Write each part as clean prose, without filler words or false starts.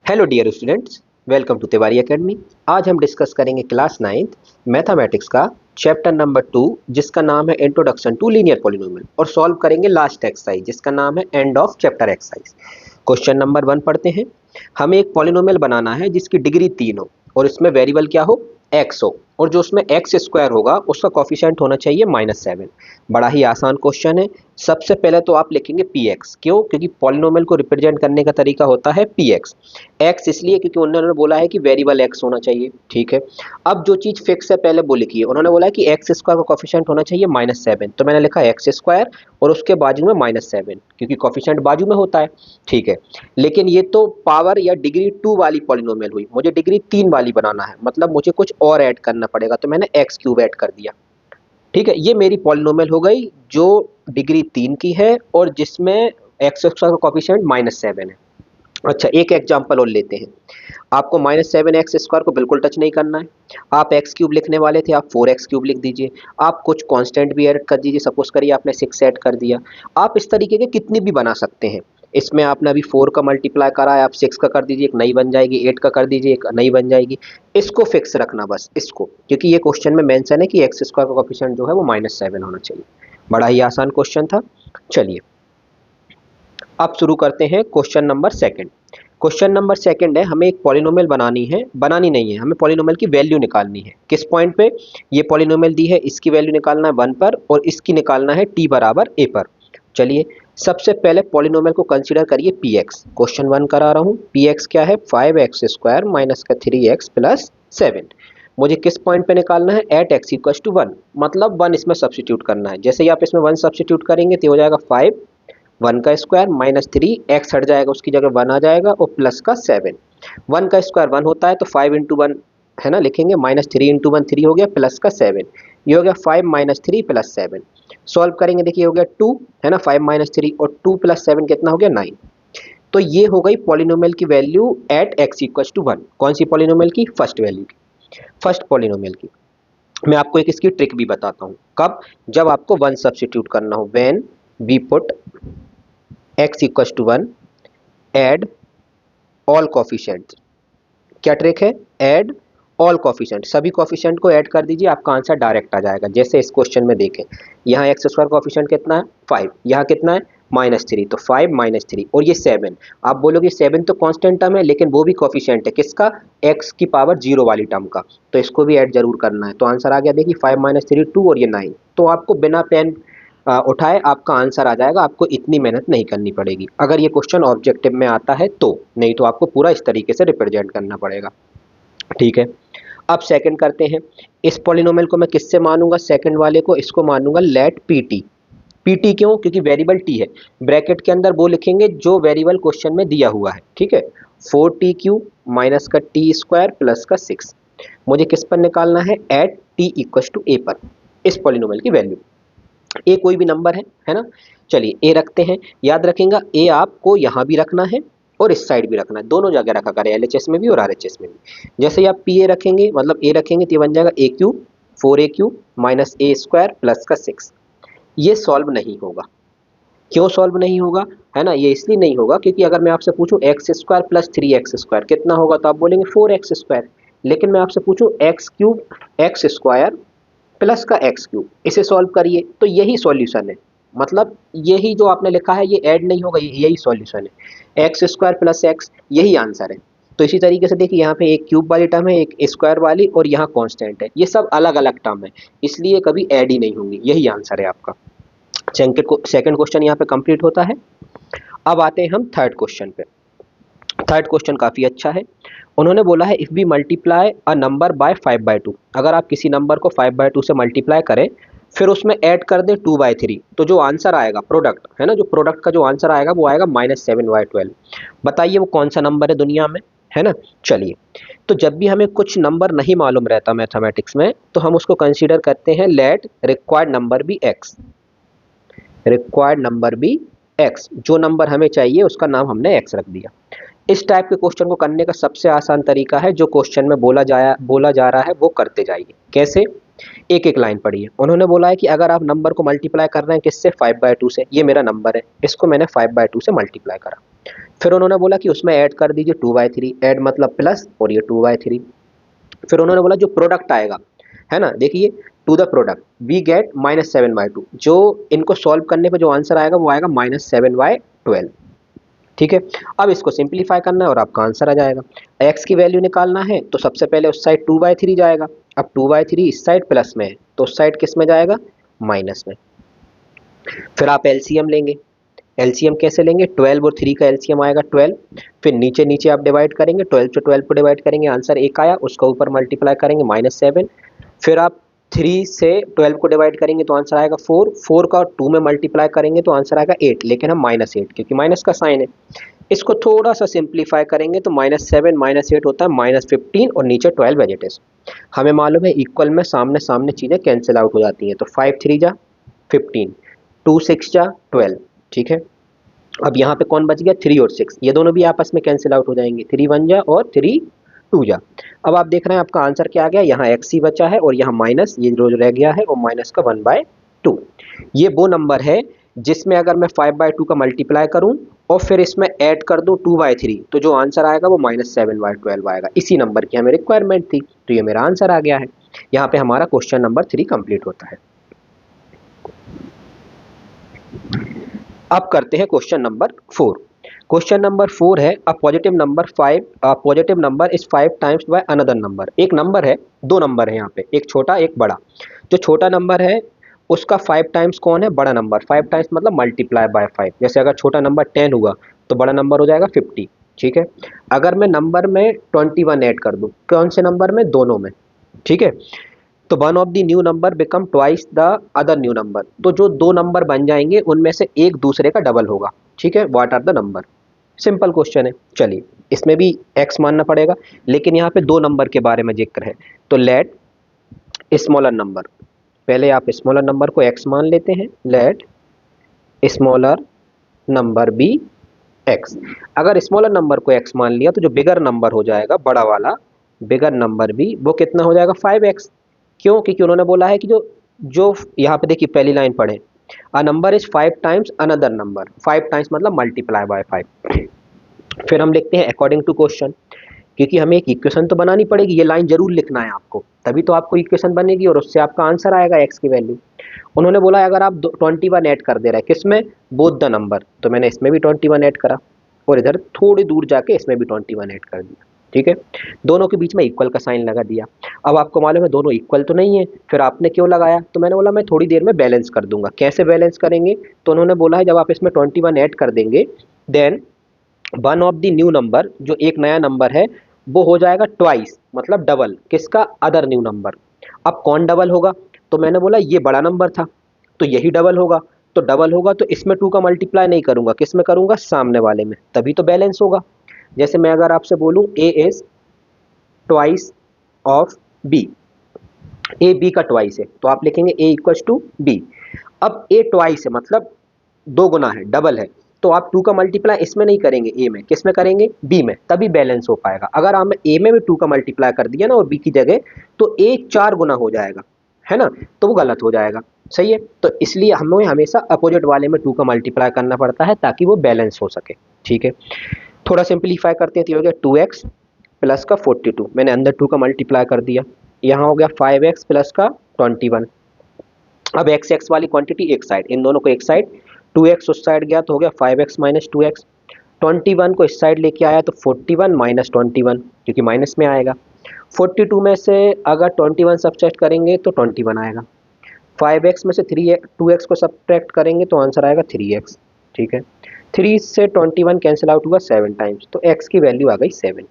Hello dear students, welcome to Tiwari academy. आज हम discuss करेंगे क्लास 9th मैथमेटिक्स का चैप्टर नंबर 2 जिसका नाम है इंट्रोडक्शन टू लीनियर पॉलिनोमियल और सॉल्व करेंगे लास्ट एक्सरसाइज जिसका नाम है end of chapter exercise. Question number 1 पढ़ते हैं। हमें एक पॉलिनोमियल बनाना है जिसकी डिग्री 3 हो और इसमें वेरिएबल क्या हो, एक्स हो, और जो उसमें एक्स स्क्वायर होगा उसका कॉफिशिएंट होना चाहिए -7। बड़ा ही आसान क्वेश्चन है। सबसे पहले तो आप लिखेंगे पी एक्स। क्यों? क्योंकि पॉलिनोमियल को रिप्रेजेंट करने का तरीका होता है पी एक्स। एक्स इसलिए क्योंकि उन्होंने बोला है कि वेरिएबल एक्स होना चाहिए, ठीक है। अब जो चीज़ फिक्स है पहले वो लिखिए। उन्होंने बोला है कि एक्स स्क्वायर का कॉफिशिएंट होना चाहिए -7, तो मैंने लिखा एक्स स्क्वायर और उसके बाजू में -7 क्योंकि कॉफिशिएंट बाजू में होता है, ठीक है। लेकिन ये तो पावर या डिग्री 2 वाली पॉलिनोमियल हुई, मुझे डिग्री 3 वाली बनाना है, मतलब मुझे कुछ और ऐड करना पड़ेगा, तो मैंने एक्स क्यूब ऐड कर दिया, ठीक है। ये मेरी पॉलिनोमियल हो गई जो डिग्री 3 की है और जिसमें एक्स स्क्वायर का कॉफिशिएंट -7 है। अच्छा, एक एग्जांपल और लेते हैं। आपको -7 एक्स स्क्वायर को बिल्कुल टच नहीं करना है। आप एक्स क्यूब लिखने वाले थे, आप 4x क्यूब लिख दीजिए। आप कुछ कांस्टेंट भी ऐड कर दीजिए, सपोज करिए आपने 6 ऐड कर दिया। आप इस तरीके के कितनी भी बना सकते हैं। इसमें आपने अभी 4 का मल्टीप्लाई करा है, आप 6 का कर दीजिए, एक नई बन जाएगी। 8 का कर दीजिए, एक नई बन जाएगी। इसको फिक्स रखना बस, इसको, क्योंकि ये क्वेश्चन में मेंशन है कि एक्स स्क्वायर का कोएफिशिएंट जो है वो -7 होना चाहिए। बड़ा ही आसान क्वेश्चन था। चलिए अब शुरू करते हैं क्वेश्चन नंबर 2। क्वेश्चन नंबर 2 है, हमें एक पॉलिनोमियल बनानी है, बनानी नहीं है, हमें पॉलिनोमियल की वैल्यू निकालनी है। किस पॉइंट पे? ये पॉलिनोमियल दी है, इसकी वैल्यू निकालना है 1 पर और इसकी निकालना है t बराबर a पर। चलिए सबसे पहले पॉलिनोमियल को कंसीडर करिए पी एक्स। क्वेश्चन 1 करा रहा हूँ। पी एक्स क्या है? 5x स्क्वायर माइनस का 3x प्लस 7। मुझे किस पॉइंट पे निकालना है? एट एक्स इक्वल टू 1, मतलब 1 इसमें सब्सटीट्यूट करना है। जैसे ही आप इसमें 1 सब्सटीट्यूट करेंगे तो हो जाएगा 5, 1 का स्क्वायर माइनस 3, एक्स हट जाएगा, उसकी जगह 1 आ जाएगा और प्लस का 7। 1 का स्क्वायर 1 होता है, तो 5 इंटू 1 है ना, लिखेंगे -3 इंटू 1 3 हो गया, प्लस का 7। ये हो गया 5 माइनस 3 प्लस 7। सॉल्व करेंगे, देखिए हो गया 2 है ना, 5 माइनस 3 और 2 प्लस 7 कितना हो गया? 9। तो ये हो गई पॉलिनोमियल की value at x equal to 1। कौन सी पॉलिनोमियल की? फर्स्ट वैल्यू की, फर्स्ट पॉलिनोमियल की। मैं आपको एक इसकी ट्रिक भी बताता हूँ। कब? जब आपको 1 सब्सटीट्यूट करना हो। When we put x equal to 1 add all coefficients. क्या ट्रिक है? ऐड ऑल कोफिशिएंट, सभी कोफिशिएंट को ऐड कर दीजिए, आपका आंसर डायरेक्ट आ जाएगा। जैसे इस क्वेश्चन में देखें, यहाँ एक्स स्क्वायर कोफिशिएंट कितना है? 5। यहाँ कितना है? -3, तो 5 -3 और ये 7। आप बोलोगे 7 तो कांस्टेंट टर्म है, लेकिन वो भी कोफिशिएंट है। किसका? एक्स की पावर 0 वाली टर्म का, तो इसको भी ऐड जरूर करना है। तो आंसर आ गया, देखिए 5 -3 2 और ये 9। तो आपको बिना पेन उठाए आपका आंसर आ जाएगा, आपको इतनी मेहनत नहीं करनी पड़ेगी अगर ये क्वेश्चन ऑब्जेक्टिव में आता है तो, नहीं तो आपको पूरा इस तरीके से रिप्रेजेंट करना पड़ेगा, ठीक है। अब सेकंड करते हैं। इस पॉलिनोमियल को मैं किससे मानूंगा? सेकंड वाले को, इसको मानूंगा लेट पीटी। पीटी क्यों? क्योंकि वेरिएबल टी है। ब्रैकेट के अंदर वो लिखेंगे जो वेरिएबल क्वेश्चन में दिया हुआ है, ठीक है। 4t³ माइनस का टी स्क्वायर प्लस का 6। मुझे किस पर निकालना है? एट टी इक्वल टू ए पर, इस पॉलिनोमियल की वैल्यू। ए कोई भी नंबर है ना। चलिए ए रखते हैं। याद रखेंगे ए आपको यहाँ भी रखना है और इस साइड भी रखना है, दोनों जगह रखा करें, एलएचएस में भी और आरएचएस में भी। जैसे ही आप पी ए रखेंगे, मतलब ए रखेंगे, तो ये बन जाएगा a³ 4a³ माइनस ए स्क्वायर प्लस का 6। ये सॉल्व नहीं होगा। क्यों सॉल्व नहीं होगा? है ना, ये इसलिए नहीं होगा क्योंकि अगर मैं आपसे पूछूं x square plus 3x square कितना होगा, तो आप बोलेंगे 4x स्क्वायर। लेकिन मैं आपसे पूछूं x³ एक्स स्क्वायर प्लस का x³, इसे सॉल्व करिए, तो यही सॉल्यूशन है। मतलब यही जो आपने लिखा है ये ऐड नहीं होगा, यही सॉल्यूशन है। एक्स स्क्वायर प्लस एक्स, यही आंसर है। तो इसी तरीके से देखिए, यहाँ पे एक क्यूब वाली टर्म है, एक स्क्वायर वाली, और यहाँ कांस्टेंट है। ये सब अलग अलग टर्म है, इसलिए कभी ऐड ही नहीं होंगी, यही आंसर है आपका। सेकंड क्वेश्चन यहाँ पे कंप्लीट होता है। अब आते हैं हम थर्ड क्वेश्चन पे। थर्ड क्वेश्चन काफ़ी अच्छा है। उन्होंने बोला है if we multiply a number by 5/2, अगर आप किसी नंबर को 5/2 से मल्टीप्लाई करें, फिर उसमें ऐड कर दें 2/3, तो जो आंसर आएगा प्रोडक्ट है ना, जो प्रोडक्ट का जो आंसर आएगा वो आएगा -7/12। बताइए वो कौन सा नंबर है दुनिया में, है ना। चलिए, तो जब भी हमें कुछ नंबर नहीं मालूम रहता मैथमेटिक्स में, तो हम उसको कंसीडर करते हैं let required number be x. Required number be x, जो नंबर हमें चाहिए उसका नाम हमने एक्स रख दिया। इस टाइप के क्वेश्चन को करने का सबसे आसान तरीका है, जो क्वेश्चन में बोला जा रहा है वो करते जाइए। कैसे? एक एक लाइन पढ़िए। उन्होंने बोला है कि अगर आप नंबर को मल्टीप्लाई कर रहे हैं किससे? 5/2 से। ये मेरा नंबर है, इसको मैंने 5/2 से मल्टीप्लाई करा। फिर उन्होंने बोला कि उसमें ऐड कर दीजिए 2/3, ऐड मतलब प्लस और ये 2/3। फिर उन्होंने बोला जो प्रोडक्ट आएगा, है ना, देखिए to the product we get -7/2, जो इनको सॉल्व करने पे जो आंसर आएगा वो आएगा -7/12। ठीक है, अब इसको सिंप्लीफाई करना है और आपका आंसर आ जाएगा। एक्स की वैल्यू निकालना है तो सबसे पहले उस साइड 2/3 जाएगा। अब 2/3 इस साइड प्लस में है तो उस साइड किस में जाएगा, माइनस में। फिर आप एलसीएम लेंगे। एलसीएम कैसे लेंगे, 12 और 3 का एलसीएम आएगा 12। फिर नीचे नीचे आप डिवाइड करेंगे, 12 से 12 को डिवाइड करेंगे, आंसर 1 आया, उसका ऊपर मल्टीप्लाई करेंगे -7। फिर आप 3 से 12 को डिवाइड करेंगे तो आंसर आएगा 4, 4 का 2 में मल्टीप्लाई करेंगे तो आंसर आएगा 8, लेकिन हम -8 क्योंकि माइनस का साइन है। इसको थोड़ा सा सिंप्लीफाई करेंगे तो -7 -8 होता है -15 और नीचे 12 एज इट इज। हमें मालूम है इक्वल में सामने सामने चीज़ें कैंसिल आउट हो जाती हैं, तो 5 3 जा 15, 2 6 जा 12। ठीक है, अब यहाँ पे कौन बच गया, 3 और 6, ये दोनों भी आपस में कैंसिल आउट हो जाएंगे, 3 1 जा और 3 2 जा। अब आप देख रहे हैं आपका आंसर क्या आ गया, यहाँ एक्स ही बचा है और यहाँ माइनस ये जो रह गया है वो माइनस का 1/2। ये वो नंबर है जिसमें अगर मैं 5/2 का मल्टीप्लाई करूं और फिर इसमें ऐड कर दूं 2/3 तो जो आंसर आएगा वो -7/12 आएगा। इसी नंबर की हमें रिक्वायरमेंट थी तो ये मेरा आंसर आ गया है। यहाँ पे हमारा क्वेश्चन नंबर 3 कंप्लीट होता है। अब करते हैं क्वेश्चन नंबर 4। क्वेश्चन नंबर 4 है a positive number 5, a positive number is 5 times by another number. एक नंबर है, दो नंबर है यहाँ पे, एक छोटा एक बड़ा। जो छोटा नंबर है उसका 5 टाइम्स कौन है, बड़ा नंबर। 5 टाइम्स मतलब मल्टीप्लाई बाय 5, जैसे अगर छोटा नंबर 10 हुआ तो बड़ा नंबर हो जाएगा 50। ठीक है, अगर मैं नंबर में 21 ऐड कर दूं, कौन से नंबर में, दोनों में। ठीक है, तो one of the new number become twice the other new number, तो जो दो नंबर बन जाएंगे उनमें से एक दूसरे का डबल होगा। ठीक है, what are the number. Simple question है, चलिए इसमें भी एक्स मानना पड़ेगा, लेकिन यहाँ पे दो नंबर के बारे में जिक्र है तो लेट स्मॉलर नंबर, पहले आप स्मॉलर नंबर को एक्स मान लेते हैं, let smaller number be x. अगर स्मॉलर नंबर को एक्स मान लिया तो जो बिगर नंबर हो जाएगा, बड़ा वाला बिगर नंबर बी, वो कितना हो जाएगा, 5x। क्यों, क्योंकि उन्होंने बोला है कि जो जो यहाँ पे देखिए पहली लाइन पढ़े, a number is 5 times another number, 5 times मतलब मल्टीप्लाई बाय 5। फिर हम लिखते हैं अकॉर्डिंग टू क्वेश्चन, क्योंकि हमें एक इक्वेशन तो बनानी पड़ेगी, ये लाइन जरूर लिखना है आपको, तभी तो आपको इक्वेशन बनेगी और उससे आपका आंसर आएगा एक्स की वैल्यू। उन्होंने बोला अगर आप 21 ऐड कर दे रहे हैं किसमें, बोथ द नंबर, तो मैंने इसमें भी 21 ऐड करा और इधर थोड़ी दूर जाके इसमें भी 21 ऐड कर दिया। ठीक है, दोनों के बीच में इक्वल का साइन लगा दिया। अब आपको मालूम है दोनों इक्वल तो नहीं है, फिर आपने क्यों लगाया, तो मैंने बोला मैं थोड़ी देर में बैलेंस कर दूंगा। कैसे बैलेंस करेंगे, तो उन्होंने बोला है जब आप इसमें 21 ऐड कर देंगे then one of the new number, जो एक नया नंबर है वो हो जाएगा ट्वाइस मतलब डबल किसका, अदर न्यू नंबर। अब कौन डबल होगा, तो मैंने बोला ये बड़ा नंबर था तो यही डबल होगा, तो डबल होगा तो इसमें 2 का मल्टीप्लाई नहीं करूंगा, किस में करूंगा, सामने वाले में, तभी तो बैलेंस होगा। जैसे मैं अगर आपसे बोलूं A is twice of B, A B का ट्वाइस है तो आप लिखेंगे ए इक्वल्स टू बी। अब ए ट्वाइस है मतलब दो गुना है, डबल है, तो आप 2 का मल्टीप्लाई इसमें नहीं करेंगे ए में, किस में करेंगे, बी में, तभी बैलेंस हो पाएगा। अगर हम ए में भी 2 का मल्टीप्लाई कर दिया ना और बी की जगह, तो ए 4 गुना हो जाएगा, है ना, तो वो गलत हो जाएगा। सही है, तो इसलिए हमें हमेशा अपोजिट वाले में 2 का मल्टीप्लाई करना पड़ता है ताकि वो बैलेंस हो सके। ठीक है, थोड़ा सिंप्लीफाई करते हैं तो हो गया 2x प्लस का 42, मैंने अंदर 2 का मल्टीप्लाई कर दिया, यहाँ हो गया 5x प्लस का 21। अब एक्स एक्स वाली क्वांटिटी एक साइड, इन दोनों को एक साइड, 2x उस साइड गया तो हो गया 5x माइनस 2x। 21 को इस साइड लेके आया तो 41 माइनस 21 क्योंकि माइनस में आएगा। 42 में से अगर 21 सब्ट्रैक्ट करेंगे तो 21 आएगा। 5x में से 2x को सब्ट्रैक्ट करेंगे तो आंसर आएगा 3x। ठीक है, 3 से 21 कैंसिल आउट हुआ 7 टाइम्स, तो x की वैल्यू आ गई 7।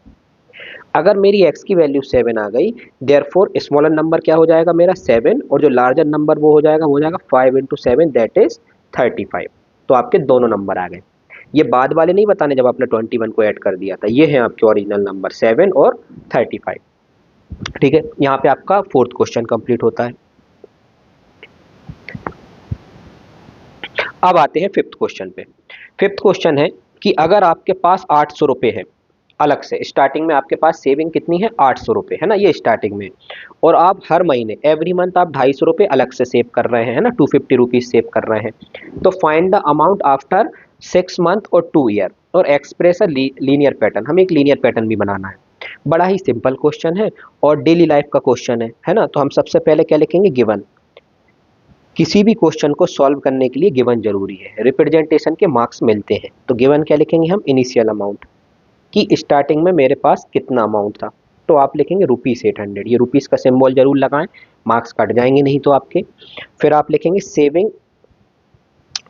अगर मेरी x की वैल्यू 7 आ गई, देयरफॉर स्मॉलर नंबर क्या हो जाएगा मेरा 7, और जो लार्जर नंबर वो हो जाएगा 5 इंटू 7 दैट इज 35। तो आपके दोनों नंबर आ गए। ये बाद वाले नहीं बताने जब आपने 21 को ऐड कर दिया था, ये है आपके ओरिजिनल नंबर 7 और 35। ठीक है, यहाँ पे आपका 4th क्वेश्चन कंप्लीट होता है। अब आते हैं 5th क्वेश्चन पे। 5th क्वेश्चन है कि अगर आपके पास 800 रुपये है, अलग से स्टार्टिंग में आपके पास सेविंग कितनी है, 800 रुपये, है ना, ये स्टार्टिंग में, और आप हर महीने एवरी मंथ आप 250 रुपये अलग से सेव कर रहे हैं ना, 250 रुपीज सेव कर रहे हैं, तो find the amount after 6 month और 2 ईयर। और एक्सप्रेस अ लीनियर पैटर्न, हमें एक लीनियर पैटर्न भी बनाना है। बड़ा ही सिंपल क्वेश्चन है और डेली लाइफ का क्वेश्चन है ना। तो हम सबसे पहले क्या लिखेंगे, गिवन। किसी भी क्वेश्चन को सॉल्व करने के लिए गिवन जरूरी है, रिप्रेजेंटेशन के मार्क्स मिलते हैं। तो गिवन क्या लिखेंगे हम, इनिशियल अमाउंट, कि स्टार्टिंग में मेरे पास कितना अमाउंट था। तो आप लिखेंगे ₹800, ये रुपीस का सिंबल जरूर लगाएं, मार्क्स कट जाएंगे नहीं तो आपके। फिर आप लिखेंगे saving,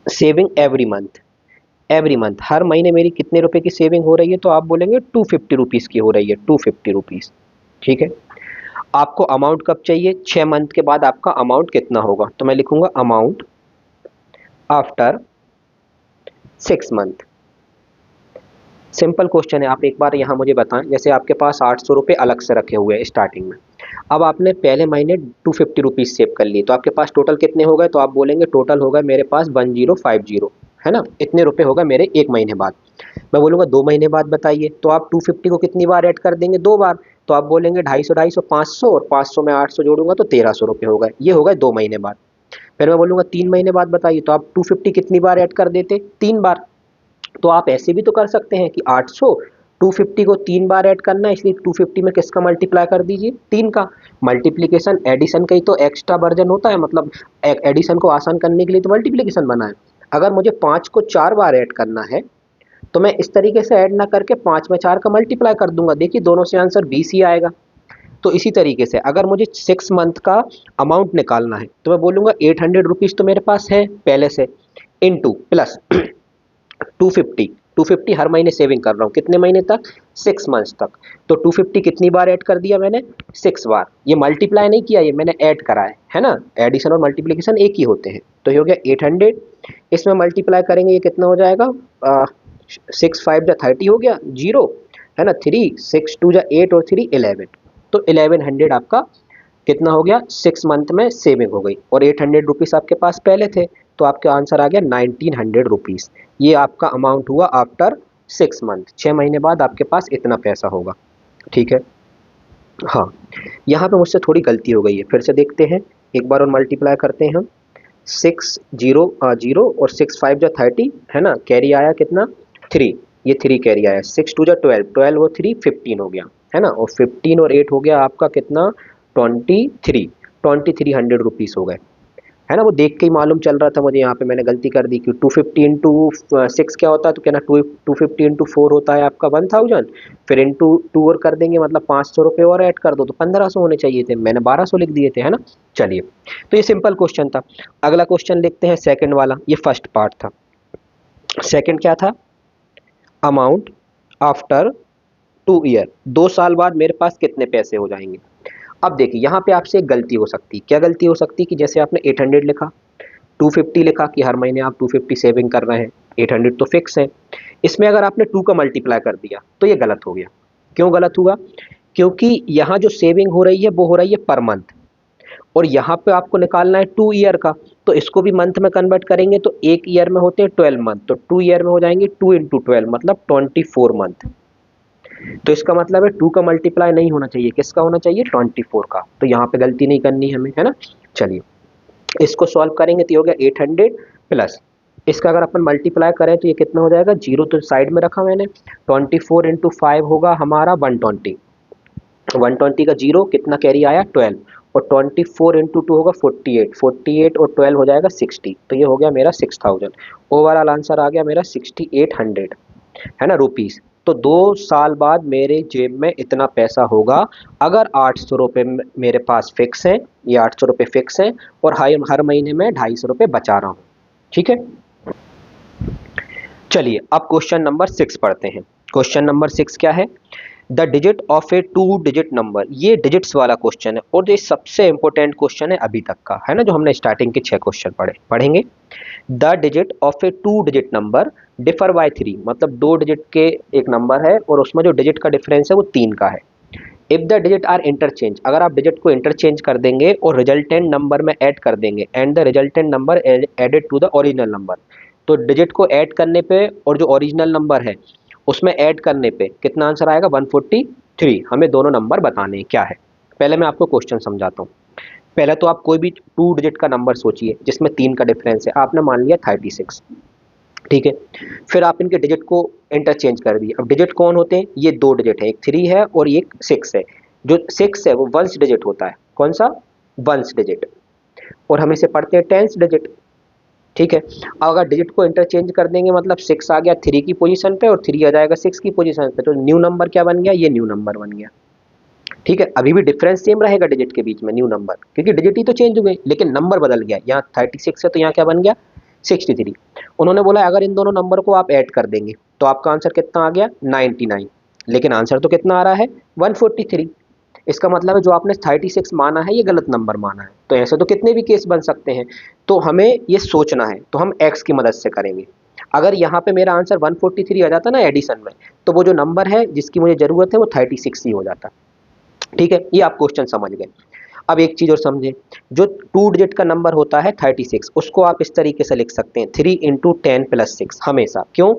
saving every month, every month हर महीने मेरी कितने रुपए की सेविंग हो रही है, तो आप बोलेंगे ₹250 की हो रही है, ₹250। ठीक है। आपको अमाउंट कब चाहिए, 6 मंथ के बाद आपका अमाउंट कितना होगा, तो मैं लिखूंगा amount after 6 month. Simple question है, आप एक बार यहाँ मुझे बताएं, जैसे आपके पास 800 रुपये अलग से रखे हुए हैं स्टार्टिंग में, अब आपने पहले महीने ₹250 सेव कर लिए, तो आपके पास टोटल कितने हो गए, तो आप बोलेंगे टोटल होगा मेरे पास 1050, है ना, इतने रुपए होगा मेरे एक महीने बाद। मैं बोलूँगा 2 महीने बाद बताइए, तो आप 250 को कितनी बार ऐड कर देंगे, 2 बार। तो आप बोलेंगे 250, 250, 500, और 500 में 800 जोड़ूंगा तो 1300 रुपये हो गए, ये हो गए 2 महीने बाद। फिर मैं बोलूँगा 3 महीने बाद बताइए, तो आप 250 कितनी बार ऐड कर देते, 3 बार। तो आप ऐसे भी तो कर सकते हैं कि 800, 250 को 3 बार ऐड करना है, इसलिए 250 में किसका मल्टीप्लाई कर दीजिए, 3 का। मल्टीप्लिकेशन एडिशन का ही तो एक्स्ट्रा वर्जन होता है, मतलब एडिशन को आसान करने के लिए तो मल्टीप्लिकेशन बना है। अगर मुझे 5 को 4 बार ऐड करना है, तो मैं इस तरीके से ऐड ना करके 5 में 4 का मल्टीप्लाई कर दूंगा, देखिए दोनों से आंसर 20 ही आएगा। तो इसी तरीके से अगर मुझे 6 मंथ का अमाउंट निकालना है, तो मैं बोलूँगा ₹800 तो मेरे पास है पहले से, इनटू प्लस 250, 250 हर महीने सेविंग कर रहा हूँ, कितने महीने तक, 6 मंथ्स तक। तो 250 कितनी बार ऐड कर दिया मैंने, 6 बार। ये मल्टीप्लाई नहीं किया, ये मैंने ऐड करा है ना। एडिशन और मल्टीप्लिकेशन एक ही होते हैं। तो ये हो गया 800, इसमें मल्टीप्लाई करेंगे ये कितना हो जाएगा, 6 5 जा 30 हो गया, जीरो, है ना, 3 6 2 जा 8 और 3 11। तो 1100 आपका कितना हो गया, 6 मंथ में सेविंग हो गई, और ₹800 आपके पास पहले थे, तो आपका आंसर आ गया ₹1900। ये आपका अमाउंट हुआ आफ्टर 6 मंथ, 6 महीने बाद आपके पास इतना पैसा होगा। ठीक है। हाँ, यहाँ पे मुझसे थोड़ी गलती हो गई है, फिर से देखते हैं, एक बार और मल्टीप्लाई करते हैं हम। 6 0 और 6 5 जा 30, है ना, कैरी आया कितना, 3, ये 3 कैरी आया, 6 2 जा 12, 12 और 3 15 हो गया, है ना, और 15 और 8 हो गया आपका कितना, 23 हो गए, है ना। वो देख के ही मालूम चल रहा था मुझे, यहाँ पे मैंने गलती कर दी कि 250 इंटू 6 क्या होता है, तो कहना 250 इंटू 4 होता है आपका 1000, फिर इंटू 2 और कर देंगे, मतलब 500 रुपये और ऐड कर दो तो 1500 होने चाहिए थे, मैंने 1200 लिख दिए थे, है ना। चलिए, तो ये सिंपल क्वेश्चन था। अगला क्वेश्चन लिखते हैं, सेकेंड वाला, ये फर्स्ट पार्ट था। सेकेंड क्या था, अमाउंट आफ्टर 2 ईयर, 2 साल बाद मेरे पास कितने पैसे हो जाएंगे। अब देखिए, यहाँ पे आपसे एक गलती हो सकती है, क्या गलती हो सकती है, कि जैसे आपने 800 लिखा, 250 लिखा कि हर महीने आप 250 सेविंग कर रहे हैं, 800 तो फिक्स है, इसमें अगर आपने 2 का मल्टीप्लाई कर दिया तो ये गलत हो गया। क्यों गलत हुआ, क्योंकि यहाँ जो सेविंग हो रही है वो हो रही है पर मंथ, और यहाँ पे आपको निकालना है 2 ईयर का, तो इसको भी मंथ में कन्वर्ट करेंगे तो एक ईयर में होते हैं 12 मंथ, तो 2 ईयर में हो जाएंगे 2 इंटू 12, मतलब 24 मंथ। तो इसका मतलब है 2 का मल्टीप्लाई नहीं होना चाहिए, किसका होना चाहिए, 24 का। तो यहाँ पे गलती नहीं करनी हमें, है ना। चलिए, इसको सॉल्व करेंगे तो ये हो गया 800 प्लस, इसका अगर अपन मल्टीप्लाई करें तो ये कितना हो जाएगा, जीरो तो साइड में रखा मैंने, 24 इंटू 5 होगा हमारा 120, 120 का जीरो कितना कैरी आया, 12, और 24 इंटू 2 होगा 48, 48 और 12 हो जाएगा 60, तो ये हो गया मेरा 6000। ओवरऑल आंसर आ गया मेरा 6800, है ना, रुपीस। तो 2 साल बाद मेरे जेब में इतना पैसा होगा, अगर 800 रुपये मेरे पास फिक्स हैं, ये 800 रुपये फिक्स हैं, और हर महीने में 250 रुपये बचा रहा हूँ। ठीक है। चलिए, अब क्वेश्चन नंबर 6 पढ़ते हैं। क्वेश्चन नंबर 6 क्या है, the digit of A 2 digit number. ये डिजिट्स वाला क्वेश्चन है, और ये सबसे इंपॉर्टेंट क्वेश्चन है अभी तक का, है ना, जो हमने स्टार्टिंग के 6 क्वेश्चन पढ़ेंगे। The digit of A 2 digit number differ by 3, मतलब 2 डिजिट के एक नंबर है और उसमें जो डिजिट का डिफरेंस है वो 3 का है। If the digit are interchange, अगर आप डिजिट को इंटरचेंज कर देंगे और रिजल्टेंट नंबर में ऐड कर देंगे, and the resultant number added to the original number, तो डिजिट को ऐड करने पे और जो ओरिजिनल नंबर है उसमें ऐड करने पे कितना आंसर आएगा, 143। हमें दोनों नंबर बताने हैं, क्या है। पहले मैं आपको क्वेश्चन समझाता हूँ। पहले तो आप कोई भी 2 डिजिट का नंबर सोचिए जिसमें 3 का डिफरेंस है, आपने मान लिया 36, ठीक है। फिर आप इनके डिजिट को इंटरचेंज कर दिए। अब डिजिट कौन होते हैं, ये दो डिजिट है, एक 3 है और एक 6 है। जो 6 है वो वंस डिजिट होता है, कौन सा, वंस डिजिट, और हम इसे पढ़ते हैं टेंस डिजिट। ठीक है। अब अगर डिजिट को इंटरचेंज कर देंगे मतलब 6 आ गया 3 की पोजीशन पे और 3 आ जाएगा 6 की पोजीशन पे, तो न्यू नंबर क्या बन गया, ये न्यू नंबर बन गया। ठीक है, अभी भी डिफरेंस सेम रहेगा डिजिट के बीच में, न्यू नंबर, क्योंकि डिजिट ही तो चेंज हुए लेकिन नंबर बदल गया। यहाँ 36 है तो यहाँ क्या बन गया, 63। उन्होंने बोला अगर इन दोनों नंबर को आप ऐड कर देंगे तो आपका आंसर कितना आ गया, 99। लेकिन आंसर तो कितना आ रहा है, 143। इसका मतलब है जो आपने 36 माना है ये गलत नंबर माना है। तो ऐसे तो कितने भी केस बन सकते हैं, तो हमें ये सोचना है, तो हम एक्स की मदद से करेंगे। अगर यहाँ पे मेरा आंसर 143 आ जाता ना एडिशन में, तो वो जो नंबर है जिसकी मुझे जरूरत है वो 36 ही हो जाता। ठीक है, ये आप क्वेश्चन समझ गए। अब एक चीज और समझें, जो 2 डिजिट का नंबर होता है 36, उसको आप इस तरीके से लिख सकते हैं 3 इंटू 10 प्लस 6 हमेशा। क्यों,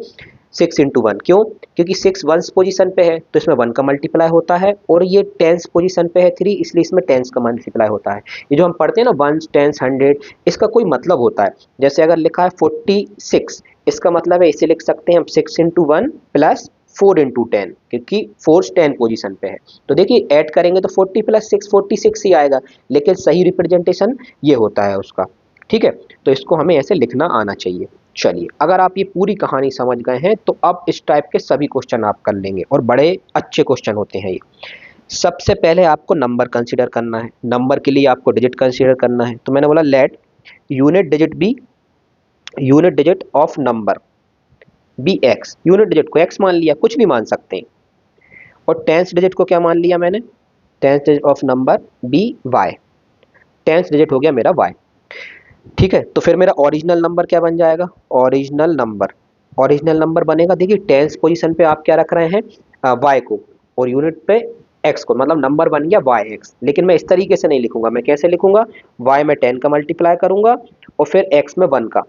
6 इंटू 1, क्यों, क्योंकि 6 वंस पोजीशन पे है तो इसमें 1 का मल्टीप्लाई होता है, और ये टेंस पोजीशन पे है 3, इसलिए इसमें टेंस का मल्टीप्लाई होता है। ये जो हम पढ़ते हैं ना वंस टेंस 100, इसका कोई मतलब होता है। जैसे अगर लिखा है 46, इसका मतलब है इसे लिख सकते हैं हम 6 इंटू 1 प्लस 4 इंटू 10, क्योंकि 4 10 पोजीशन पे है। तो देखिए ऐड करेंगे तो 40 प्लस 6 46 ही आएगा, लेकिन सही रिप्रेजेंटेशन ये होता है उसका। ठीक है, तो इसको हमें ऐसे लिखना आना चाहिए। चलिए, अगर आप ये पूरी कहानी समझ गए हैं तो अब इस टाइप के सभी क्वेश्चन आप कर लेंगे, और बड़े अच्छे क्वेश्चन होते हैं ये। सबसे पहले आपको नंबर कंसीडर करना है, नंबर के लिए आपको डिजिट कंसीडर करना है। तो मैंने बोला let unit digit be, unit digit of number be x, unit digit को एक्स मान लिया, कुछ भी मान सकते हैं, और टेंस डिजिट को क्या मान लिया मैंने, tens digit of number be y, tens digit हो गया मेरा वाई। ठीक है, तो फिर मेरा ओरिजिनल नंबर क्या बन जाएगा, ओरिजिनल नंबर, ओरिजिनल नंबर बनेगा, देखिए टेंस पोजीशन पे आप क्या रख रहे हैं, वाई को, और यूनिट पे एक्स को, मतलब नंबर बन गया वाई एक्स। लेकिन मैं इस तरीके से नहीं लिखूंगा, मैं कैसे लिखूंगा, वाई में 10 का मल्टीप्लाई करूंगा और फिर एक्स में 1 का।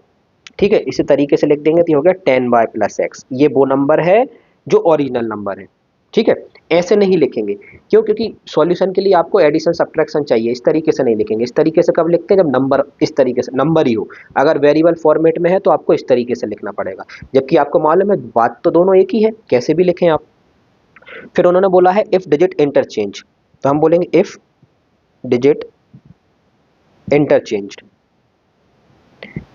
ठीक है, इसी तरीके से लिख देंगे तो हो गया 10y प्लस एक्स, ये वो नंबर है जो ओरिजिनल नंबर है। ठीक है, ऐसे नहीं लिखेंगे, क्यों, क्योंकि सॉल्यूशन के लिए आपको एडिशन सब्ट्रैक्शन चाहिए, इस तरीके से नहीं लिखेंगे। इस तरीके से कब लिखते हैं, जब नंबर इस तरीके से नंबर ही हो। अगर वेरिएबल फॉर्मेट में है तो आपको इस तरीके से लिखना पड़ेगा, जबकि आपको मालूम है बात तो दोनों एक ही है, कैसे भी लिखें आप। फिर उन्होंने बोला है इफ डिजिट इंटरचेंज, तो हम बोलेंगे if digit interchange,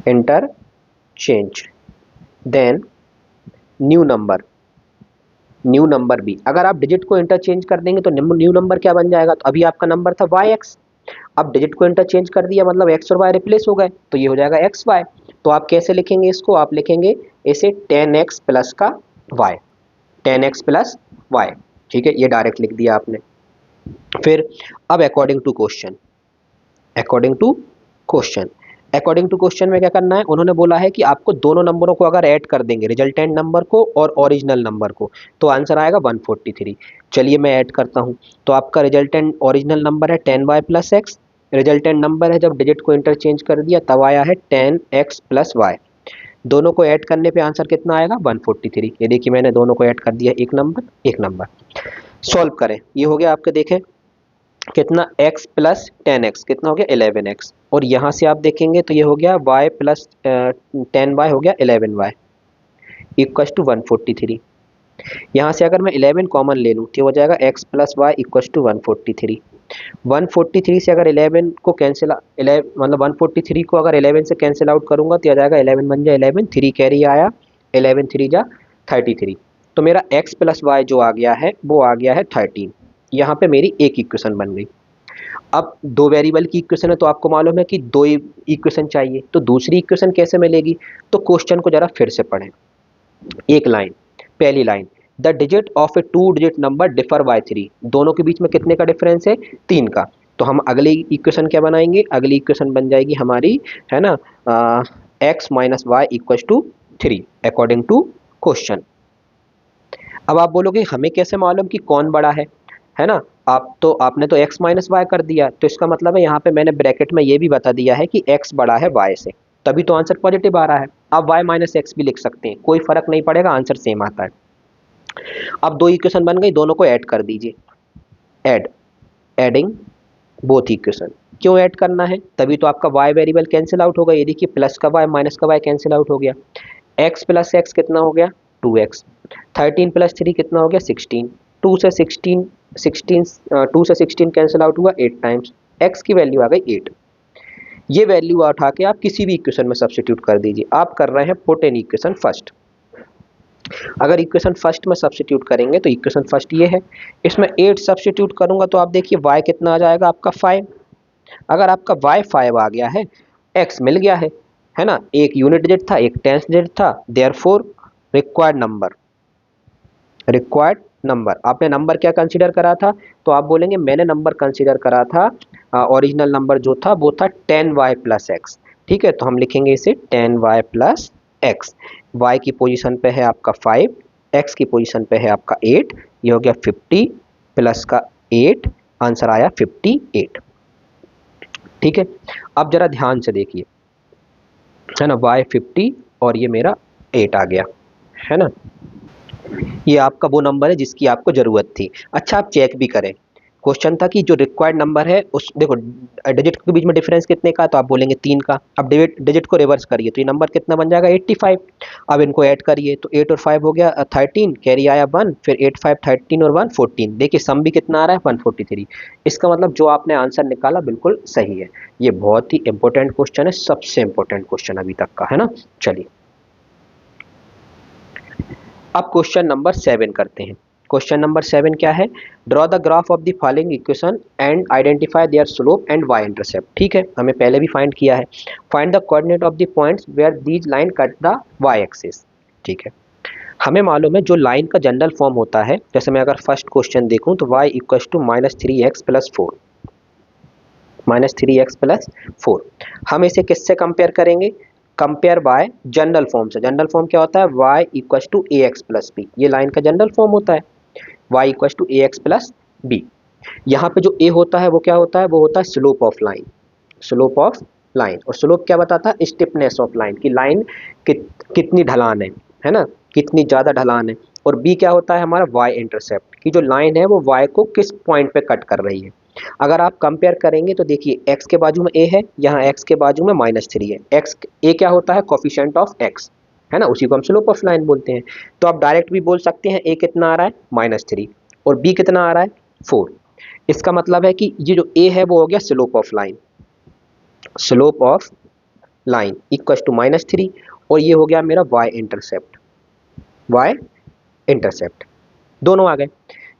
interchange then new number, new number भी। अगर आप डिजिट को इंटरचेंज कर देंगे तो न्यू नंबर क्या बन जाएगा, तो अभी आपका नंबर था वाई एक्स, अब डिजिट को इंटरचेंज कर दिया मतलब एक्स और वाई रिप्लेस हो गए, तो ये हो जाएगा एक्स वाई। तो आप कैसे लिखेंगे इसको, आप लिखेंगे इसे 10x प्लस का वाई, 10x प्लस वाई। ठीक है, ये डायरेक्ट लिख दिया आपने। फिर अब according to question, according to question, according to question में क्या करना है, उन्होंने बोला है कि आपको दोनों नंबरों को अगर ऐड कर देंगे, रिजल्टेंट नंबर को और ओरिजिनल नंबर को, तो आंसर आएगा 143। चलिए मैं ऐड करता हूं, तो आपका रिजल्टेंट ओरिजिनल नंबर है 10y plus x, resultant number है जब डिजिट को इंटरचेंज कर दिया तब आया है 10x प्लस वाई। दोनों को ऐड करने पे आंसर कितना आएगा, 143। ये देखिए मैंने दोनों को ऐड कर दिया, एक नंबर। सॉल्व करें, ये हो गया आपके, देखें कितना, x प्लस 10x कितना हो गया 11x, और यहाँ से आप देखेंगे तो ये हो गया y प्लस 10y हो गया 11y इक्वस टू 143। यहाँ से अगर मैं 11 कॉमन ले लूँ तो हो जाएगा x plus y equals to 143। 143 से अगर 11 को कैंसिल, 11 मतलब 143 को अगर 11 से कैंसिल आउट करूँगा तो आ जाएगा 11 बन जाए 11, 3 कैरी आया, 11 3 जा 33। तो मेरा x प्लस वाई जो आ गया है वो आ गया है 13। यहाँ पे मेरी एक इक्वेशन बन गई। अब दो वेरिएबल की इक्वेशन है तो आपको मालूम है कि दो इक्वेशन चाहिए, तो दूसरी इक्वेशन कैसे मिलेगी, तो क्वेश्चन को जरा फिर से पढ़ें, एक लाइन, पहली line, the digit of A 2 digit number differ by 3, दोनों के बीच में कितने का डिफरेंस है, 3 का। तो हम अगली इक्वेशन क्या बनाएंगे, अगली इक्वेशन बन जाएगी हमारी, है ना, x minus y equal to 3 according to question. अब आप बोलोगे हमें कैसे मालूम कि कौन बड़ा है ना, आपने तो x माइनस वाई कर दिया, तो इसका मतलब है यहाँ पे मैंने ब्रैकेट में ये भी बता दिया है कि x बड़ा है y से, तभी तो आंसर पॉजिटिव आ रहा है। आप y माइनस एक्स भी लिख सकते हैं, कोई फर्क नहीं पड़ेगा, आंसर सेम आता है। अब दो इक्वेशन बन गई, दोनों को ऐड कर दीजिए, एडिंग बोथ इक्वेशन। क्यों ऐड करना है, तभी तो आपका y वेरिएबल कैंसिल आउट होगा। ये देखिए प्लस का y माइनस का y कैंसिल आउट हो गया, x प्लस एक्स कितना हो गया 2x, 13 प्लस 3 कितना हो गया 16, 2 से 16 16 2 से 16 कैंसिल आउट हुआ 8 टाइम्स, x की वैल्यू आ गई 8। ये वैल्यू उठा के आप किसी भी इक्वेशन में सब्स्टिट्यूट कर दीजिए। आप कर रहे हैं पुट इन इक्वेशन फर्स्ट। अगर इक्वेशन फर्स्ट में सब्स्टिट्यूट करेंगे तो इक्वेशन फर्स्ट ये है, इसमें 8 सब्स्टिट्यूट करूंगा तो आप देखिए y कितना आ जाएगा आपका 5। अगर आपका y 5 आ गया है, x मिल गया है ना, एक यूनिट डिजिट था एक टेंथ डिजिट था, देयरफॉर रिक्वायर्ड नंबर आपने नंबर क्या कंसीडर करा था, तो आप बोलेंगे मैंने नंबर कंसीडर करा था ओरिजिनल नंबर जो था वो था 10y प्लस एक्स। ठीक है, तो हम लिखेंगे इसे 10y प्लस एक्स। y की पोजीशन पे है आपका 5, x की पोजीशन पे है आपका 8, ये हो गया 50 प्लस का 8, आंसर आया 58। ठीक है, अब जरा ध्यान से देखिए, है ना, y 50 और ये मेरा 8 आ गया, है ना। ये आपका वो नंबर है जिसकी आपको ज़रूरत थी। अच्छा, आप चेक भी करें, क्वेश्चन था कि जो रिक्वायर्ड नंबर है उस देखो डिजिट के बीच में डिफरेंस कितने का, तो आप बोलेंगे 3 का। अब डिजिट को रिवर्स करिए तो ये नंबर कितना बन जाएगा 85। अब इनको ऐड करिए तो 8 और 5 हो गया 13, कैरी आया 1, फिर 8 5 13 और 1 14। देखिए सम भी कितना आ रहा है 143। इसका मतलब जो आपने आंसर निकाला बिल्कुल सही है। ये बहुत ही इंपॉर्टेंट क्वेश्चन है, सबसे इंपॉर्टेंट क्वेश्चन अभी तक का, है ना। चलिए अब क्वेश्चन नंबर 7 करते हैं। क्वेश्चन नंबर 7 क्या है, draw the graph of the following equation and identify their slope and y intercept. ठीक है, हमें पहले भी फाइंड किया है। Find the coordinate of the points where these line cut the y axis. ठीक है, हमें मालूम है जो लाइन का जनरल फॉर्म होता है, जैसे मैं अगर फर्स्ट क्वेश्चन देखूं तो y equals to -3x plus 4, -3x plus 4। हम इसे किससे कंपेयर करेंगे, कंपेयर बाय जनरल फॉर्म से। जनरल फॉर्म क्या होता है, y equals to a x plus b, ये लाइन का जनरल फॉर्म होता है, y equals to a x plus b. यहाँ पे जो a होता है वो क्या होता है, वो होता है slope of line, slope of line. और स्लोप क्या बताता है, स्टिफनेस ऑफ लाइन, की लाइन कितनी ढलान है ना, कितनी ज़्यादा ढलान है। और b क्या होता है हमारा y इंटरसेप्ट, की जो लाइन है वो y को किस पॉइंट पे कट कर रही है। अगर आप कंपेयर करेंगे तो देखिए x के बाजू में a है, यहाँ x के बाजू में -3 है। x a क्या होता है, कोफिशिएंट ऑफ x, है ना, उसी को हम स्लोप ऑफ लाइन बोलते हैं। तो आप डायरेक्ट भी बोल सकते हैं a कितना आ रहा है -3 और b कितना आ रहा है 4। इसका मतलब है कि ये जो a है वो हो गया slope of line, slope of line equal to -3, और ये हो गया मेरा y इंटरसेप्ट, y इंटरसेप्ट दोनों आ गए,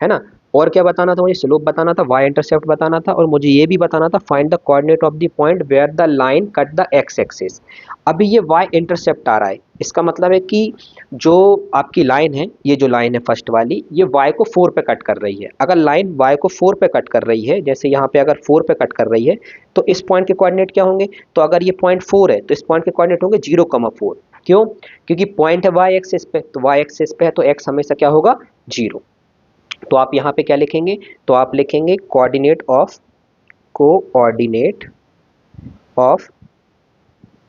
है ना। और क्या बताना था मुझे, स्लोप बताना था, y इंटरसेप्ट बताना था, और मुझे ये भी बताना था find the coordinate of the point where the line cut the x axis. अभी ये y इंटरसेप्ट आ रहा है, इसका मतलब है कि जो आपकी लाइन है, ये जो लाइन है फर्स्ट वाली, ये y को 4 पे कट कर रही है। अगर लाइन y को 4 पे कट कर रही है, जैसे यहाँ पे अगर 4 पे कट कर रही है, तो इस पॉइंट के कोऑर्डिनेट क्या होंगे, तो अगर ये पॉइंट 4 है तो इस पॉइंट के कोऑर्डिनेट होंगे 0,4। क्यों, क्योंकि पॉइंट है y एक्सिस पे, तो y एक्सिस पे है तो x हमेशा क्या होगा 0। तो आप यहाँ पे क्या लिखेंगे, तो आप लिखेंगे coordinate of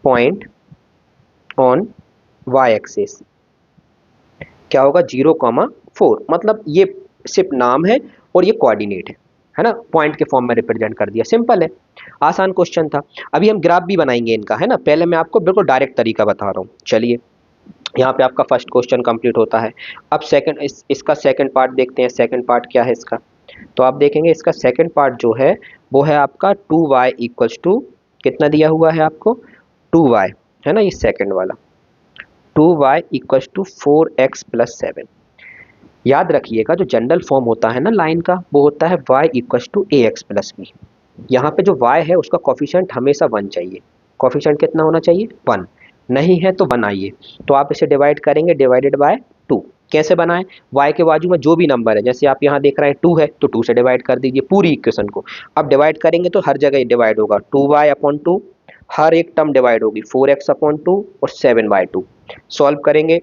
point on y axis क्या होगा 0,4। मतलब ये सिर्फ नाम है और ये कोऑर्डिनेट है ना, पॉइंट के फॉर्म में रिप्रेजेंट कर दिया, सिंपल है, आसान क्वेश्चन था। अभी हम ग्राफ भी बनाएंगे इनका, है ना, पहले मैं आपको बिल्कुल डायरेक्ट तरीका बता रहा हूँ। चलिए यहाँ पे आपका फर्स्ट क्वेश्चन कंप्लीट होता है। अब सेकंड इसका सेकंड पार्ट देखते हैं, सेकंड पार्ट क्या है इसका, तो आप देखेंगे इसका सेकंड पार्ट जो है वो है आपका 2y इक्वल्स टू कितना दिया हुआ है आपको 2y, है ना, ये सेकंड वाला 2y equals to 4x plus 7। याद रखिएगा जो जनरल फॉर्म होता है ना लाइन का, वो होता है y equals to a x plus b. यहाँ पे जो y है उसका कॉफिशिएंट हमेशा 1 चाहिए, कॉफिशिएंट कितना होना चाहिए 1, नहीं है तो 1 आइए, तो आप इसे डिवाइड करेंगे, डिवाइडेड बाय 2। कैसे बनाएं, y के बाजू में जो भी नंबर है, जैसे आप यहाँ देख रहे हैं 2 है तो 2 से डिवाइड कर दीजिए पूरी इक्वेशन को। अब डिवाइड करेंगे तो हर जगह डिवाइड होगा, 2y/2 हर एक टर्म डिवाइड होगी, 4x/2 और 7/2। सॉल्व करेंगे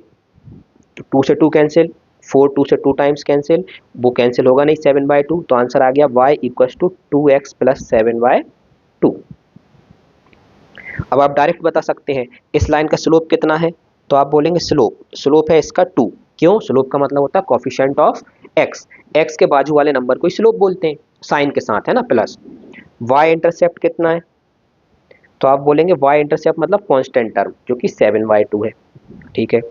तो 2 से 2 कैंसिल, 4 2 से 2 टाइम्स कैंसिल, वो कैंसिल होगा नहीं 7/2, तो आंसर आ गया y equals to 2x plus 7/2। अब आप डायरेक्ट बता सकते हैं इस लाइन का स्लोप कितना है, तो आप बोलेंगे स्लोप है इसका 2। क्यों, स्लोप का मतलब होता है कोफिशिएंट ऑफ x, x के बाजू वाले नंबर को स्लोप बोलते हैं, साइन के साथ, है ना, प्लस। y इंटरसेप्ट कितना है, तो आप बोलेंगे y इंटरसेप्ट मतलब कांस्टेंट टर्म जो कि 7/2 है। ठीक है।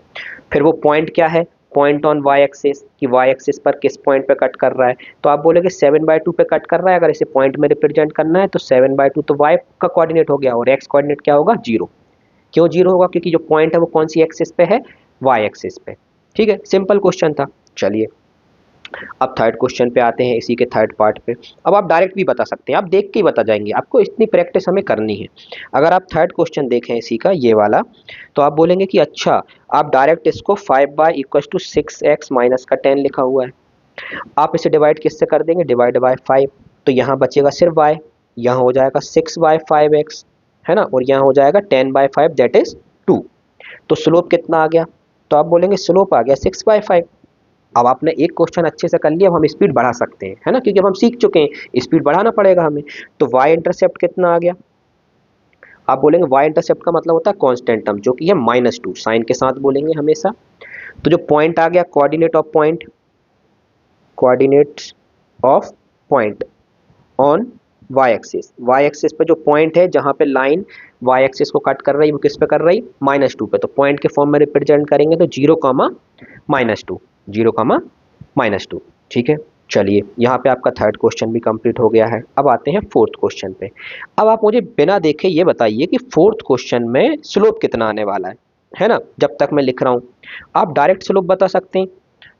फिर वो पॉइंट क्या है, पॉइंट ऑन वाई एक्सिस, कि वाई एक्सिस पर किस पॉइंट पे कट कर रहा है, तो आप बोलोगे 7/2 पे कट कर रहा है। अगर इसे पॉइंट में रिप्रेजेंट करना है तो 7/2 तो वाई का कोऑर्डिनेट हो गया और एक्स कोऑर्डिनेट क्या होगा, 0। क्यों 0 होगा, क्योंकि जो पॉइंट है वो कौन सी एक्सिस पे है, वाई एक्सिस पे। ठीक है, सिंपल क्वेश्चन था। चलिए अब थर्ड क्वेश्चन पे आते हैं, इसी के थर्ड पार्ट पे। अब आप डायरेक्ट भी बता सकते हैं, आप देख के ही बता जाएंगे, आपको इतनी प्रैक्टिस हमें करनी है। अगर आप थर्ड क्वेश्चन देखें इसी का, ये वाला, तो आप बोलेंगे कि अच्छा, आप डायरेक्ट इसको 5/=6x - का 10 लिखा हुआ है, आप इसे डिवाइड किससे कर देंगे, डिवाइड बाय 5। तो यहाँ बचेगा सिर्फ y, यहाँ हो जाएगा 6/5x, है ना, और यहाँ हो जाएगा 10/5 दैट इज 2। तो स्लोप कितना आ गया, तो आप बोलेंगे स्लोप आ गया 6/5। अब आपने एक क्वेश्चन अच्छे से कर लिया, अब हम स्पीड बढ़ा सकते हैं, है ना, क्योंकि अब हम सीख चुके हैं, स्पीड बढ़ाना पड़ेगा हमें। तो y इंटरसेप्ट कितना आ गया, आप बोलेंगे y इंटरसेप्ट का मतलब होता है कांस्टेंट टर्म, जो कि है -2, साइन के साथ बोलेंगे हमेशा। तो जो पॉइंट आ गया, coordinate of point, coordinates of point on y axis पे जो पॉइंट है, जहां पे लाइन वाई एक्सिस को कट कर रही है, वो किस पे कर रही, -2 पे। तो पॉइंट के फॉर्म में रिप्रेजेंट करेंगे तो 0, -2, ठीक है। चलिए यहाँ पे आपका थर्ड क्वेश्चन भी कंप्लीट हो गया है। अब आते हैं फोर्थ क्वेश्चन पे। अब आप मुझे बिना देखे ये बताइए कि फोर्थ क्वेश्चन में स्लोप कितना आने वाला है ना, जब तक मैं लिख रहा हूँ। आप डायरेक्ट स्लोप बता सकते हैं,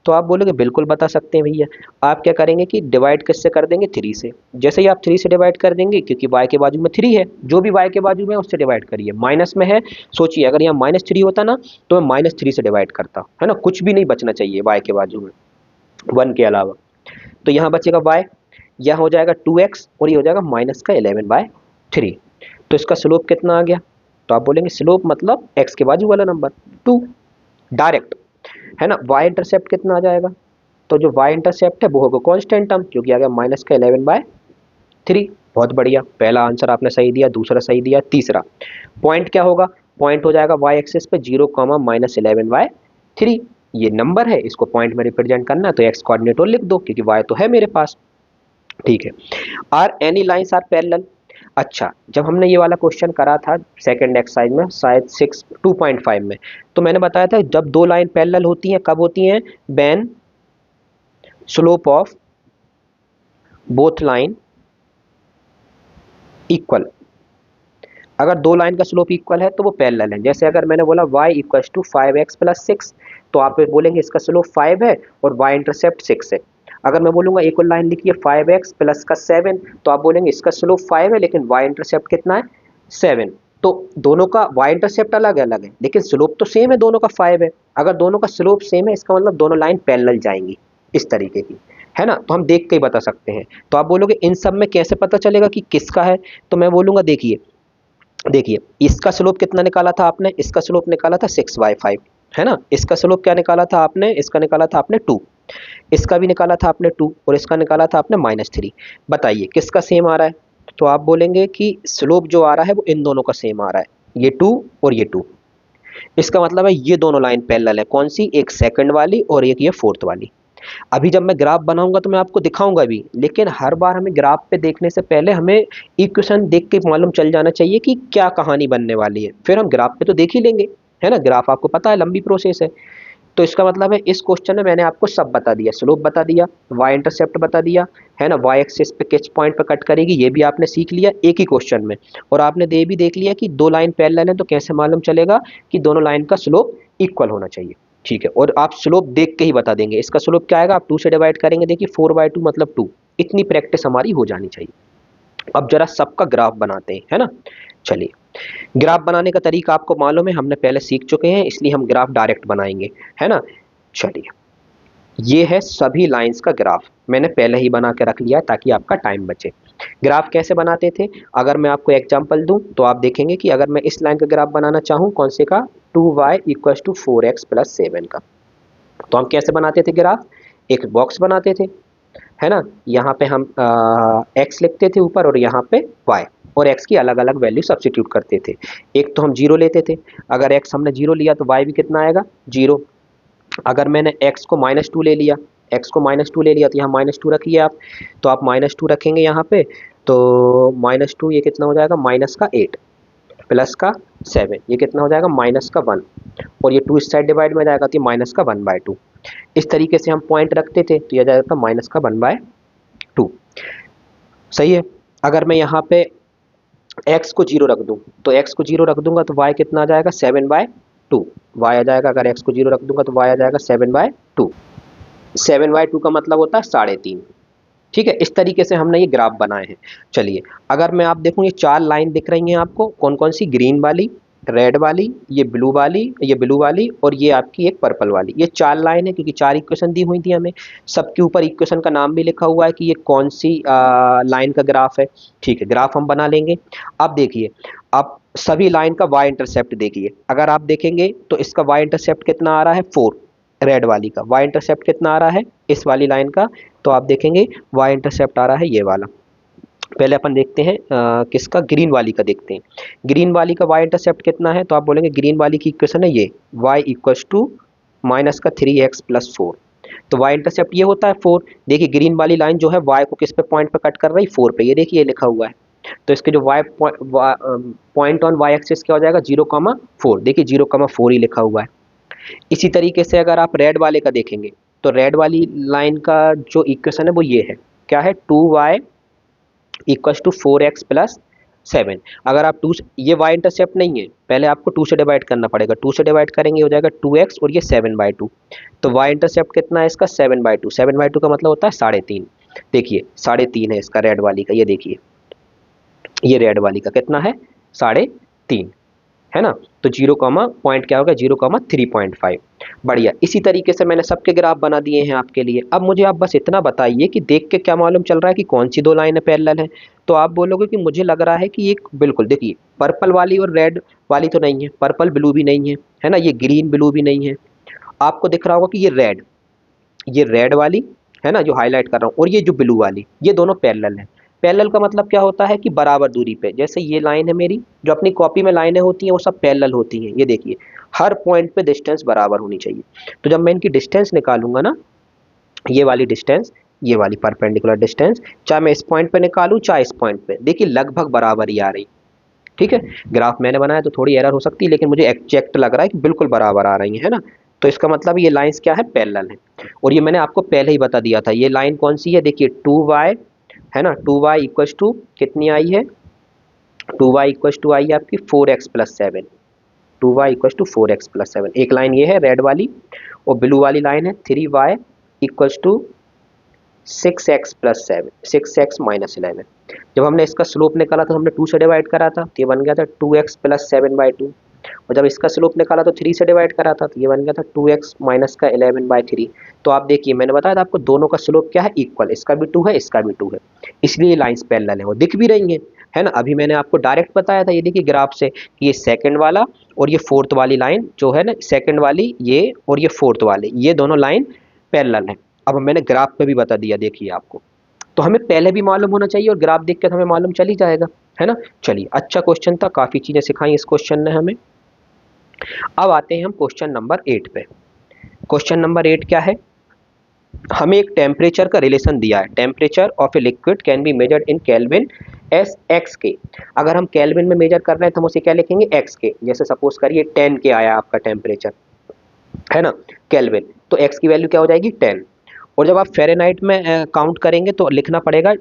तो आप बोलोगे बिल्कुल बता सकते हैं भैया। आप क्या करेंगे कि डिवाइड किससे कर देंगे, 3 से। जैसे ही आप 3 से डिवाइड कर देंगे, क्योंकि y के बाजू में 3 है, जो भी y के बाजू में है उससे डिवाइड करिए। माइनस में है, सोचिए अगर यहाँ -3 होता ना, तो मैं -3 से डिवाइड करता, है ना, कुछ भी नहीं बचना चाहिए y के बाजू में, 1 के अलावा। तो यहाँ बचेगा y, यह हो जाएगा 2x, और ये हो जाएगा -11/3। तो इसका स्लोप कितना आ गया, तो आप बोलेंगे स्लोप मतलब x के बाजू वाला नंबर 2, डायरेक्ट, है ना। y इंटरसेप्ट कितना आ जाएगा, तो जो y इंटरसेप्ट है वो होगा कांस्टेंट टर्म, क्योंकि आ गया -11/3। बहुत बढ़िया, पहला आंसर आपने सही दिया, दूसरा सही दिया, तीसरा। पॉइंट क्या होगा, पॉइंट हो जाएगा y एक्सिस पे 0, -11/3। ये नंबर है, इसको पॉइंट में रिप्रेजेंट करना है तो x कोऑर्डिनेट और लिख दो, क्योंकि y तो है मेरे पास। ठीक है। Are any lines are parallel. अच्छा, जब हमने ये वाला क्वेश्चन करा था सेकंड एक्सरसाइज में, शायद 2.5 में, तो मैंने बताया था जब दो लाइन पैरेलल होती हैं, कब होती हैं, when slope of both line equal. अगर दो लाइन का स्लोप इक्वल है तो वो पैरेलल है। जैसे अगर मैंने बोला y = 5x + 6, तो आप बोलेंगे इसका स्लोप 5 है और y इंटरसेप्ट 6 है। अगर मैं बोलूंगा एक और लाइन लिखिए 5x + का 7, तो आप बोलेंगे इसका स्लोप 5 है लेकिन y इंटरसेप्ट कितना है, 7। तो दोनों का y इंटरसेप्ट अलग अलग है, लेकिन स्लोप तो सेम है, दोनों का 5 है। अगर दोनों का स्लोप सेम है, इसका मतलब दोनों लाइन पैरेलल जाएंगी, इस तरीके की, है ना। तो हम देख के ही बता सकते हैं। तो आप बोलोगे इन सब में कैसे पता चलेगा कि किसका है, तो मैं बोलूंगा देखिए, देखिए इसका स्लोप कितना निकाला था आपने, इसका स्लोप निकाला था 6/5, है ना। इसका स्लोप क्या निकाला था आपने, इसका निकाला था आपने 2, इसका भी निकाला था आपने 2, और इसका निकाला था आपने -3। बताइए किसका सेम आ रहा है, तो आप बोलेंगे कि स्लोप जो आ रहा है वो इन दोनों का सेम आ रहा है, ये 2 और ये 2। इसका मतलब है ये दोनों लाइन पैरेलल है, कौन सी, एक सेकंड वाली और एक ये फोर्थ वाली। अभी जब मैं ग्राफ बनाऊंगा तो मैं आपको दिखाऊंगा भी, लेकिन हर बार हमें ग्राफ पे देखने से पहले हमें इक्वेशन देख के मालूम चल जाना चाहिए कि क्या कहानी बनने वाली है, फिर हम ग्राफ पे तो देख ही लेंगे, है ना। ग्राफ आपको पता है लंबी प्रोसेस है। तो इसका मतलब है इस क्वेश्चन में मैंने आपको सब बता दिया, स्लोप बता दिया, y इंटरसेप्ट बता दिया, है ना, y एक्सिस पे किस पॉइंट पे कट करेगी ये भी आपने सीख लिया एक ही क्वेश्चन में। और आपने ये भी देख लिया कि दो लाइन पैरेलल है तो कैसे मालूम चलेगा कि दोनों लाइन का स्लोप इक्वल होना चाहिए। ठीक है, और आप स्लोप देख के ही बता देंगे। इसका स्लोप क्या आएगा, आप 2 से डिवाइड करेंगे, देखिए 4/2 मतलब 2। इतनी प्रैक्टिस हमारी हो जानी चाहिए। अब जरा सबका ग्राफ बनाते हैं, है ना। चलिए, ग्राफ बनाने का तरीका आपको मालूम है, हमने पहले सीख चुके हैं, इसलिए हम ग्राफ डायरेक्ट बनाएंगे, है ना। चलिए, ये है सभी लाइंस का ग्राफ, मैंने पहले ही बना के रख लिया ताकि आपका टाइम बचे। ग्राफ कैसे बनाते थे, अगर मैं आपको एग्जांपल दूं तो आप देखेंगे कि अगर मैं इस लाइन का ग्राफ बनाना चाहूं, कौन से का, 2y = 4x + 7 का, तो हम कैसे बनाते थे ग्राफ, एक बॉक्स बनाते थे, है ना। यहाँ पे हम x लिखते थे ऊपर, और यहाँ पे y, और x की अलग अलग वैल्यू सब्स्टिट्यूट करते थे। एक तो हम 0 लेते थे, अगर x हमने 0 लिया तो y भी कितना आएगा, 0। अगर मैंने x को -2 ले लिया, x को -2 ले लिया, तो यहाँ -2 रखिए आप, तो आप -2 रखेंगे यहाँ पे, तो -2 ये कितना हो जाएगा, -8, प्लस का 7, ये कितना हो जाएगा माइनस का 1, और ये 2 इस साइड डिवाइड में जाएगा तो ये माइनस का 1/2। इस तरीके से हम पॉइंट रखते थे तो यह जाएगा माइनस का 1/2। सही है। अगर मैं यहाँ पे x को 0 रख दूं तो x को 0 रख दूंगा तो y कितना आ जाएगा 7/2 y आ जाएगा। अगर x को 0 रख दूंगा तो y आ जाएगा 7/2। 7/2 का मतलब होता है 3.5। ठीक है, इस तरीके से हमने ये ग्राफ बनाए हैं। चलिए, अगर मैं आप देखूं ये 4 लाइन दिख रही हैं आपको, कौन कौन सी, ग्रीन वाली, रेड वाली, ये ब्लू वाली, ये ब्लू वाली, और ये आपकी एक पर्पल वाली। ये 4 लाइन है क्योंकि 4 इक्वेशन दी हुई थी हमें। सबके ऊपर इक्वेशन का नाम भी लिखा हुआ है कि ये कौन सी लाइन का ग्राफ है। ठीक है, ग्राफ हम बना लेंगे। अब देखिए, अब सभी लाइन का y इंटरसेप्ट देखिए। अगर आप देखेंगे तो इसका y इंटरसेप्ट कितना आ रहा है 4, रेड वाली का y इंटरसेप्ट कितना आ रहा है इस वाली लाइन का, तो आप देखेंगे y इंटरसेप्ट आ रहा है ये वाला। पहले अपन देखते हैं किसका, ग्रीन वाली का देखते हैं। ग्रीन वाली का y इंटरसेप्ट कितना है, तो आप बोलेंगे ग्रीन वाली की इक्वेशन है ये y इक्वल्स टू माइनस का 3x प्लस 4। तो y इंटरसेप्ट ये होता है 4। देखिए ग्रीन वाली लाइन जो है y को किस पे पॉइंट पे कट कर रही है 4 पे, ये देखिए ये लिखा हुआ है। तो इसके जो y point on y axis क्या हो जाएगा 0,4। देखिए 0,4 ही लिखा हुआ है। इसी तरीके से अगर आप रेड वाले का देखेंगे तो रेड वाली लाइन का जो इक्वेशन है वो ये है, क्या है 2y equals to 4x plus 7। अगर आप 2, ये y इंटरसेप्ट नहीं है, पहले आपको 2 से डिवाइड करना पड़ेगा। 2 से डिवाइड करेंगे हो जाएगा 2x और ये 7/2। तो y इंटरसेप्ट कितना है इसका 7/2। 7/2 का मतलब होता है 3.5। देखिए 3.5 है इसका रेड वाली का, ये देखिए ये रेड वाली का कितना है 3.5, है ना। तो 0, पॉइंट क्या होगा 0,3.5। बढ़िया। इसी तरीके से मैंने सबके ग्राफ बना दिए हैं आपके लिए। अब मुझे आप बस इतना बताइए कि देख के क्या मालूम चल रहा है कि कौन सी 2 लाइनें पैरेलल हैं। तो आप बोलोगे कि मुझे लग रहा है कि एक, बिल्कुल देखिए पर्पल वाली और रेड वाली तो नहीं है, पर्पल ब्लू भी नहीं है ना, ये ग्रीन ब्लू भी नहीं है। आपको दिख रहा होगा कि ये रेड वाली है ना जो हाईलाइट कर रहा हूँ, और ये जो ब्लू वाली, ये दोनों पैरेलल है। पैरेलल का मतलब क्या होता है कि बराबर दूरी पे। जैसे ये लाइन है मेरी, जो अपनी कॉपी में लाइनें होती हैं वो सब पैरेलल होती हैं। ये देखिए हर पॉइंट पे डिस्टेंस बराबर होनी चाहिए। तो जब मैं इनकी डिस्टेंस निकालूंगा ना, ये वाली डिस्टेंस, ये वाली परपेंडिकुलर डिस्टेंस, चाहे मैं इस पॉइंट पे निकालूं चाहे इस पॉइंट पे, देखिए लगभग बराबर ही आ रही। ठीक है, ग्राफ मैंने बनाया तो थोड़ी एरर हो सकती है, लेकिन मुझे एग्जैक्ट लग रहा है कि बिल्कुल बराबर आ रही है ना। तो इसका मतलब ये लाइंस क्या है पैरेलल है। और ये मैंने आपको पहले ही बता दिया था। ये लाइन कौन सी है, देखिए 2y है ना, 2y इक्वल्स टू कितनी आई है, 2y इक्वल्स टू आई है आपकी 4x plus 7। 2y equals to 4x plus 7, एक लाइन ये है रेड वाली, और ब्लू वाली लाइन है 3y equals to 6x plus 7, 6x minus 11। जब हमने इसका स्लोप निकाला तो हमने 2 से डिवाइड करा था, तो ये बन गया था 2x प्लस 7/2। और जब इसका स्लोप निकाला तो 3 से डिवाइड करा था, तो ये बन गया था 2x माइनस का 11/3। तो आप देखिए मैंने बताया था आपको दोनों का स्लोप क्या है इक्वल, इसका भी 2 है इसका भी 2 है, इसलिए लाइंस पैरेलल है, वो दिख भी रही हैं, है ना। अभी मैंने आपको डायरेक्ट बताया था, ये देखिए ग्राफ से कि ये सेकंड वाला और ये फोर्थ वाली लाइन जो है ना, सेकंड वाली ये और ये फोर्थ वाली, ये दोनों लाइन पैरेलल है। अब मैंने ग्राफ पे भी बता दिया, देखिए आपको तो हमें पहले भी मालूम होना चाहिए और ग्राफ देख के तो हमें मालूम चल ही जाएगा, है ना। चलिए अच्छा क्वेश्चन था, काफ़ी चीज़ें सिखाई इस क्वेश्चन ने हमें। अब आते हैं हम क्वेश्चन नंबर 8 पे। क्वेश्चन नंबर 8 क्या है, हमें एक टेम्परेचर का रिलेशन दिया है। Temperature of a liquid can be measured in kelvin S x के। अगर हम केल्विन में मेजर कर रहे हैं तो हम उसे क्या लिखेंगे एक्स के। जैसे सपोज करिए 10 के आया आपका टेम्परेचर, है ना, केल्विन, तो एक्स की वैल्यू क्या हो जाएगी 10। और जब आप फ़ारेनहाइट में काउंट करेंगे तो लिखना पड़ेगा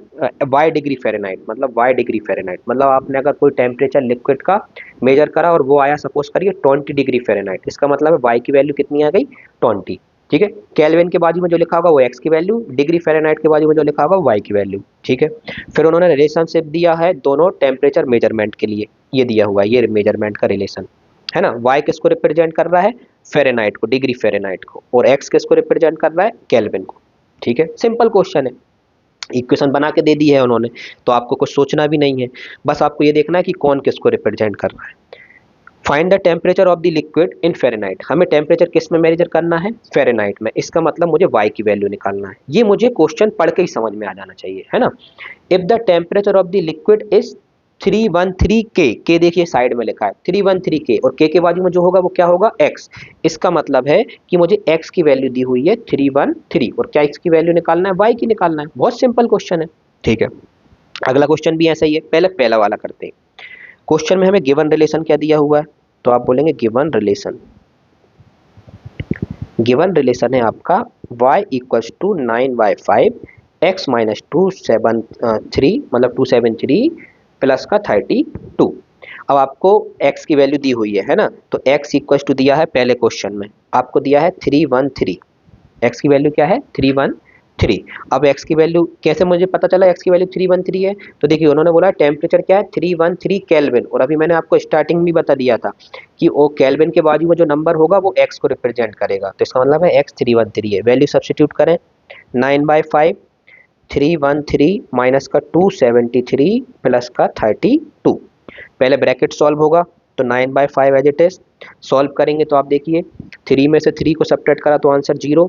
वाई डिग्री फ़ारेनहाइट, मतलब वाई डिग्री फ़ारेनहाइट, मतलब आपने अगर कोई टेम्परेचर लिक्विड का मेजर करा और वो आया सपोज करिए 20 डिग्री फ़ारेनहाइट, इसका मतलब है वाई की वैल्यू कितनी आ गई 20। ठीक है, केल्विन के बाजू में जो लिखा होगा वो एक्स की वैल्यू, डिग्री फ़ारेनहाइट के बाजू में जो लिखा होगा वाई की वैल्यू। ठीक है, फिर उन्होंने रिलेशनशिप दिया है दोनों टेम्परेचर मेजरमेंट के लिए, ये दिया हुआ है ये मेजरमेंट का रिलेशन, है ना। वाई किसको रिप्रेजेंट कर रहा है फ़ारेनहाइट को, डिग्री फ़ारेनहाइट को, और एक्स किसको रिप्रेजेंट कर रहा है केल्विन को। ठीक है, सिंपल क्वेश्चन है, इक्वेशन बना के दे दी है उन्होंने, तो आपको कुछ सोचना भी नहीं है, बस आपको ये देखना है कि कौन किसको रिप्रेजेंट कर रहा है। Find the temperature of the liquid in Fahrenheit. हमें टेम्परेचर किस में मेजर करना है फ़ारेनहाइट में, इसका मतलब मुझे y की वैल्यू निकालना है। ये मुझे क्वेश्चन पढ़ के ही समझ में आ जाना चाहिए, है ना। If the temperature of the liquid is 313 के देखिए साइड में लिखा है 313 के, और के बाजू में जो होगा वो क्या होगा x। इसका मतलब है कि मुझे x की वैल्यू दी हुई है 313, और क्या x की वैल्यू निकालना है y की निकालना है। बहुत सिंपल क्वेश्चन है। ठीक है, अगला क्वेश्चन भी ऐसा ही है, पहले पहला वाला करते हैं। क्वेश्चन में हमें गिवन रिलेशन क्या दिया हुआ है, तो आप बोलेंगे गिवन रिलेशन, गिवन रिलेशन है आपका y equals to 9/5 x minus 273 मतलब 273 प्लस का 32। अब आपको x की वैल्यू दी हुई है ना, तो x इक्वल्स टू दिया है पहले क्वेश्चन में, आपको दिया है 313, x की वैल्यू क्या है 313। अब x की वैल्यू कैसे मुझे पता चला x की वैल्यू 313 है, तो देखिए उन्होंने बोला टेम्परेचर क्या है 313 केल्विन, और अभी मैंने आपको स्टार्टिंग में बता दिया था कि वो केल्विन के बाजू में जो नंबर होगा वो x को रिप्रेजेंट करेगा, तो इसका मतलब है x 313 है। वैल्यू सब्स्टिट्यूट करें, 9/5 313 माइनस का 273 प्लस का 32, पहले ब्रैकेट सॉल्व होगा तो 9/5 एज इट इज, सॉल्व करेंगे तो आप देखिए 3 में से 3 को सब्ट्रैक्ट करा तो आंसर 0,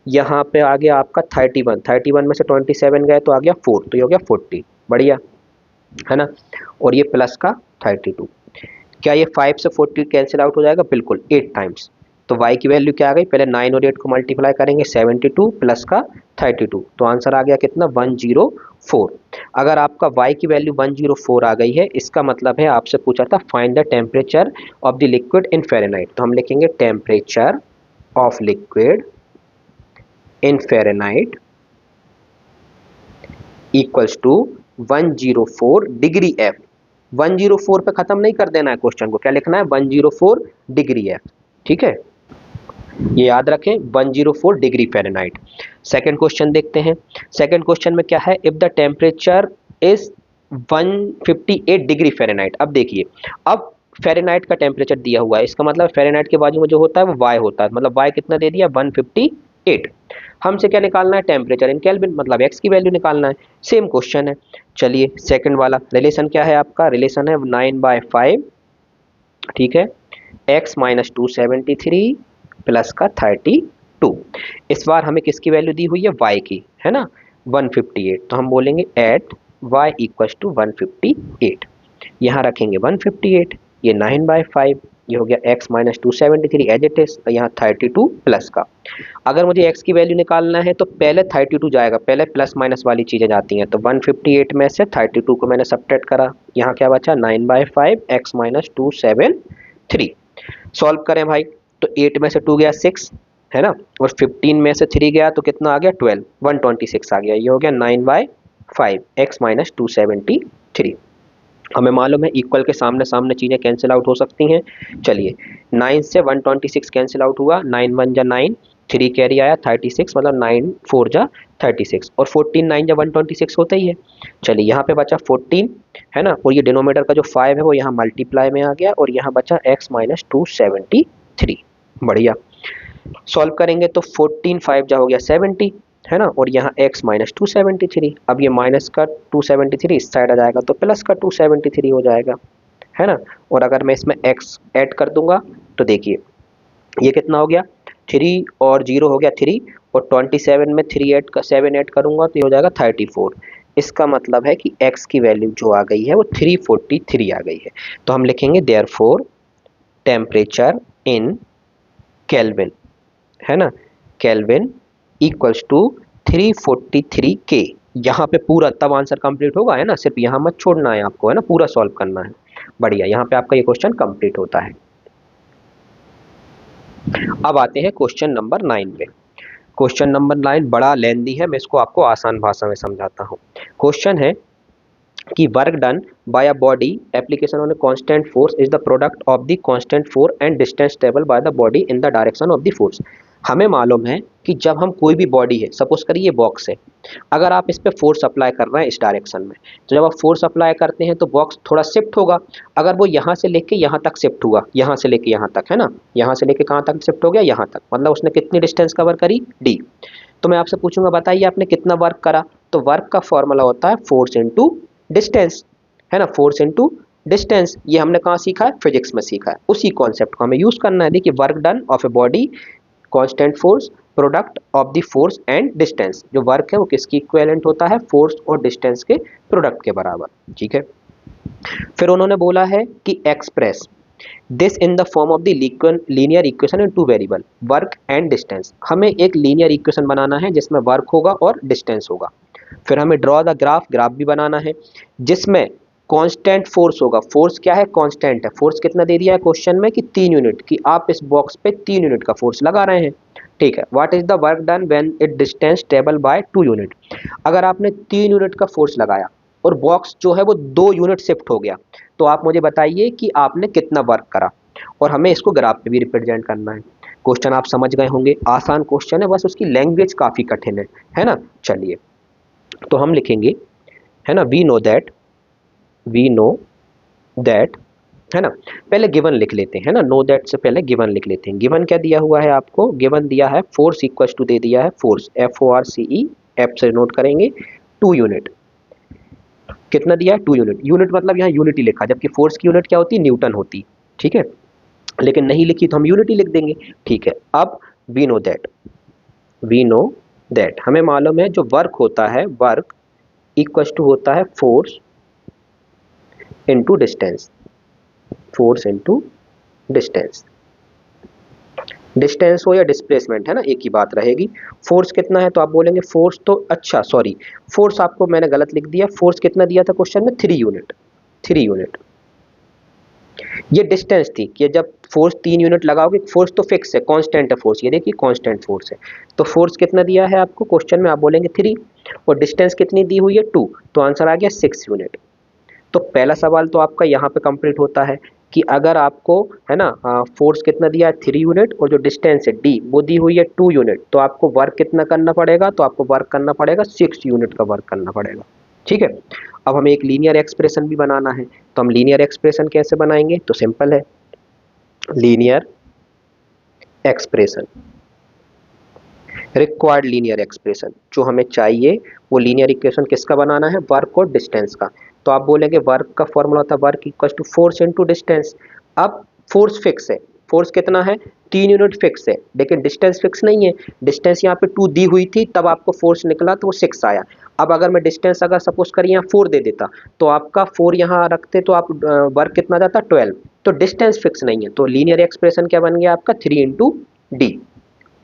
यहाँ पे आ गया आपका 31 में से 27 गए तो आ गया 4, तो ये हो गया 40, बढ़िया है ना। और ये प्लस का 32, क्या ये 5 से 40 कैंसिल आउट हो जाएगा, बिल्कुल 8 टाइम्स, तो y की वैल्यू क्या आ गई, पहले 9 और 8 को मल्टीप्लाई करेंगे 72 प्लस का 32, तो आंसर आ गया कितना 104। अगर आपका y की वैल्यू 104 आ गई है, इसका मतलब है आपसे पूछा था find the temperature of the liquid in Fahrenheit, तो हम लिखेंगे temperature of liquid in Fahrenheit equals to 104 degree F. 104 पे खत्म नहीं कर देना है क्वेश्चन को, क्या लिखना है 104 डिग्री एफ, ठीक है, ये याद रखें 104 डिग्री फ़ारेनहाइट। सेकंड क्वेश्चन देखते हैं, सेकंड क्वेश्चन में क्या है, if the temperature is 158 degree Fahrenheit. अब देखिए, अब फ़ारेनहाइट का टेम्परेचर दिया हुआ है, इसका मतलब फ़ारेनहाइट के बाजू में जो होता है वो y होता है, मतलब y कितना दे दिया 158, हमसे क्या निकालना है टेम्परेचर इन केल्विन, मतलब x की वैल्यू निकालना है। सेम क्वेश्चन है, चलिए सेकंड वाला रिलेशन क्या है आपका, रिलेशन है 9/5, ठीक है, x माइनस 273 प्लस का 32, इस बार हमें किसकी वैल्यू दी हुई है y की, है ना 158, तो हम बोलेंगे एट y इक्वल्स टू 158, यहाँ रखेंगे 158, ये 9/5, ये हो गया x minus 273 as it is, यहाँ 32 प्लस का। अगर मुझे x की वैल्यू निकालना है तो पहले 32 जाएगा, पहले प्लस माइनस वाली चीज़ें जाती हैं, तो 158 में से 32 को मैंने सब्ट्रैक्ट करा, यहाँ क्या बचा 9/5 x माइनस 273, सॉल्व करें भाई, तो 8 में से 2 गया 6, है ना, और 15 में से 3 गया तो कितना आ गया 12, 126 आ गया, ये हो गया 9/5 x माइनस 273। हमें मालूम है इक्वल के सामने सामने चीज़ें कैंसिल आउट हो सकती हैं, चलिए 9 से 126 कैंसिल आउट हुआ, 9 1 जा 9, 3 कैरी आया 36, मतलब 9 4 जा 36, और 14 9 जा 126 होता ही है। चलिए यहाँ पे बचा 14, है ना, और ये डिनोमिनेटर का जो 5 है वो यहाँ मल्टीप्लाई में आ गया, और यहाँ बचा x माइनस 273, बढ़िया, सॉल्व करेंगे तो 14 5 जा हो गया 70, है ना, और यहाँ x माइनस 273, अब ये माइनस का 273 इस साइड आ जाएगा तो प्लस का 273 हो जाएगा, है ना, और अगर मैं इसमें x ऐड कर दूंगा तो देखिए ये कितना हो गया 3 और 0 हो गया 3, और 27 में 7 ऐड करूंगा तो ये हो जाएगा 34, इसका मतलब है कि x की वैल्यू जो आ गई है वो 343 आ गई है, तो हम लिखेंगे देयरफॉर टेम्परेचर इन केल्विन, है ना, केल्विन इक्वल्स टू 343 के, यहाँ पे पूरा तब आंसर कंप्लीट होगा, है ना, सिर्फ यहाँ मत छोड़ना है आपको, है ना, पूरा सॉल्व करना है, बढ़िया, यहाँ पे आपका ये क्वेश्चन कंप्लीट होता है। अब आते हैं क्वेश्चन नंबर 9 पे। क्वेश्चन नंबर 9 बड़ा लेंदी है, मैं इसको आपको आसान भाषा में समझाता हूँ। क्वेश्चन है कि work done by a body application on a constant force is the product of the constant force and distance traveled by the body in the direction of the force। हमें मालूम है कि जब हम कोई भी बॉडी है, सपोज करिए ये बॉक्स है, अगर आप इस पे फोर्स अप्लाई कर रहे हैं इस डायरेक्शन में, तो जब आप फोर्स अप्लाई करते हैं तो बॉक्स थोड़ा शिफ्ट होगा, अगर वो यहाँ से लेके यहाँ तक शिफ्ट हुआ, यहाँ से लेके यहाँ तक, है ना, यहाँ से लेके कहाँ तक शिफ्ट हो गया यहाँ तक, मतलब उसने कितनी डिस्टेंस कवर करी d, तो मैं आपसे पूछूंगा बताइए आपने कितना वर्क करा, तो वर्क का फॉर्मूला होता है फोर्स इनटू डिस्टेंस, है ना, फोर्स इनटू डिस्टेंस, ये हमने कहाँ सीखा है फिजिक्स में सीखा है, उसी कॉन्सेप्ट को हमें यूज करना है। देखिए work done of a body constant force product of the force and distance, जो वर्क है वो किसकी इक्विवेलेंट होता है, फोर्स और डिस्टेंस के प्रोडक्ट के बराबर, ठीक है। फिर उन्होंने बोला है कि express this in the form of the linear equation in two variable work and distance, हमें एक लीनियर इक्वेशन बनाना है जिसमें वर्क होगा और डिस्टेंस होगा। फिर हमें ड्रॉ द ग्राफ भी बनाना है जिसमें कांस्टेंट फोर्स होगा। फोर्स क्या है? कांस्टेंट है। फोर्स कितना दे दिया है क्वेश्चन में कि 3 यूनिट, की आप इस बॉक्स पे 3 यूनिट का फोर्स लगा रहे हैं। ठीक है, what is the work done when it distance travel by 2 unit. अगर आपने 3 यूनिट का फोर्स लगाया और बॉक्स जो है वो 2 यूनिट शिफ्ट हो गया, तो आप मुझे बताइए कि आपने कितना वर्क करा, और हमें इसको ग्राफ पे भी रिप्रेजेंट करना है। क्वेश्चन आप समझ गए होंगे, आसान क्वेश्चन है, बस उसकी लैंग्वेज काफी कठिन है ना। चलिए, तो हम लिखेंगे, है ना, वी नो दैट, है ना। पहले गिवन लिख लेते हैं, है ना, नो दैट से पहले गिवन लिख लेते हैं। गिवन क्या दिया हुआ है आपको? गिवन दिया है फोर्स इक्वल टू, दे दिया है फोर्स, FORCE, एफ से नोट करेंगे, 2 यूनिट। कितना दिया है? 2 यूनिट। यूनिट मतलब यहाँ यूनिटी लिखा, जबकि फोर्स की यूनिट क्या होती है? न्यूटन होती। ठीक है, लेकिन नहीं लिखी तो हम यूनिटी लिख देंगे। ठीक है, अब वी नो दैट हमें मालूम है जो वर्क होता है, वर्क इक्वल टू होता है force into distance, force into distance. Distance हो या डिस्प्लेसमेंट, है ना, एक ही बात रहेगी। फोर्स कितना है तो आप बोलेंगे फोर्स, तो अच्छा सॉरी, फोर्स आपको मैंने गलत लिख दिया। फोर्स कितना दिया था क्वेश्चन में? 3 यूनिट, 3 यूनिट। ये डिस्टेंस थी कि जब फोर्स 3 यूनिट लगाओगे, फोर्स तो फिक्स है, कांस्टेंट है फोर्स, ये देखिए कांस्टेंट फोर्स है। तो फोर्स कितना दिया है आपको क्वेश्चन में? आप बोलेंगे 3, और डिस्टेंस कितनी दी हुई है? 2, तो आंसर आ गया 6 यूनिट। तो पहला सवाल तो आपका यहाँ पे कंप्लीट होता है कि अगर आपको, है ना, फोर्स कितना दिया है? 3 यूनिट, और जो डिस्टेंस है डी वो दी हुई है 2 यूनिट, तो आपको वर्क कितना करना पड़ेगा? तो आपको वर्क करना पड़ेगा 6 यूनिट का वर्क करना पड़ेगा। ठीक है, अब हमें एक लीनियर एक्सप्रेशन भी बनाना है, तो हम लीनियर एक्सप्रेशन कैसे बनाएंगे? तो सिंपल है, linear expression, required linear expression जो हमें चाहिए, वो लीनियर इक्वेशन किसका बनाना है? वर्क और डिस्टेंस का। तो आप बोलेंगे वर्क का फॉर्मूला होता है work equal to force into distance. अब फोर्स फिक्स है, फोर्स कितना है? 3 यूनिट फिक्स है, लेकिन डिस्टेंस फिक्स नहीं है। डिस्टेंस यहाँ पे 2 दी हुई थी, तब आपको फोर्स निकला तो वो 6 आया। अब अगर मैं डिस्टेंस अगर सपोज करिए यहाँ 4 दे देता, तो आपका 4 यहाँ रखते तो आप वर्क कितना जाता? 12। तो डिस्टेंस फिक्स नहीं है, तो लीनियर एक्सप्रेशन क्या बन गया आपका? 3 इंटू डी,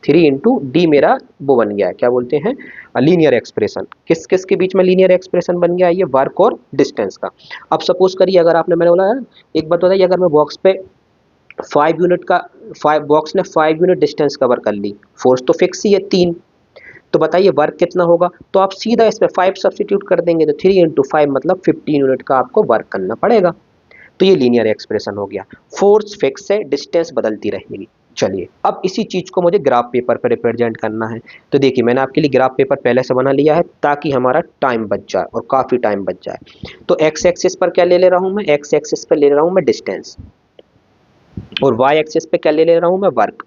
3 इंटू डी मेरा वो बन गया है, क्या बोलते हैं, लीनियर एक्सप्रेशन। किस किस के बीच में लीनियर एक्सप्रेशन बन गया? ये वर्क और डिस्टेंस का। अब सपोज करिए, अगर आपने, मैंने बोला एक बात बताइए, अगर मैं बॉक्स पे 5 यूनिट का, 5 बॉक्स ने 5 यूनिट डिस्टेंस कवर कर ली, फोर्स तो फिक्स ही है 3, तो बताइए वर्क कितना होगा? तो आप सीधा इसमें 5 सब्स्टिट्यूट कर देंगे, तो 3 इंटू 5 मतलब 15 यूनिट का आपको वर्क करना पड़ेगा। तो ये लीनियर एक्सप्रेशन हो गया। फोर्स फिक्स है, डिस्टेंस बदलती रहेगी। चलिए, अब इसी चीज को मुझे ग्राफ पेपर पर रिप्रेजेंट करना है। तो देखिए, मैंने आपके लिए ग्राफ पेपर पहले से बना लिया है ताकि हमारा टाइम बच जाए, और काफी टाइम बच जाए। तो एक्स एक्सिस पर क्या ले ले रहा हूं मैं? एक्स एक्सिस पर ले रहा हूं मैं डिस्टेंस, और वाई एक्सिस पे क्या ले ले रहा हूं मैं? वर्क।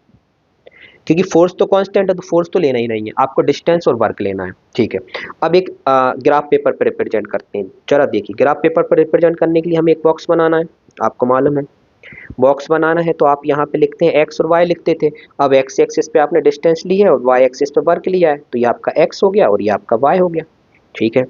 क्योंकि फोर्स तो कांस्टेंट है, तो फोर्स तो लेना ही नहीं है, आपको डिस्टेंस और वर्क लेना है। ठीक है, अब एक ग्राफ पेपर पर रिप्रेजेंट करते हैं। जरा देखिए, ग्राफ पेपर पर रिप्रेजेंट करने के लिए हमें एक बॉक्स बनाना है, आपको मालूम है बॉक्स बनाना है, तो आप यहाँ पे लिखते हैं एक्स और वाई लिखते थे। अब एक्स एक्सिस पे आपने डिस्टेंस ली है और वाई एक्सिस पे वर्क लिया है, तो ये आपका एक्स हो गया और ये आपका वाई हो गया। ठीक है,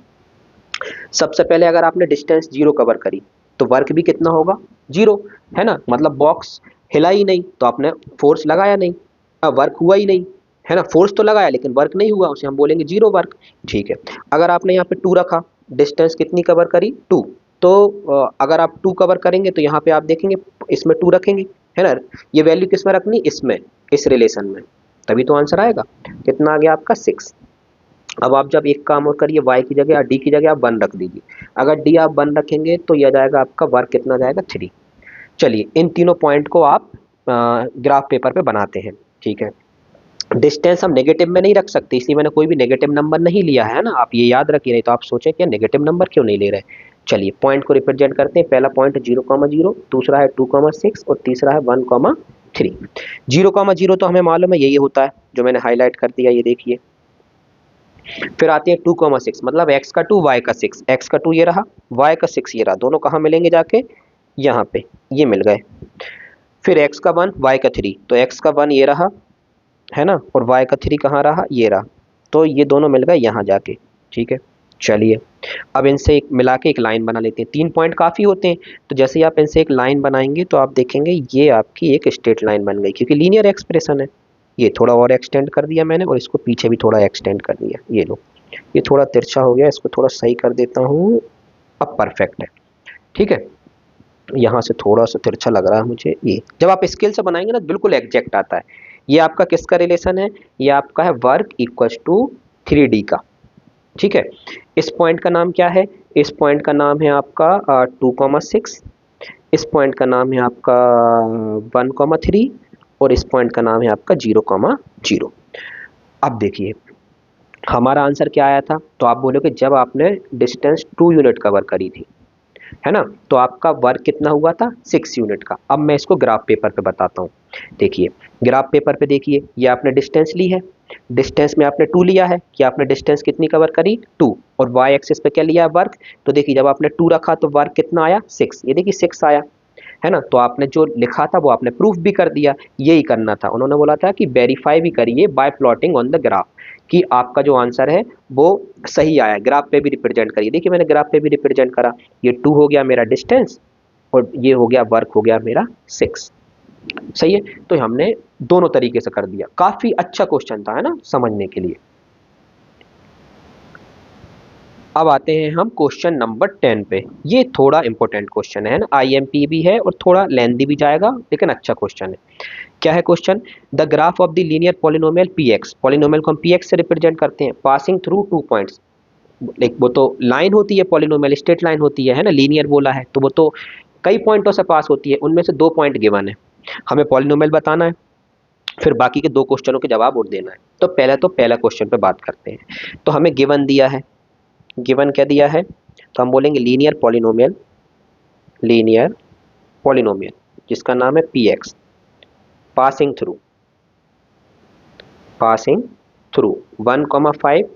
सबसे पहले अगर आपने डिस्टेंस 0 कवर करी, तो वर्क भी कितना होगा? 0, है ना, मतलब बॉक्स हिला ही नहीं, तो आपने फोर्स लगाया नहीं, वर्क हुआ ही नहीं, है ना। फोर्स तो लगाया लेकिन वर्क नहीं हुआ, उसे हम बोलेंगे 0 वर्क। ठीक है, अगर आपने यहाँ पे 2 रखा, डिस्टेंस कितनी कवर करी? 2, तो अगर आप 2 कवर करेंगे तो यहाँ पे आप देखेंगे इसमें 2 रखेंगे, है ना। ये वैल्यू किस में रखनी? इसमें, इस रिलेशन में, तभी तो आंसर आएगा। कितना आ गया आपका? 6। अब आप जब एक काम और करिए, y की जगह, डी की जगह आप 1 रख दीजिए। अगर डी आप 1 रखेंगे तो यह जाएगा आपका वर्क कितना जाएगा? 3। चलिए, इन तीनों पॉइंट को आप ग्राफ पेपर पे बनाते हैं। ठीक है, डिस्टेंस हम नेगेटिव में नहीं रख सकते, इसलिए मैंने कोई भी नेगेटिव नंबर नहीं लिया है ना, आप ये याद रखिए, नहीं तो आप सोचें कि नेगेटिव नंबर क्यों नहीं ले रहे। चलिए, पॉइंट को रिप्रेजेंट करते हैं। पहला पॉइंट 0,0, दूसरा है 2,6, और तीसरा है 1,3। 0,0 तो हमें मालूम है यही होता है, जो मैंने हाईलाइट कर दिया, ये देखिए। फिर आती है 2,6, मतलब x का 2 y का 6, x का 2 ये रहा, y का 6 ये रहा, दोनों कहाँ मिलेंगे? जाके यहाँ पे, ये मिल गए। फिर x का 1 y का 3, तो x का 1 ये रहा, है ना, और y का 3 कहाँ रहा? ये रहा, तो ये दोनों मिल गए यहाँ जाके। ठीक है, चलिए, अब इनसे एक मिला के एक लाइन बना लेते हैं। 3 पॉइंट काफ़ी होते हैं, तो जैसे ही आप इनसे एक लाइन बनाएंगे तो आप देखेंगे ये आपकी एक स्ट्रेट लाइन बन गई, क्योंकि लीनियर एक्सप्रेशन है। ये थोड़ा और एक्सटेंड कर दिया मैंने, और इसको पीछे भी थोड़ा एक्सटेंड कर दिया। ये लो, ये थोड़ा तिरछा हो गया, इसको थोड़ा सही कर देता हूँ, अब परफेक्ट है। ठीक है, यहाँ से थोड़ा सा तिरछा लग रहा है मुझे, ये जब आप स्केल से बनाएंगे ना बिल्कुल एग्जैक्ट आता है। ये आपका किसका रिलेशन है, ये आपका है वर्क इक्वल्स टू 3D का। ठीक है, इस पॉइंट का नाम क्या है, इस पॉइंट का नाम है आपका 2,6, इस पॉइंट का नाम है आपका 1,3 और इस पॉइंट का नाम है आपका 0,0। अब देखिए हमारा आंसर क्या आया था, तो आप बोलोगे जब आपने डिस्टेंस 2 यूनिट कवर करी थी, है ना, तो आपका वर्क कितना हुआ था 6 यूनिट का। अब मैं इसको ग्राफ पेपर पे बताता हूँ। देखिए ग्राफ पेपर पे देखिए, ये आपने डिस्टेंस ली है, डिस्टेंस में आपने 2 लिया है कि आपने डिस्टेंस कितनी कवर करी 2, और वाई एक्सिस पे क्या लिया है वर्क। तो देखिए जब आपने 2 रखा तो वर्क कितना आया 6, ये देखिए 6 आया, है ना। तो आपने जो लिखा था वो आपने प्रूफ भी कर दिया, यही करना था। उन्होंने बोला था कि वेरीफाई भी करिए bye plotting on the graph, कि आपका जो आंसर है वो सही आया है, ग्राफ पे भी रिप्रेजेंट करिए। देखिए मैंने ग्राफ पे भी रिप्रेजेंट करा, ये 2 हो गया मेरा डिस्टेंस और ये हो गया वर्क हो गया मेरा 6। सही है, तो हमने दोनों तरीके से कर दिया। काफी अच्छा क्वेश्चन था, है ना, समझने के लिए। अब आते हैं हम क्वेश्चन नंबर 10 पे। ये थोड़ा इंपॉर्टेंट क्वेश्चन है ना, आईएमपी भी है और थोड़ा लेंथी भी जाएगा, लेकिन अच्छा क्वेश्चन है। क्या है question, the graph of the linear polynomial px, polynomial को हम पीएक्स से रिप्रेजेंट करते हैं, पासिंग थ्रू 2 पॉइंट्स। लाइक वो तो लाइन होती है, पॉलिनोमियल स्ट्रेट लाइन होती है ना, लीनियर बोला है तो वो तो कई पॉइंटों से पास होती है, उनमें से 2 पॉइंट गिवन है, हमें पॉलिनोमियल बताना है, फिर बाकी के 2 क्वेश्चनों के जवाब और देना है। तो पहला क्वेश्चन पे बात करते हैं। तो हमें गिवन दिया है, गिवन क्या दिया है, तो हम बोलेंगे लीनियर पॉलिनोमियल, लीनियर पॉलिनोमियल जिसका नाम है p x, passing through 1,5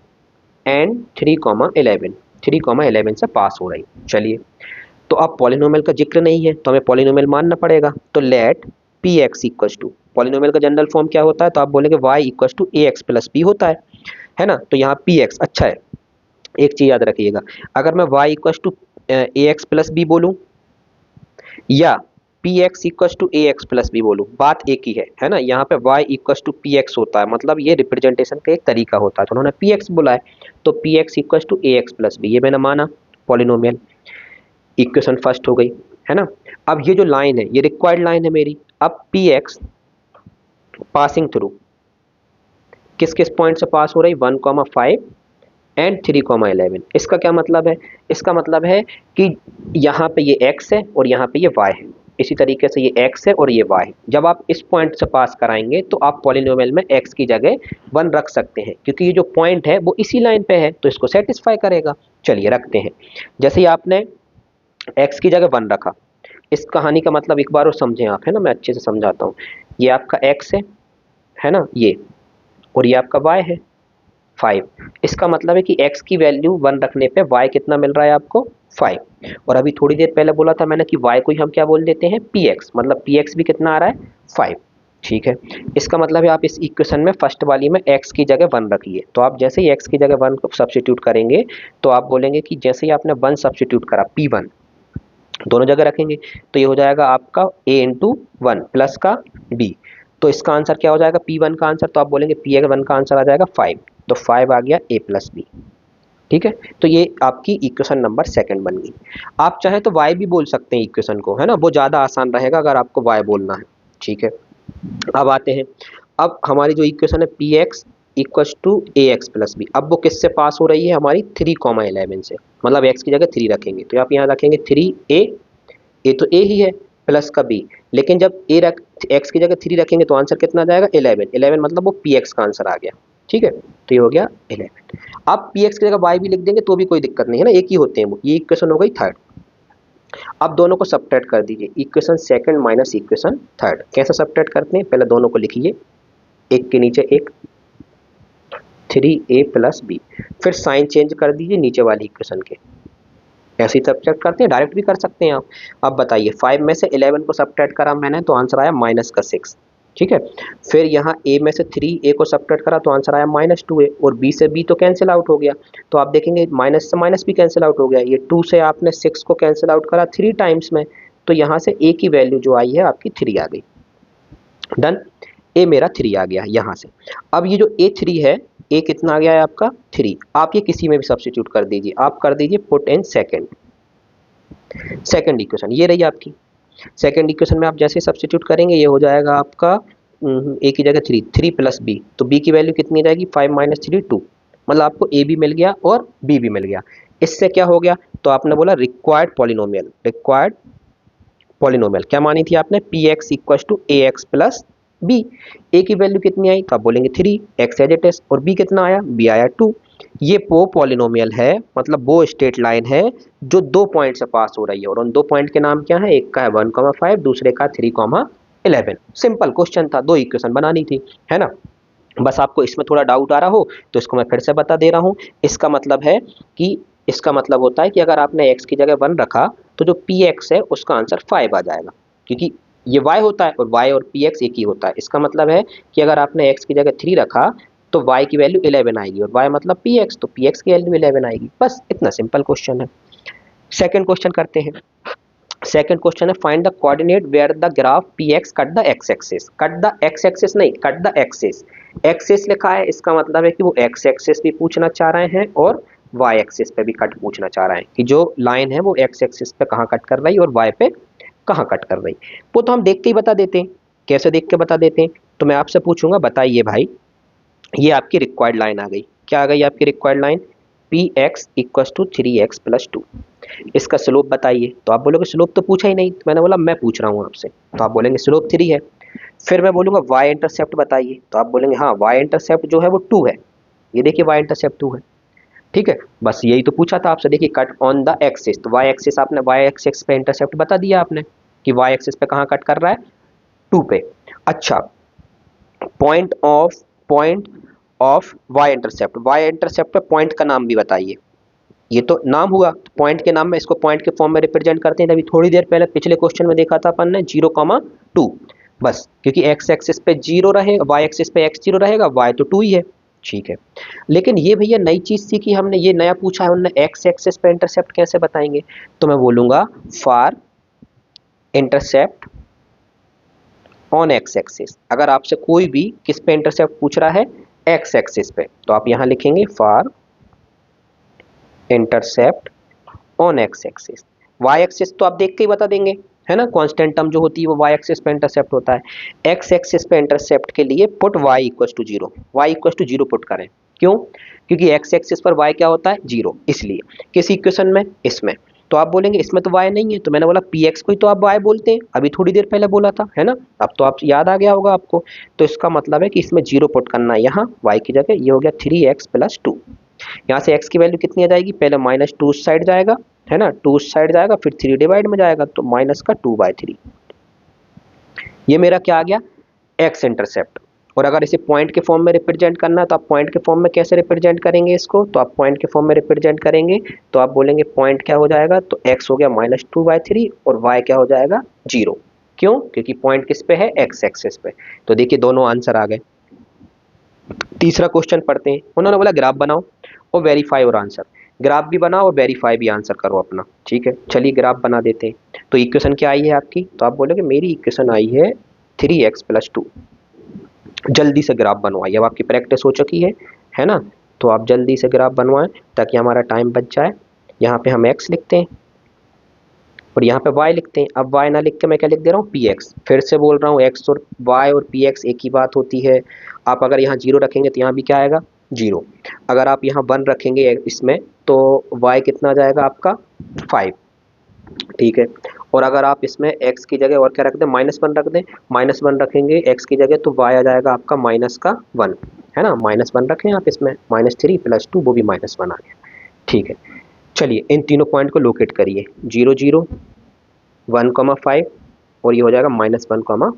and 3,11, 3,11 से पास हो रही। चलिए, तो अब पॉलिनोमियल का जिक्र नहीं है तो हमें पॉलिनोमियल मानना पड़ेगा। तो let p x equals to, polynomial का जनरल फॉर्म क्या होता है, तो आप बोलेंगे y equals to a x plus b होता है ना। तो यहाँ पी एक्स, अच्छा है एक चीज याद रखिएगा, अगर मैं y equal to a x plus b बोलूँ या p x equal to a x plus b बोलूँ, बात एक ही है ना। यहाँ पे y equal to p x होता है, मतलब ये रिप्रेजेंटेशन का एक तरीका होता है, तो उन्होंने पी एक्स बोला है, तो p x equal to a x plus b, ये मैंने माना पॉलिनोमियल, इक्वेशन फर्स्ट हो गई, है ना। अब ये जो लाइन है ये रिक्वायर्ड लाइन है मेरी। अब पी एक्स पासिंग थ्रू किस किस पॉइंट से पास हो रही, 1,5 एंड 3,11। इसका क्या मतलब है, इसका मतलब है कि यहाँ पे ये x है और यहाँ पे ये y है, इसी तरीके से ये x है और ये y है। जब आप इस पॉइंट से पास कराएंगे तो आप पॉलिनोमियल में x की जगह 1 रख सकते हैं, क्योंकि ये जो पॉइंट है वो इसी लाइन पे है तो इसको सेटिस्फाई करेगा। चलिए रखते हैं, जैसे ही आपने x की जगह 1 रखा, इस कहानी का मतलब एक बार और समझें आप, है ना, मैं अच्छे से समझाता हूँ। ये आपका x है ना, ये, और ये आपका y है 5। इसका मतलब है कि x की वैल्यू 1 रखने पे y कितना मिल रहा है आपको 5। और अभी थोड़ी देर पहले बोला था मैंने कि y को ही हम क्या बोल देते हैं px, मतलब px भी कितना आ रहा है 5। ठीक है, इसका मतलब है आप इस इक्वेशन में फर्स्ट वाली में x की जगह 1 रखिए। तो आप जैसे ही x की जगह 1 को सब्स्टिट्यूट करेंगे तो आप बोलेंगे कि जैसे ही आपने 1 सब्स्टिट्यूट करा p1, दोनों जगह रखेंगे तो ये हो जाएगा आपका a इंटू 1 प्लस का b। तो इसका आंसर क्या हो जाएगा p1 का आंसर, तो आप बोलेंगे p1 का आंसर आ जाएगा 5, तो 5 आ गया a प्लस बी। ठीक है, तो ये आपकी इक्वेशन नंबर 2 बन गई। आप चाहे तो y भी बोल सकते हैं इक्वेशन को, है ना, वो ज़्यादा आसान रहेगा अगर आपको y बोलना है। ठीक है, अब आते हैं, अब हमारी जो इक्वेशन है p x equals to a x plus b, अब वो किससे पास हो रही है हमारी 3,11 से, मतलब x की जगह 3 रखेंगे तो आप यहाँ रखेंगे 3a, ए तो ए ही है प्लस का बी, लेकिन जब एक्स की जगह 3 रखेंगे तो आंसर कितना आ जाएगा 11 मतलब वो पी एक्स का आंसर आ गया। ठीक है, तो ये हो गया 11। अब पी एक्स की जगह वाई भी लिख देंगे तो भी कोई दिक्कत नहीं है ना, एक ही होते हैं वो। ये इक्वेशन हो गई 3rd। अब दोनों को सब्ट्रैक्ट कर दीजिए, इक्वेशन 2 माइनस इक्वेशन 3rd। कैसे सब्ट्रैक्ट करते हैं, पहले दोनों को लिखिए, एक के नीचे एक, 3a प्लस बी, फिर साइन चेंज कर दीजिए नीचे वाली इक्वेशन के। ऐसे ही सब्ट्रैक्ट करते हैं, डायरेक्ट भी कर सकते हैं आप। अब बताइए 5 में से 11 को सब्ट्रैक्ट करा मैंने तो आंसर आया माइनस का 6। ठीक है, फिर यहाँ a में से 3a को सब्ट्रैक्ट करा तो आंसर आया -2a, और b से b तो कैंसिल आउट हो गया। तो आप देखेंगे माइनस से माइनस भी कैंसिल आउट हो गया, ये 2 से आपने 6 को कैंसिल आउट करा 3 टाइम्स में, तो यहाँ से a की वैल्यू जो आई है आपकी 3 आ गई। डन, a मेरा 3 आ गया यहाँ से। अब ये जो a3 है, a कितना आ गया है आपका 3, आप ये किसी में भी सब्स्टिट्यूट कर दीजिए, आप कर दीजिए put in second, second equation ये रही आपकी। सेकंड इक्वेशन में आप जैसे सब्स्टिट्यूट करेंगे ये हो जाएगा आपका ए की जगह 3 प्लस बी, तो बी की वैल्यू कितनी रहेगी 5 माइनस 3 2, मतलब आपको ए भी मिल गया और बी भी मिल गया। इससे क्या हो गया, तो आपने बोला रिक्वायर्ड पॉलिनोमियल, रिक्वायर्ड पॉलिनोमियल क्या मानी थी आपने, p x equal to a x plus b. A की वैल्यू कितनी आई, तो आप बोलेंगे 3 एक्स एज इट इज, और बी कितना आया, बी आया 2। ये वो पॉलिनोमियल है, मतलब वो स्ट्रेट लाइन है जो 2 पॉइंट से पास हो रही है, और उन 2 पॉइंट के नाम क्या है, एक का है 1,5, दूसरे का 3,11। सिंपल क्वेश्चन था, 2 इक्वेशन बनानी थी, है ना। बस आपको इसमें थोड़ा डाउट आ रहा हो तो इसको मैं फिर से बता दे रहा हूँ। इसका मतलब है कि इसका मतलब होता है कि अगर आपने x की जगह 1 रखा तो जो px है उसका आंसर 5 आ जाएगा, क्योंकि ये y होता है और y और px एक ही होता है। इसका मतलब है कि अगर आपने x की जगह 3 रखा तो y की वैल्यू 11 आएगी, और y मतलब px, तो px की वैल्यू 11 आएगी। बस इतना सिंपल क्वेश्चन है। सेकेंड क्वेश्चन करते हैं। सेकंड क्वेश्चन है find the coordinate where the graph px cut the x axis, cut the x axis नहीं, कट द एक्सिस। एक्सिस लिखा है, इसका मतलब है कि वो x एक्सिस भी पूछना चाह रहे हैं और y एक्सिस पे भी कट पूछना चाह रहे हैं, कि जो लाइन है वो x एक्सिस पे कहाँ कट कर रही है और y पे कहाँ कट कर रही। वो तो हम देख के ही बता देते हैं। कैसे देख के बता देते हैं, तो मैं आपसे पूछूंगा बताइए भाई, ये आपकी रिक्वायर्ड लाइन आ गई, क्या आ गई आपकी required line, p x equal to 3x plus 2। इसका स्लोप बताइए, तो आप बोलोगे स्लोप तो पूछा ही नहीं, तो मैंने बोला मैं पूछ रहा हूँ आपसे, तो आप बोलेंगे स्लोप 3 है। फिर मैं बोलूंगा y इंटरसेप्ट बताइए, तो आप बोलेंगे हाँ y इंटरसेप्ट जो है वो 2 है, ये देखिए y इंटरसेप्ट 2 है। ठीक है, बस यही तो पूछा था आपसे। देखिए कट ऑन द एक्सिस, तो y एक्सिस आपने y एक्सिस पे इंटरसेप्ट बता दिया आपने कि y एक्सिस पे कहाँ कट कर रहा है, 2 पे। अच्छा, पॉइंट ऑफ y इंटरसेप्ट पे पॉइंट का नाम भी बताइए। ये तो नाम हुआ, तो पॉइंट के नाम में इसको पॉइंट के फॉर्म में रिप्रेजेंट करते हैं। अभी थोड़ी देर पहले पिछले क्वेश्चन में देखा था अपन ने 0,2, बस क्योंकि x एक्सिस पे 0 रहे, y एक्सिस पे x 0 रहेगा, y तो 2 ही है। ठीक है, लेकिन ये भैया नई चीज सीखी हमने, ये नया पूछा है उन्होंने, x एक्सिस पे इंटरसेप्ट कैसे बताएंगे, तो मैं बोलूंगा for intercept on x axis. अगर आपसे कोई भी किस पे इंटरसेप्ट पूछ रहा है, x एक्सिस पे, तो आप यहां लिखेंगे for intercept on x axis. y axis तो आप देख के ही बता देंगे, है ना, कांस्टेंट टर्म जो होती है वो y एक्सिस पे इंटरसेप्ट होता है। x एक्सिस पे इंटरसेप्ट के लिए put y equal to 0, y equal to 0 put करें। क्यों, क्योंकि x एक्सिस पर y क्या होता है 0, इसलिए। किस इक्वेशन में, इसमें। तो आप बोलेंगे इसमें तो y नहीं है, तो मैंने बोला px को ही तो आप y बोलते हैं, अभी थोड़ी देर पहले बोला था, है ना। अब तो आप याद आ गया होगा आपको। तो इसका मतलब है कि इसमें 0 पुट करना है यहाँ y की जगह, ये हो गया 3x प्लस 2। यहाँ से x की वैल्यू कितनी आ जाएगी, पहले -2 उस साइड जाएगा, है ना, 2 उस साइड जाएगा, फिर 3 डिवाइड में जाएगा, तो माइनस का 2/3। ये मेरा क्या आ गया, x इंटरसेप्ट। और अगर इसे पॉइंट के फॉर्म में रिप्रेजेंट करना है तो आप पॉइंट के फॉर्म में कैसे रिप्रेजेंट करेंगे इसको, तो आप पॉइंट के फॉर्म में रिप्रेजेंट करेंगे तो आप बोलेंगे पॉइंट क्या हो जाएगा, तो x हो गया -2/3 और y क्या हो जाएगा 0। क्यों, क्योंकि पॉइंट किस पे है, x एक्सिस पे। तो देखिए दोनों आंसर आ गए। तीसरा क्वेश्चन पढ़ते हैं। उन्होंने बोला ग्राफ बनाओ और वेरीफाई और आंसर। ग्राफ भी बनाओ और वेरीफाई भी आंसर करो अपना। ठीक है, चलिए ग्राफ बना देते हैं। तो इक्वेशन क्या आई है आपकी, तो आप बोलोगे मेरी इक्वेशन आई है 3x प्लस 2। जल्दी से ग्राफ बनवाइए, अब आपकी प्रैक्टिस हो चुकी है ना। तो आप जल्दी से ग्राफ बनवाएं ताकि हमारा टाइम बच जाए। यहाँ पे हम x लिखते हैं और यहाँ पे y लिखते हैं। अब y ना लिख के मैं क्या लिख दे रहा हूँ, px। फिर से बोल रहा हूँ x और y और px एक ही बात होती है। आप अगर यहाँ 0 रखेंगे तो यहाँ भी क्या आएगा 0। अगर आप यहाँ 1 रखेंगे इसमें तो y कितना आ जाएगा आपका 5। ठीक है, और अगर आप इसमें x की जगह और क्या रख दें, -1 रख दें, -1 रखेंगे x की जगह तो y आ जाएगा आपका -1, है ना। -1 रखें आप इसमें, -3 प्लस 2 वो भी -1 आ गया। ठीक है, चलिए इन तीनों पॉइंट को लोकेट करिए, 0 0 1,5 और ये हो जाएगा -1,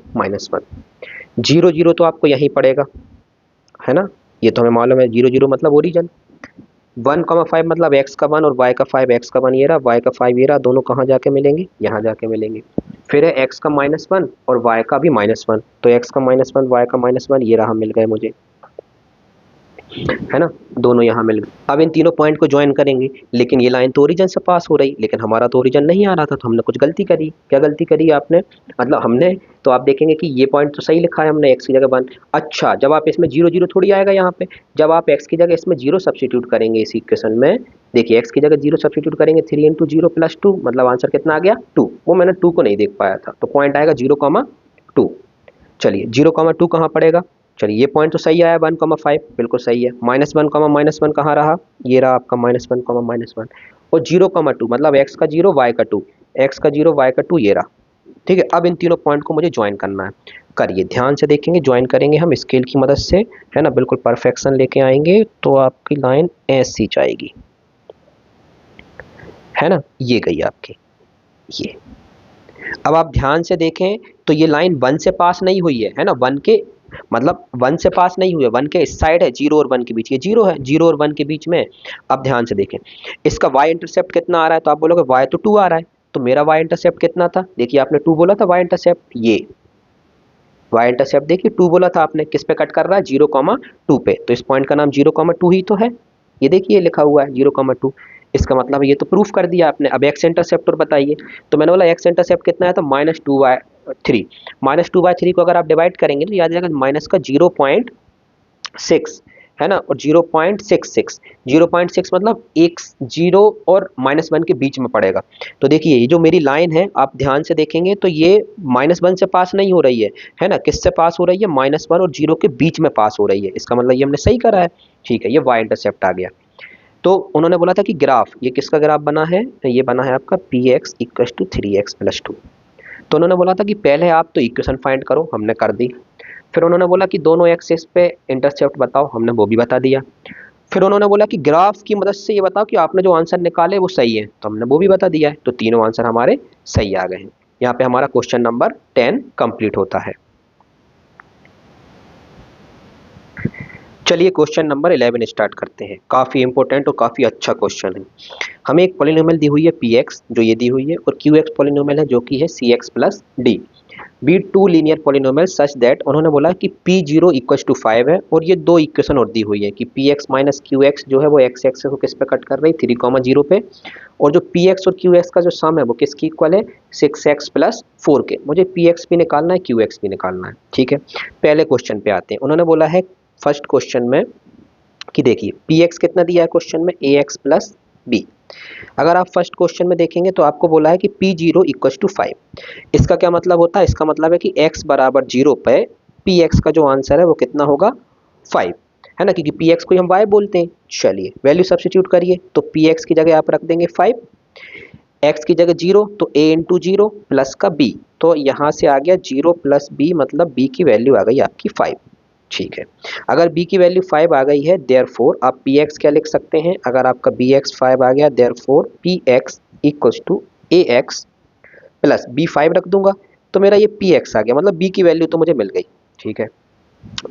0 0 तो आपको यहीं पड़ेगा, है ना। ये तो हमें मालूम है 0 0 मतलब ओरिजिन। 1,5 मतलब x का 1 और y का 5, x का 1 ये रहा, y का 5 ये रहा, दोनों कहाँ जाके मिलेंगे, यहाँ जाके मिलेंगे। फिर है x का -1 और y का भी -1, तो x का -1 y का -1 ये रहा, मिल गए मुझे। है ना, दोनों यहाँ मिल गए। अब इन तीनों पॉइंट को ज्वाइन करेंगे, लेकिन ये लाइन तो ओरिजिन से पास हो रही, लेकिन हमारा तो ओरिजिन नहीं आ रहा था, तो हमने कुछ गलती करी। क्या गलती करी आपने, मतलब हमने, तो आप देखेंगे कि ये पॉइंट तो सही लिखा है हमने, एक्स की जगह 1। अच्छा, जब आप इसमें जीरो जीरो थोड़ी आएगा यहाँ पे, जब आप एक्स की जगह इसमें जीरो सब्सटीट्यूट करेंगे इस इक्वेशन में, देखिए एक्स की जगह जीरो सब्सटीट्यूट करेंगे, 3 इंटू जीरो प्लस 2, मतलब आंसर कितना आ गया 2। वो मैंने 2 को नहीं देख पाया था, तो पॉइंट आएगा 0,2। चलिए 0,2 कहाँ पड़ेगा, चलिए ये पॉइंट तो सही आया, 1,5 बिल्कुल सही है। -1, कहाँ रहा, ये रहा आपका -1, और 0,2 मतलब एक्स का 0 वाई का 2, एक्स का 0 वाई का 2 ये रहा। ठीक है, अब इन तीनों पॉइंट को मुझे ज्वाइन करना है। करिए, ध्यान से देखेंगे, ज्वाइन करेंगे हम स्केल की मदद से, है ना, बिल्कुल परफेक्शन लेके आएंगे तो आपकी लाइन ऐसी जाएगी, है ना, ये गई आपकी ये। अब आप ध्यान से देखें तो ये लाइन 1 से पास नहीं हुई है ना, 1 के मतलब 1 से पास नहीं हुई है, 1 के इस साइड है, 0 और 1 के बीच, ये 0 है, 0 और 1 के बीच में। अब ध्यान से देखें, इसका y इंटरसेप्ट कितना आ रहा है, तो आप बोलोगे y तो 2 आ रहा है, तो मेरा y इंटरसेप्ट कितना था, देखिए आपने 2 बोला था y इंटरसेप्ट, ये y इंटरसेप्ट देखिए 2 बोला था आपने, किस पे कट कर रहा है 0,2 पे, तो इस पॉइंट का नाम 0,2 ही तो है, ये देखिए लिखा हुआ है 0,2। इसका मतलब ये तो प्रूफ कर दिया आपने। अब एक्स इंटरसेप्ट और बताइए, तो मैंने बोला एक्स इंटरसेप्ट कितना है, तो -2/3, -2/3 को अगर आप डिवाइड करेंगे तो याद जाएगा माइनस का 0.6, है ना, और 0.66, 0.6 मतलब एक 0 और -1 के बीच में पड़ेगा। तो देखिए ये जो मेरी लाइन है, आप ध्यान से देखेंगे तो ये -1 से पास नहीं हो रही है ना, किससे पास हो रही है, -1 और 0 के बीच में पास हो रही है, इसका मतलब ये हमने सही करा है। ठीक है, ये वाई इंटरसेप्ट आ गया। तो उन्होंने बोला था कि ग्राफ, ये किसका ग्राफ बना है, ये बना है आपका P x equal to 3x + 2। तो उन्होंने बोला था कि पहले आप तो इक्वेशन फाइंड करो, हमने कर दी। फिर उन्होंने बोला कि दोनों एक्सिस पे इंटरसेप्ट बताओ, हमने वो भी बता दिया। फिर उन्होंने बोला कि ग्राफ की मदद से ये बताओ कि आपने जो आंसर निकाले वो सही है, तो हमने वो भी बता दिया है, तो तीनों आंसर हमारे सही आ गए हैं। यहाँ पे हमारा क्वेश्चन नंबर 10 कंप्लीट होता है। चलिए क्वेश्चन नंबर 11 स्टार्ट करते हैं। काफ़ी इंपॉर्टेंट और काफ़ी अच्छा क्वेश्चन है। हमें एक पॉलिनोमियल दी हुई है पी एक्स, जो ये दी हुई है, और क्यू एक्स पॉलिनोमियल है जो कि है c x plus d, be two linear polynomial such that, उन्होंने बोला कि पी जीरो इक्वल टू 5 है, और ये दो इक्वेशन और दी हुई है कि p x minus q x जो है वो एक्स एक्स को किस पे कट कर रही है 3,0 पे, और जो पी एक्स और क्यू एक्स का जो सम है वो किसकी इक्वल है 6x + 4 के। मुझे पी एक्स भी निकालना है, क्यू एक्स भी निकालना है। ठीक है, पहले क्वेश्चन पे आते हैं। उन्होंने बोला है फर्स्ट क्वेश्चन में कि देखिए पी एक्स कितना दिया है क्वेश्चन में, ए एक्स प्लस बी। अगर आप फर्स्ट क्वेश्चन में देखेंगे तो आपको बोला है कि पी जीरो इक्व टू 5। इसका क्या मतलब होता है, इसका मतलब है कि x बराबर 0 पे पी एक्स का जो आंसर है वो कितना होगा 5, है ना, क्योंकि पी एक्स को हम y बोलते हैं। चलिए वैल्यू सब्सटीट्यूट करिए, तो पी एक्स की जगह आप रख देंगे 5, x की जगह 0 तो a इंटू 0 प्लस का b, तो यहाँ से आ गया 0 + b, मतलब b की वैल्यू आ गई आपकी 5। ठीक है, अगर b की वैल्यू 5 आ गई है, देयरफॉर आप px क्या लिख सकते हैं, अगर आपका bx 5 आ गया, therefore px equals to ax plus b 5 रख दूंगा, तो मेरा ये px आ गया, मतलब b की वैल्यू तो मुझे मिल गई। ठीक है,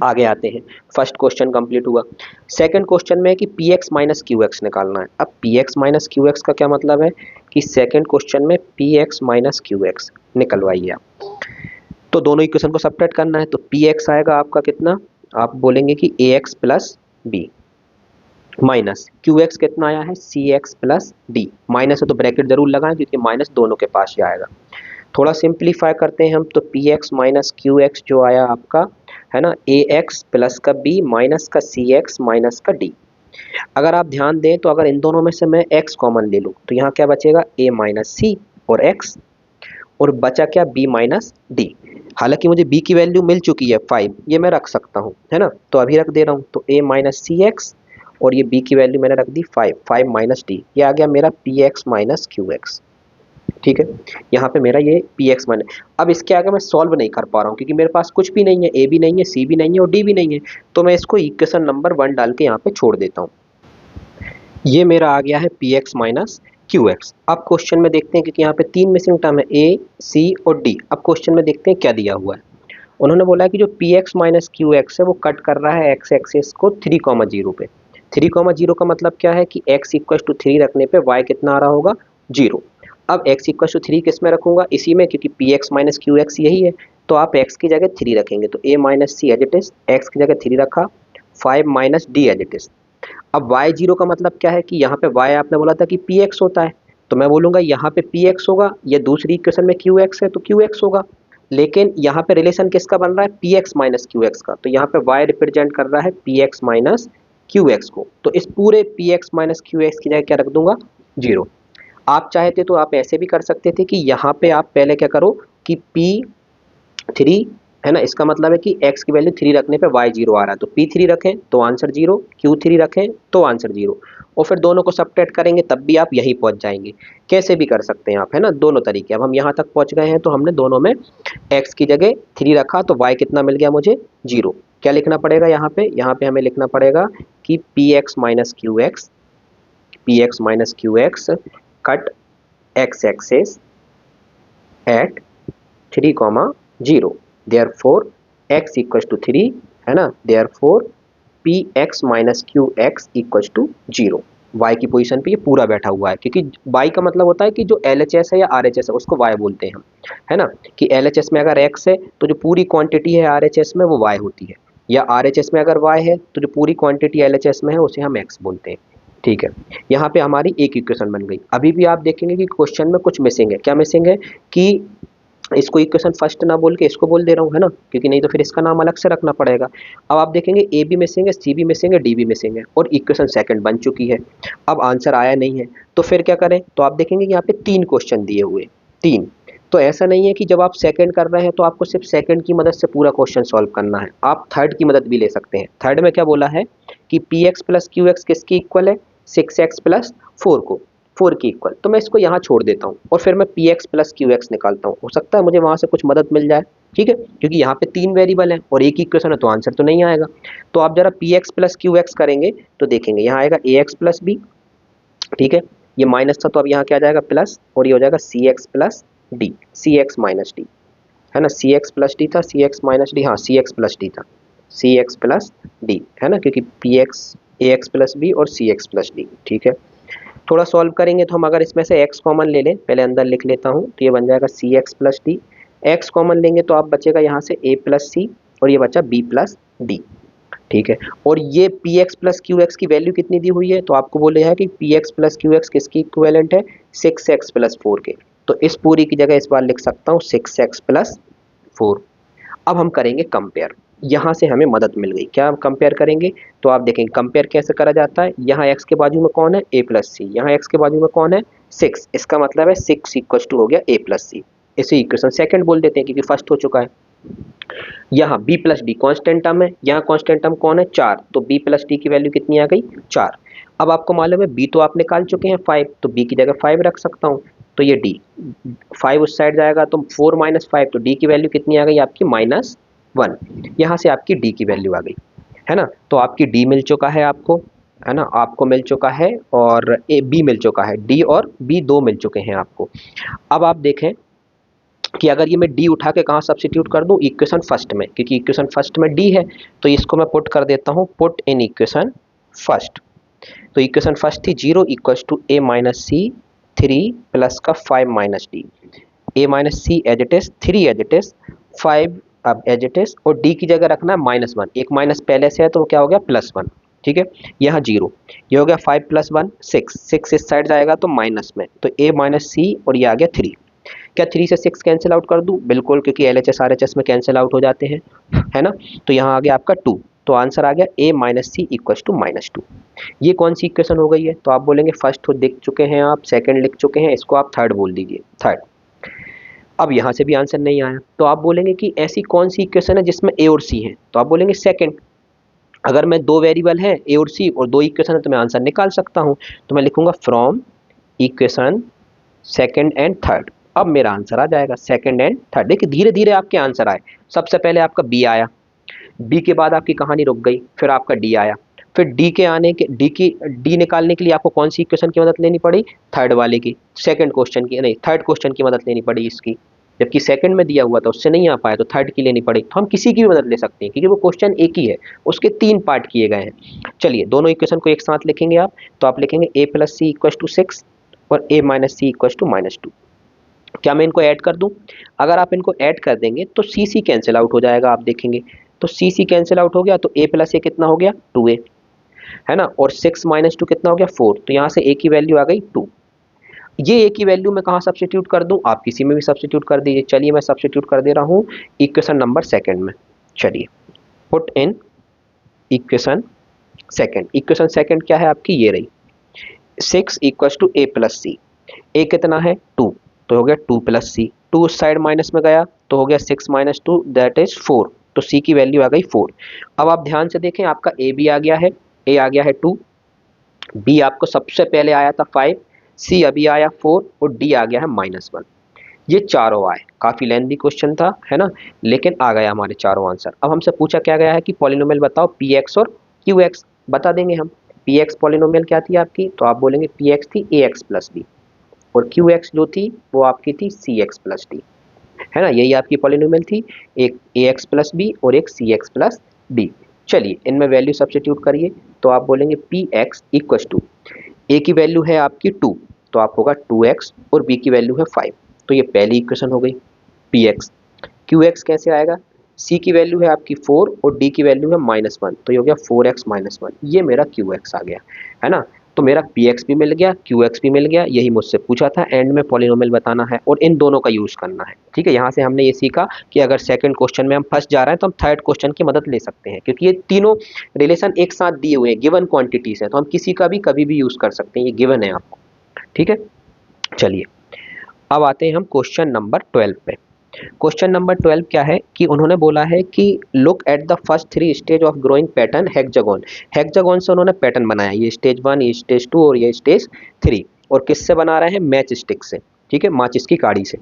आगे आते हैं। फर्स्ट क्वेश्चन कंप्लीट हुआ। सेकंड क्वेश्चन में है कि px माइनस qx निकालना है। अब px माइनस qx का क्या मतलब है कि सेकंड क्वेश्चन में px माइनस qx निकलवाइए आप, तो दोनों इक्वेशन को सब्ट्रैक्ट करना है, तो px आएगा आपका कितना, आप बोलेंगे कि ax plus b minus qx कितना आया है cx प्लस डी, माइनस है तो ब्रैकेट जरूर लगाएं क्योंकि माइनस दोनों के पास ही आएगा। थोड़ा सिंप्लीफाई करते हैं हम, तो px माइनस qx जो आया आपका, है ना, ax प्लस का b माइनस का cx माइनस का d। अगर आप ध्यान दें तो अगर इन दोनों में से मैं x कॉमन ले लूँ तो यहाँ क्या बचेगा a माइनस c और x, और बचा क्या b माइनस डी। हालांकि मुझे b की वैल्यू मिल चुकी है 5, ये मैं रख सकता हूँ, है ना, तो अभी रख दे रहा हूँ, तो a माइनस सी एक्स, और ये b की वैल्यू मैंने रख दी 5, 5 माइनस डी, ये आ गया मेरा P x minus q x. ठीक है, यहाँ पे मेरा ये पी एक्स माइनस, अब इसके आगे मैं सॉल्व नहीं कर पा रहा हूँ क्योंकि मेरे पास कुछ भी नहीं है, a भी नहीं है, c भी नहीं है और d भी नहीं है, तो मैं इसको इक्वेशन नंबर 1 डाल के यहाँ पे छोड़ देता हूँ। ये मेरा आ गया है p x minus q x. अब क्वेश्चन में देखते हैं, क्योंकि यहाँ पे 3 मिसिंग टर्म है ए सी और डी। अब क्वेश्चन में देखते हैं क्या दिया हुआ है। उन्होंने बोला है कि जो P x minus q x है वो कट कर रहा है एक्स एक्सिस को 3,0 पे। 3,0 का मतलब क्या है कि x इक्वल टू 3 रखने पे y कितना आ रहा होगा 0। अब x इक्वल टू 3 किस में रखूंगा, इसी में, क्योंकि P x minus q x यही है, तो आप x की जगह 3 रखेंगे, तो a minus c as it is, x की जगह 3 रखा, 5 minus d as it is. अब y0 का मतलब क्या है कि यहाँ पे y आपने बोला था कि px होता है, तो मैं बोलूँगा यहाँ पे px होगा, या दूसरी इक्वेशन में qx है तो qx होगा। लेकिन यहाँ पे रिलेशन किसका बन रहा है, px माइनस qx का, तो यहाँ पे y रिप्रेजेंट कर रहा है px माइनस qx को, तो इस पूरे px माइनस qx की जगह क्या रख दूंगा, 0। आप चाहते तो आप ऐसे भी कर सकते थे कि यहाँ पे आप पहले क्या करो कि p3 है ना, इसका मतलब है कि x की वैल्यू 3 रखने पे y0 आ रहा है, तो p3 रखें तो आंसर 0, q3 रखें तो आंसर 0, और फिर दोनों को सबट्रैक्ट करेंगे तब भी आप यहीं पहुंच जाएंगे। कैसे भी कर सकते हैं आप, है ना, दोनों तरीके। अब हम यहाँ तक पहुंच गए हैं तो हमने दोनों में x की जगह 3 रखा, तो y कितना मिल गया मुझे, 0। क्या लिखना पड़ेगा यहाँ पे हमें लिखना पड़ेगा कि px minus q x cut x axis at 3, 0, x equal to 3, है ना, therefore px minus q x equal to 0। y की पोजीशन पे ये पूरा बैठा हुआ है, क्योंकि y का मतलब होता है कि जो LHS है या RHS है उसको y बोलते हैं हम, है ना, कि LHS में अगर x है तो जो पूरी क्वांटिटी है RHS में वो y होती है, या RHS में अगर y है तो जो पूरी क्वांटिटी LHS में है उसे हम x बोलते हैं। ठीक है, यहाँ पे हमारी एक इक्वेशन बन गई। अभी भी आप देखेंगे कि क्वेश्चन में कुछ मिसिंग है। क्या मिसिंग है कि इसको इक्वेशन फर्स्ट ना बोल के इसको बोल दे रहा हूँ, है ना, क्योंकि नहीं तो फिर इसका नाम अलग से रखना पड़ेगा। अब आप देखेंगे ए भी मिसिंग है, सी भी मिसिंग है, डी भी मिसिंग है, और इक्वेशन सेकंड बन चुकी है। अब आंसर आया नहीं है तो फिर क्या करें, तो आप देखेंगे कि यहाँ पे 3 क्वेश्चन दिए हुए, 3। तो ऐसा नहीं है कि जब आप सेकंड कर रहे हैं तो आपको सिर्फ सेकंड की मदद से पूरा क्वेश्चन सॉल्व करना है, आप थर्ड की मदद भी ले सकते हैं। थर्ड में क्या बोला है कि p x plus Q x किसकी इक्वल है, 6x प्लस 4 को, 4 की इक्वल, तो मैं इसको यहाँ छोड़ देता हूँ और फिर मैं P x plus Q x निकालता हूँ, हो सकता है मुझे वहाँ से कुछ मदद मिल जाए। ठीक है, क्योंकि यहाँ पे 3 वेरिएबल हैं और एक ही इक्वेशन है तो आंसर तो नहीं आएगा। तो आप जरा P x plus Q x करेंगे तो देखेंगे यहाँ आएगा ए एक्स प्लस बी। ठीक है, ये माइनस था तो अब यहाँ क्या आ जाएगा प्लस, और ये हो जाएगा सी एक्स प्लस डी, सी एक्स माइनस डी, है ना, सी एक्स प्लस डी था, सी एक्स माइनस डी, हाँ सी एक्स प्लस डी था, सी एक्स प्लस डी, है ना, क्योंकि पी एक्स ए एक्स प्लस बी और सी एक्स प्लस डी। ठीक है, थोड़ा सॉल्व करेंगे तो हम अगर इसमें से x कॉमन ले लें, पहले अंदर लिख लेता हूँ, तो ये बन जाएगा c x plus d. X common लेंगे तो आप बचेगा यहाँ से a प्लस सी, और ये बचा b प्लस डी। ठीक है, और ये P x plus Q x की वैल्यू कितनी दी हुई है, तो आपको बोले है कि p x plus Q x किसकी इक्विवेलेंट है, 6x प्लस 4 के, तो इस पूरी की जगह इस बार लिख सकता हूँ 6x प्लस 4। अब हम करेंगे कंपेयर, यहाँ से हमें मदद मिल गई। क्या हम कंपेयर करेंगे, तो आप देखेंगे कंपेयर कैसे करा जाता है। यहाँ x के बाजू में कौन है, a प्लस सी, यहाँ x के बाजू में कौन है 6, इसका मतलब है 6 इक्वल टू हो गया a प्लस सी, इसे इक्वेशन सेकंड बोल देते हैं क्योंकि फर्स्ट हो चुका है। यहाँ b plus D constant term है, यहाँ कॉन्स्टेंट टर्म कौन है 4, तो b प्लस डी की वैल्यू कितनी आ गई 4। अब आपको मालूम है b तो आप निकाल चुके हैं 5, तो b की जगह 5 रख सकता हूँ, तो ये d 5 उस साइड जाएगा तो 4 माइनस 5, तो d की वैल्यू कितनी आ गई आपकी -1। यहाँ से आपकी d की वैल्यू आ गई, है ना, तो आपकी d मिल चुका है आपको, है ना, आपको मिल चुका है, और ए b मिल चुका है, d और b दो मिल चुके हैं आपको। अब आप देखें कि अगर ये मैं d उठा के कहाँ सब्स्टिट्यूट कर दूँ, इक्वेशन फर्स्ट में, क्योंकि इक्वेशन फर्स्ट में d है, तो इसको मैं पुट कर देता हूँ, पुट इन इक्वेशन फर्स्ट। तो इक्वेशन फर्स्ट थी 0 equals to a minus c 3 plus का 5 minus d, a minus c as it is, 3 as it is, 5 अब एज इट इज, और d की जगह रखना है -1, एक माइनस पहले से है तो क्या हो गया +1। ठीक है, यहाँ 0, ये हो गया 5 प्लस 1 6, 6 इस साइड जाएगा तो माइनस में, तो a माइनस सी, और ये आ गया 3। क्या 3 से 6 कैंसिल आउट कर दूं, बिल्कुल, क्योंकि LHS RHS में कैंसिल आउट हो जाते हैं, है ना, तो यहाँ आ गया आपका 2, तो आंसर आ गया a minus c equal to -2। ये कौन सी इक्वेशन हो गई है, तो आप बोलेंगे फर्स्ट देख चुके हैं आप, सेकंड लिख चुके हैं, इसको आप थर्ड बोल दीजिए, थर्ड। अब यहाँ से भी आंसर नहीं आया तो आप बोलेंगे कि ऐसी कौन सी इक्वेशन है जिसमें a और c है, तो आप बोलेंगे सेकंड। अगर मैं 2 वेरिएबल है a और c और 2 इक्वेशन है तो मैं आंसर निकाल सकता हूँ, तो मैं लिखूंगा from equation second and third. अब मेरा आंसर आ जाएगा सेकंड एंड थर्ड। देखिए धीरे धीरे आपके आंसर आए, सबसे पहले आपका बी आया, बी के बाद आपकी कहानी रुक गई, फिर आपका डी आया, फिर डी निकालने के लिए आपको कौन सी इक्वेशन की मदद लेनी पड़ी, थर्ड वाले की, सेकंड क्वेश्चन की नहीं, थर्ड क्वेश्चन की मदद लेनी पड़ी इसकी, जबकि सेकंड में दिया हुआ था उससे नहीं आ पाया तो थर्ड की लेनी पड़ी। तो हम किसी की भी मदद ले सकते हैं क्योंकि वो क्वेश्चन एक ही है, उसके 3 पार्ट किए गए हैं। चलिए दोनों इक्वेशन को एक साथ लिखेंगे आप, तो आप लिखेंगे a plus c equal to 6 और a minus c equal to -2। क्या मैं इनको ऐड कर दूं, अगर आप इनको ऐड कर देंगे तो सी सी कैंसिल आउट हो जाएगा, आप देखेंगे तो सी कैंसिल आउट हो गया, तो a प्लस ए कितना हो गया 2a, है ना, और 6 माइनस 2 कितना हो गया 4, तो यहाँ से a की वैल्यू आ गई 2। ये a की वैल्यू मैं कहाँ सब्स्टिट्यूट कर दूं, आप किसी में भी सब्स्टिट्यूट कर दीजिए। चलिए मैं सब्स्टिट्यूट कर दे रहा हूँ इक्वेशन नंबर सेकंड में। चलिए put in equation second. Equation second क्या है आपकी, ये रही 6 इक्वल्स टू a प्लस सी। ए कितना है 2, तो हो गया 2 प्लस सी, 2 उस साइड माइनस में गया तो हो गया 6 माइनस 2 दैट इज 4, तो सी की वैल्यू आ गई 4। अब आप ध्यान से देखें, आपका ए भी आ गया है, ए आ गया है 2, बी आपको सबसे पहले आया था 5, सी अभी आया 4 और डी आ गया है -1। ये चारों आए, काफ़ी लेंथी क्वेश्चन था, है ना, लेकिन आ गया हमारे चारों आंसर। अब हमसे पूछा क्या गया है कि पॉलिनोमियल बताओ पी एक्स और क्यू एक्स। बता देंगे हम। पी एक्स पॉलिनोमियल क्या थी आपकी, तो आप बोलेंगे पी एक्स थी ए एक्स प्लस बी, और क्यू एक्स जो थी वो आपकी थी सी एक्स प्लस डी, है ना, यही आपकी पॉलिनोमियल थी, एक ए एक्स प्लस बी और एक सी एक्स प्लस डी। चलिए इनमें वैल्यू सब्स्टिट्यूट करिए, तो आप बोलेंगे पी एक्स इक्व टू, ए की वैल्यू है आपकी 2, तो आप होगा 2x और b की वैल्यू है 5, तो ये पहली इक्वेशन हो गई px। qx कैसे आएगा, c की वैल्यू है आपकी 4 और d की वैल्यू है -1, तो ये हो गया 4x -1, ये मेरा qx आ गया, है ना। तो मेरा px भी मिल गया, qx भी मिल गया, यही मुझसे पूछा था, एंड में पॉलिनोमियल बताना है और इन दोनों का यूज़ करना है। ठीक है, यहाँ से हमने ये सीखा कि अगर सेकंड क्वेश्चन में हम फंस जा रहे हैं तो हम थर्ड क्वेश्चन की मदद ले सकते हैं, क्योंकि ये तीनों रिलेशन एक साथ दिए हुए हैं, गिवन क्वांटिटीज हैं, तो हम किसी का भी कभी भी यूज़ कर सकते हैं, ये गिवन है आपको। ठीक है, चलिए अब आते हैं हम क्वेश्चन नंबर 12 पे। क्वेश्चन नंबर 12 क्या है कि उन्होंने बोला है कि look at the first 3 stage of growing pattern hexagon. Hexagon से उन्होंने पैटर्न बनाया, ये स्टेज 1, ये स्टेज 2 और ये स्टेज 3, और किससे बना रहे हैं, मैच स्टिक से, ठीक है, माचिस की काड़ी से।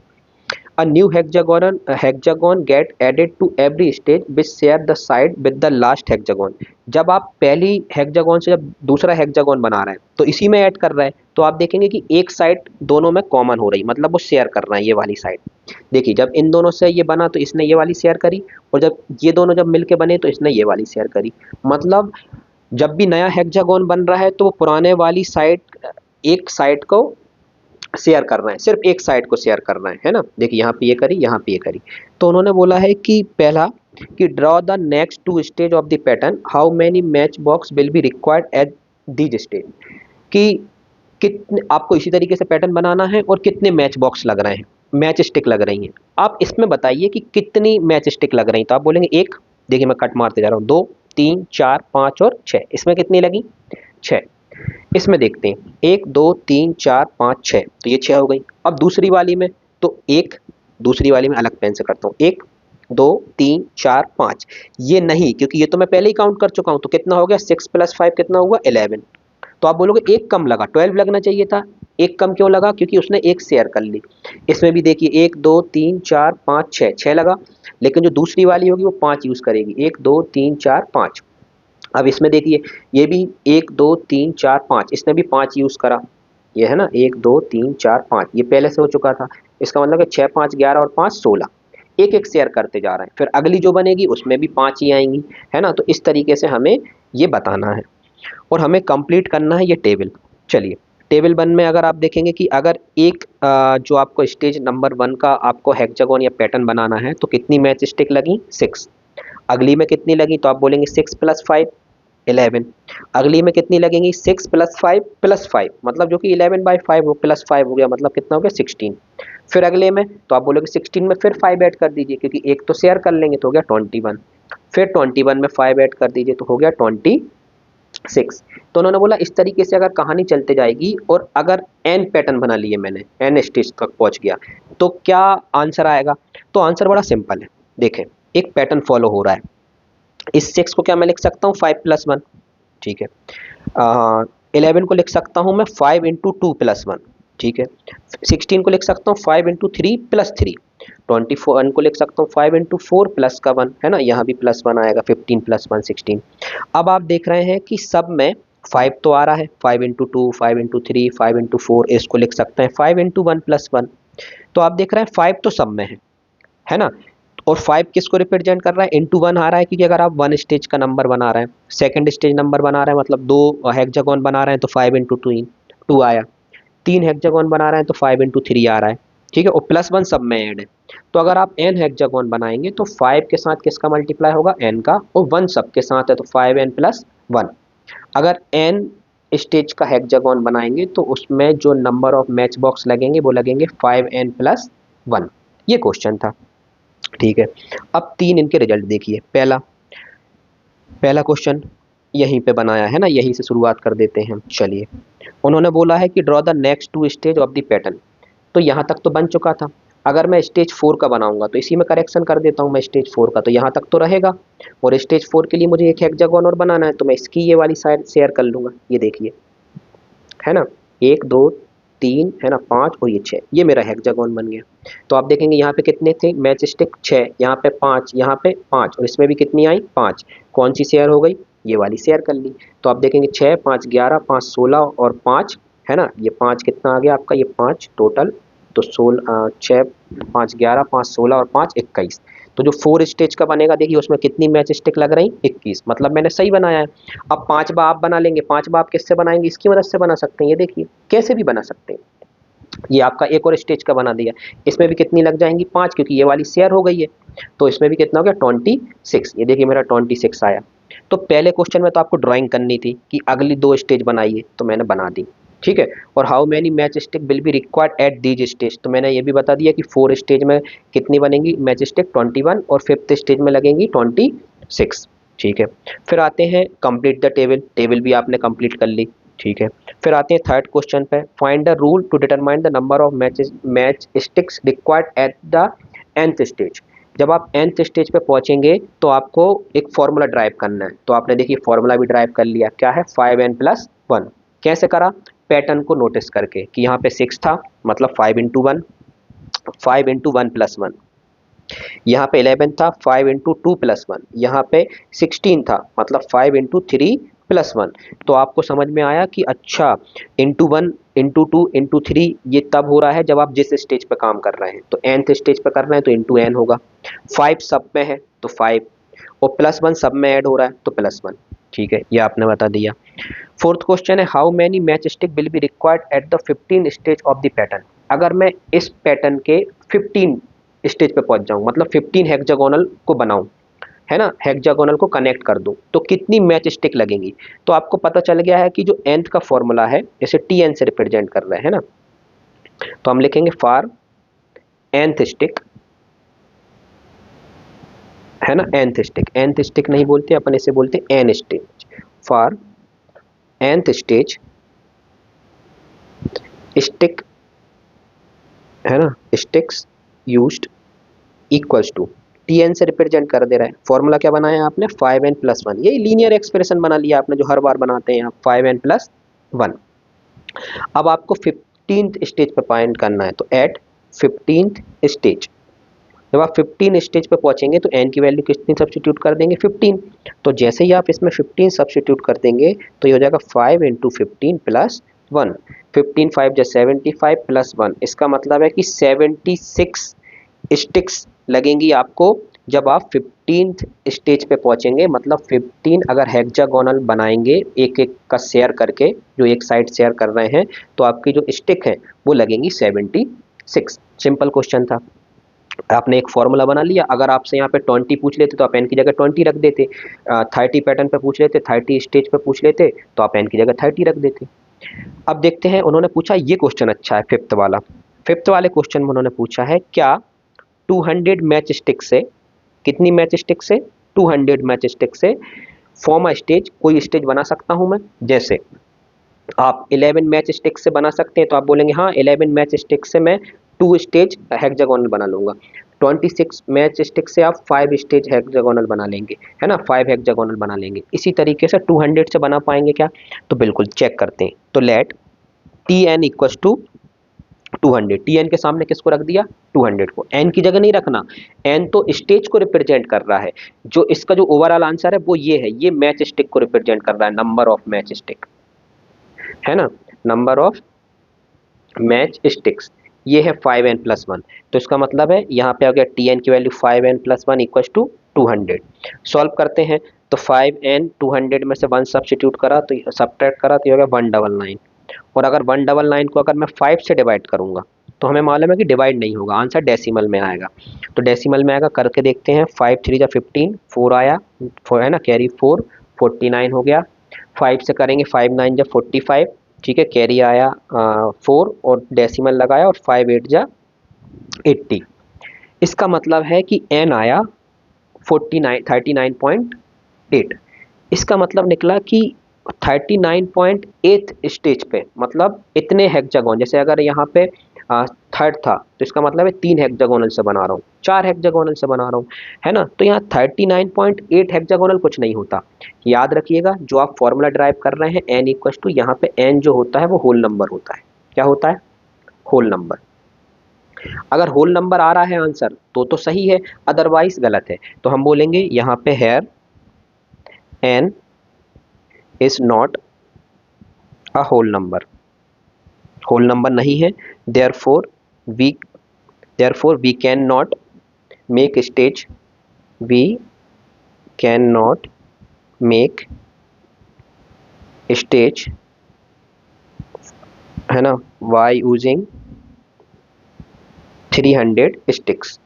A new hexagon get added to every stage which share the side with the last hexagon। जब आप पहली हेक्सागोन से जब दूसरा हेक्सागोन बना रहे हैं तो इसी में ऐड कर रहे हैं, तो आप देखेंगे कि एक साइड दोनों में कॉमन हो रही, मतलब वो शेयर कर रहे हैं, ये वाली साइड। देखिए जब इन दोनों से ये बना तो इसने ये वाली शेयर करी, और जब ये दोनों जब मिलके बने तो इसने ये वाली शेयर करी। मतलब जब भी नया हेक्सागोन बन रहा है तो वो पुराने वाली साइड, एक साइड को शेयर कर रहे हैं, सिर्फ एक साइड को शेयर कर रहे हैं, है ना। देखिए यहाँ पे ये करी, यहाँ पे ये करी। तो उन्होंने बोला है कि पहला कि draw the next 2 stage of the pattern, how many match box will be required at these stage, कि कितने आपको इसी तरीके से पैटर्न बनाना है और कितने मैच बॉक्स लग रहे हैं, मैच स्टिक लग रही हैं। आप इसमें बताइए कि कितनी मैच स्टिक लग रही हैं, तो आप बोलेंगे एक, देखिए मैं कट मारते जा रहा हूँ, 2 3 4 5 और 6, इसमें कितनी लगी 6। इसमें देखते हैं 1 2 3 4 5 6, तो ये 6 हो गई। अब दूसरी वाली में तो एक, दूसरी वाली में अलग पेन से करता हूँ, 1 2 3 4 5, ये नहीं क्योंकि ये तो मैं पहले ही काउंट कर चुका हूँ, तो कितना हो गया 6 + 5 कितना हुआ 11। तो आप बोलोगे एक कम लगा, 12 लगना चाहिए था, एक कम क्यों लगा, क्योंकि उसने एक शेयर कर ली। इसमें भी देखिए 1 2 3 4 5 6, 6 लगा, लेकिन जो दूसरी वाली होगी वो 5 यूज़ करेगी, 1 2 3 4 5। अब इसमें देखिए ये भी 1 2 3 4 5, इसने भी 5 यूज़ करा, ये है ना 1 2 3 4 5, ये पहले से हो चुका था। इसका मतलब है 6 5 11 और 5 16, एक एक शेयर करते जा रहे हैं, फिर अगली जो बनेगी उसमें भी 5 ही आएंगी, है ना। तो इस तरीके से हमें ये बताना है और हमें कंप्लीट करना है ये टेबल। चलिए टेबल 1 में अगर आप देखेंगे कि अगर एक जो आपको स्टेज नंबर 1 का आपको हेक्सागोन या पैटर्न बनाना है तो कितनी मैच स्टिक लगी 6, अगली में कितनी लगी, तो आप बोलेंगे 6 + 5 11, अगली में कितनी लगेंगी 6 + 5 + 5, मतलब जो कि 11/5 हो, +5 हो गया, मतलब कितना हो गया 16। फिर अगले में तो आप बोलोगे 16 में फिर 5 ऐड कर दीजिए, क्योंकि एक तो शेयर कर लेंगे तो हो गया 21, फिर 21 में 5 ऐड कर दीजिए तो हो गया 26। तो उन्होंने बोला इस तरीके से अगर कहानी चलते जाएगी और अगर n पैटर्न बना लिए मैंने, n स्टेज तक पहुंच गया तो क्या आंसर आएगा। तो आंसर बड़ा सिंपल है, देखें एक पैटर्न फॉलो हो रहा है, इस 6 को क्या मैं लिख सकता हूँ 5 + 1, ठीक है। 11 को लिख सकता हूँ मैं 5 × 2 + 1, ठीक है। 16 को लिख सकता हूँ 5 × 3 + 3, 24 को लिख सकता हूँ 5 × 4 + का 1, है ना, यहाँ भी +1 आएगा, 15 + 1 16। अब आप देख रहे हैं कि सब में 5 तो आ रहा है, 5 × 2 5 × 3 5 × 4, इसको लिख सकते हैं 5 × 1 + 1। तो आप देख रहे हैं 5 तो सब में है ना, और 5 किसको रिप्रेजेंट कर रहा है, इंटू 1 आ रहा है, क्योंकि अगर आप 1 स्टेज का नंबर बना रहे हैं, सेकंड स्टेज नंबर बना रहे हैं, मतलब 2 हेक्सागोन बना रहे हैं तो 5 × 2 2 आया, 3 हेक्सागोन बना रहे हैं तो 5 × 3 आ रहा है, ठीक है, और +1 सब में ऐड है। तो अगर आप n हेक्सागोन बनाएंगे तो 5 के साथ किसका मल्टीप्लाई होगा, n का, और 1 सब के साथ है तो 5n+1। अगर n स्टेज का हेक्सागोन बनाएंगे तो उसमें जो नंबर ऑफ मैच बॉक्स लगेंगे वो लगेंगे 5n+1। ये क्वेश्चन था। ठीक है, अब 3 इनके रिजल्ट देखिए। पहला पहला क्वेश्चन यहीं पे बनाया है ना, यहीं से शुरुआत कर देते हैं। चलिए, उन्होंने बोला है कि draw the next 2 stage of the pattern. तो यहाँ तक तो बन चुका था। अगर मैं स्टेज 4 का बनाऊंगा तो इसी में करेक्शन कर देता हूँ मैं स्टेज 4 का, तो यहाँ तक तो रहेगा। और स्टेज 4 के लिए मुझे एक हेक्सागोन और बनाना है, तो मैं इसकी ये वाली साइड शेयर कर लूँगा। ये देखिए, है ना, 1 2 3 है ना, 5 और ये 6, ये मेरा हेक्सागोन बन गया। तो आप देखेंगे यहाँ पे कितने थे मैच स्टिक, 6, यहाँ पे 5, यहाँ पे 5, और इसमें भी कितनी आई, 5। कौन सी शेयर हो गई, ये वाली शेयर कर ली। तो आप देखेंगे 6 5 11, 5 16 और 5, है ना, ये 5 कितना आ गया आपका, ये 5 टोटल। तो 16 6 5 11 5 16 और 5 21। तो जो 4 स्टेज का बनेगा देखिए उसमें कितनी मैच स्टिक लग रही, 21। मतलब मैंने सही बनाया है। अब 5 बार आप बना लेंगे, 5 बार आप किससे बनाएंगे, इसकी मदद से बना सकते हैं। ये देखिए कैसे भी बना सकते हैं। ये आपका एक और स्टेज का बना दिया। इसमें भी कितनी लग जाएंगी, 5, क्योंकि ये वाली शेयर हो गई है। तो इसमें भी कितना हो गया, 26। ये देखिए मेरा 26 आया। तो पहले क्वेश्चन में तो आपको ड्राइंग करनी थी कि अगली 2 स्टेज बनाइए, तो मैंने बना दी। ठीक है, और how many match stick will be required at these stage, तो मैंने ये भी बता दिया कि 4 स्टेज में कितनी बनेंगी मैच स्टिक, 21, और 5th स्टेज में लगेंगी 26। ठीक है, फिर आते हैं कंप्लीट द टेबल। टेबल भी आपने कंप्लीट कर ली। ठीक है, फिर आते हैं थर्ड क्वेश्चन पे, find the rule to determine the number of matchsticks required at the nth stage. जब आप nth स्टेज पे पहुंचेंगे तो आपको एक फॉर्मूला ड्राइव करना है। तो आपने देखिए फॉर्मूला भी ड्राइव कर लिया, क्या है, 5n+1। कैसे करा, पैटर्न को नोटिस करके कि यहाँ पे 6 था, मतलब 5 इंटू 1, 5 इंटू 1+1। यहाँ पे 11 था, 5 इंटू 2+1। यहाँ पे 16 था, मतलब 5 इंटू 3+1। तो आपको समझ में आया कि अच्छा, इंटू 1 इंटू 2 इंटू 3 ये तब हो रहा है जब आप जिस स्टेज पे काम कर रहे हैं। तो nth स्टेज पे कर रहे हैं तो इंटू n होगा। 5 सब में है तो 5, और +1 सब में ऐड हो रहा है तो +1। ठीक है, ये आपने बता दिया। फोर्थ क्वेश्चन है, how many match stick will be required at the 15 stage of the pattern. अगर मैं इस पैटर्न के 15 स्टेज पे पहुंच जाऊं, मतलब 15 हेक्सागोनल को बनाऊं, है ना, हेक्सागोनल को कनेक्ट कर दूं, तो कितनी मैच स्टिक लगेंगी। तो आपको पता चल गया है कि जो nth का फॉर्मूला है इसे tn से रिप्रेजेंट कर रहे हैं ना। तो हम लिखेंगे फॉर nth स्टिक, है ना, nth स्टिक, nth स्टिक नहीं बोलते अपन, इसे बोलते n stage. For nth stage stick, है ना, sticks used equals to, tn से रिप्रेजेंट कर दे रहा है। फॉर्मूला क्या बनाया आपने, 5n+1। ये लीनियर एक्सप्रेशन बना लिया आपने जो हर बार बनाते हैं आप, 5n+1। अब आपको 15th स्टेज पे फाइंड करना है, तो एट 15th स्टेज, जब आप 15 स्टेज पे पहुंचेंगे तो n की वैल्यू कितनी सब्स्टिट्यूट कर देंगे, 15। तो जैसे ही आप इसमें 15 सब्स्टिट्यूट कर देंगे तो ये हो जाएगा 5 इंटू 15+1। 15 5 जा 75 +1, इसका मतलब है कि 76 स्टिक्स लगेंगे आपको जब आप 15th स्टेज पे पहुंचेंगे। मतलब 15 अगर हेक्सागोनल बनाएंगे एक एक का शेयर करके, जो एक साइड शेयर कर रहे हैं, तो आपकी जो स्टिक है वो लगेंगी 76। सिंपल क्वेश्चन था। आपने एक फॉर्मूला बना लिया। अगर आपसे यहाँ पे 20 पूछ लेते तो आप n की जगह 20 रख देते। 30 पैटर्न पे पूछ लेते, 30 स्टेज पे पूछ लेते तो आप n की जगह 30 रख देते। अब देखते हैं, उन्होंने पूछा ये क्वेश्चन अच्छा है, फिफ्थ वाला। फिफ्थ वाले क्वेश्चन में उन्होंने पूछा है, क्या 200 मैच स्टिक से, कितनी मैच स्टिक से, 200 मैच स्टिक से फॉर्म अ स्टेज, कोई स्टेज बना सकता हूं मैं। जैसे आप 11 मैच स्टिक से बना सकते हैं, तो आप बोलेंगे हाँ 11 मैच स्टिक से मैं 2 स्टेज हेक्सागोनल बना लूंगा। 26 मैच स्टिक से आप 5 स्टेज हेक्सागोनल बना लेंगे, है ना, 5 हेक्सागोनल बना लेंगे। इसी तरीके से 200 से बना पाएंगे क्या, तो बिल्कुल चेक करते हैं। तो let tn equals to 200, tn के सामने किसको रख दिया, 200 को। n की जगह नहीं रखना, n तो स्टेज को रिप्रेजेंट कर रहा है। जो इसका जो ओवरऑल आंसर है वो ये है, ये मैच स्टिक को रिप्रेजेंट कर रहा है, नंबर ऑफ मैच स्टिक, है ना, नंबर ऑफ मैच स्टिक्स, ये है 5n+1। तो इसका मतलब है यहाँ पे आ गया tn की value 5n+1 equals to 200। Solve करते हैं, तो 5n 200 में से 1 सब्स्टिट्यूट करा तो सब्ट्रैक्ट करा तो ये हो गया 199। और अगर 199 को अगर मैं 5 से डिवाइड करूंगा तो हमें मालूम है कि डिवाइड नहीं होगा, आंसर डेसिमल में आएगा। तो डेसिमल में आएगा, करके देखते हैं। 5 3 जा 15, 4 आया, 4 है ना, कैरी 4, 49 हो गया। 5 से करेंगे, 5 9 जा 45, ठीक है, कैरी आया 4 और डेसिमल लगाया और 5 8 जा 80। इसका मतलब है कि एन आया 49 39.8। इसका मतलब निकला कि 39.8 स्टेज पे, मतलब इतने हेक्सागोन, जैसे अगर यहाँ पे थर्ड था तो इसका मतलब है 3 हेक्सागोनल से बना रहा हूँ, 4 हेक्सागोनल से बना रहा हूँ, है ना। तो यहाँ 39.8 हेक्सागोनल कुछ नहीं होता। याद रखिएगा, जो आप फॉर्मूला ड्राइव कर रहे हैं एन इक्वल टू, यहाँ पे एन जो होता है वो होल नंबर होता है। क्या होता है? Whole number. अगर होल नंबर आ रहा है आंसर तो सही है, अदरवाइज गलत है। तो हम बोलेंगे यहाँ पे here n is not a whole number, whole number नहीं है। Therefore we we can not make stage, we can not make stage, है ना, वाई यूजिंग 300 स्टिक्स।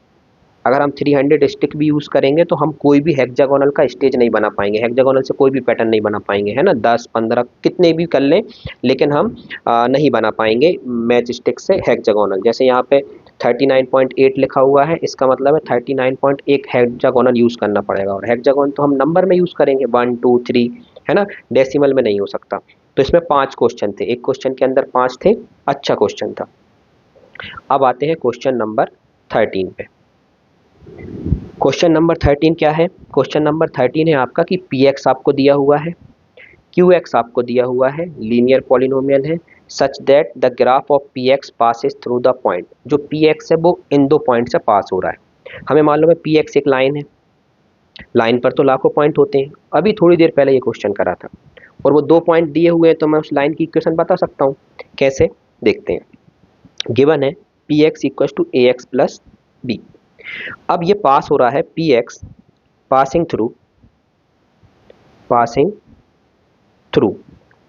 अगर हम 300 स्टिक भी यूज़ करेंगे तो हम कोई भी हेक्सागोनल का स्टेज नहीं बना पाएंगे, हेक्सागोनल से कोई भी पैटर्न नहीं बना पाएंगे, है ना। 10 15 कितने भी कर लें, लेकिन हम नहीं बना पाएंगे मैच स्टिक से हेक्सागोनल। जैसे यहाँ पे 39.8 लिखा हुआ है, इसका मतलब है 39.1 हेक्सागोनल यूज़ करना पड़ेगा। और हेक्सागोन तो हम नंबर में यूज़ करेंगे 1 2 3, है ना, डेसिमल में नहीं हो सकता। तो इसमें 5 क्वेश्चन थे, एक क्वेश्चन के अंदर 5 थे, अच्छा क्वेश्चन था। अब आते हैं क्वेश्चन नंबर 13 पे। क्वेश्चन नंबर 13 क्या है? क्वेश्चन नंबर 13 है आपका कि पी एक्स आपको दिया हुआ है, क्यू एक्स आपको दिया हुआ है, लीनियर पॉलिनोमियल है, such that the graph of p x passes through the point. जो पी एक्स है वो इन दो पॉइंट से पास हो रहा है। हमें मालूम है पी एक्स एक लाइन है, लाइन पर तो लाखों पॉइंट होते हैं। अभी थोड़ी देर पहले ये क्वेश्चन करा था और वो 2 पॉइंट दिए हुए हैं, तो मैं उस लाइन की इक्वेशन बता सकता हूँ। कैसे? देखते हैं। गिवन है p x equal to a x plus b. अब ये पास हो रहा है पी एक्स पासिंग थ्रू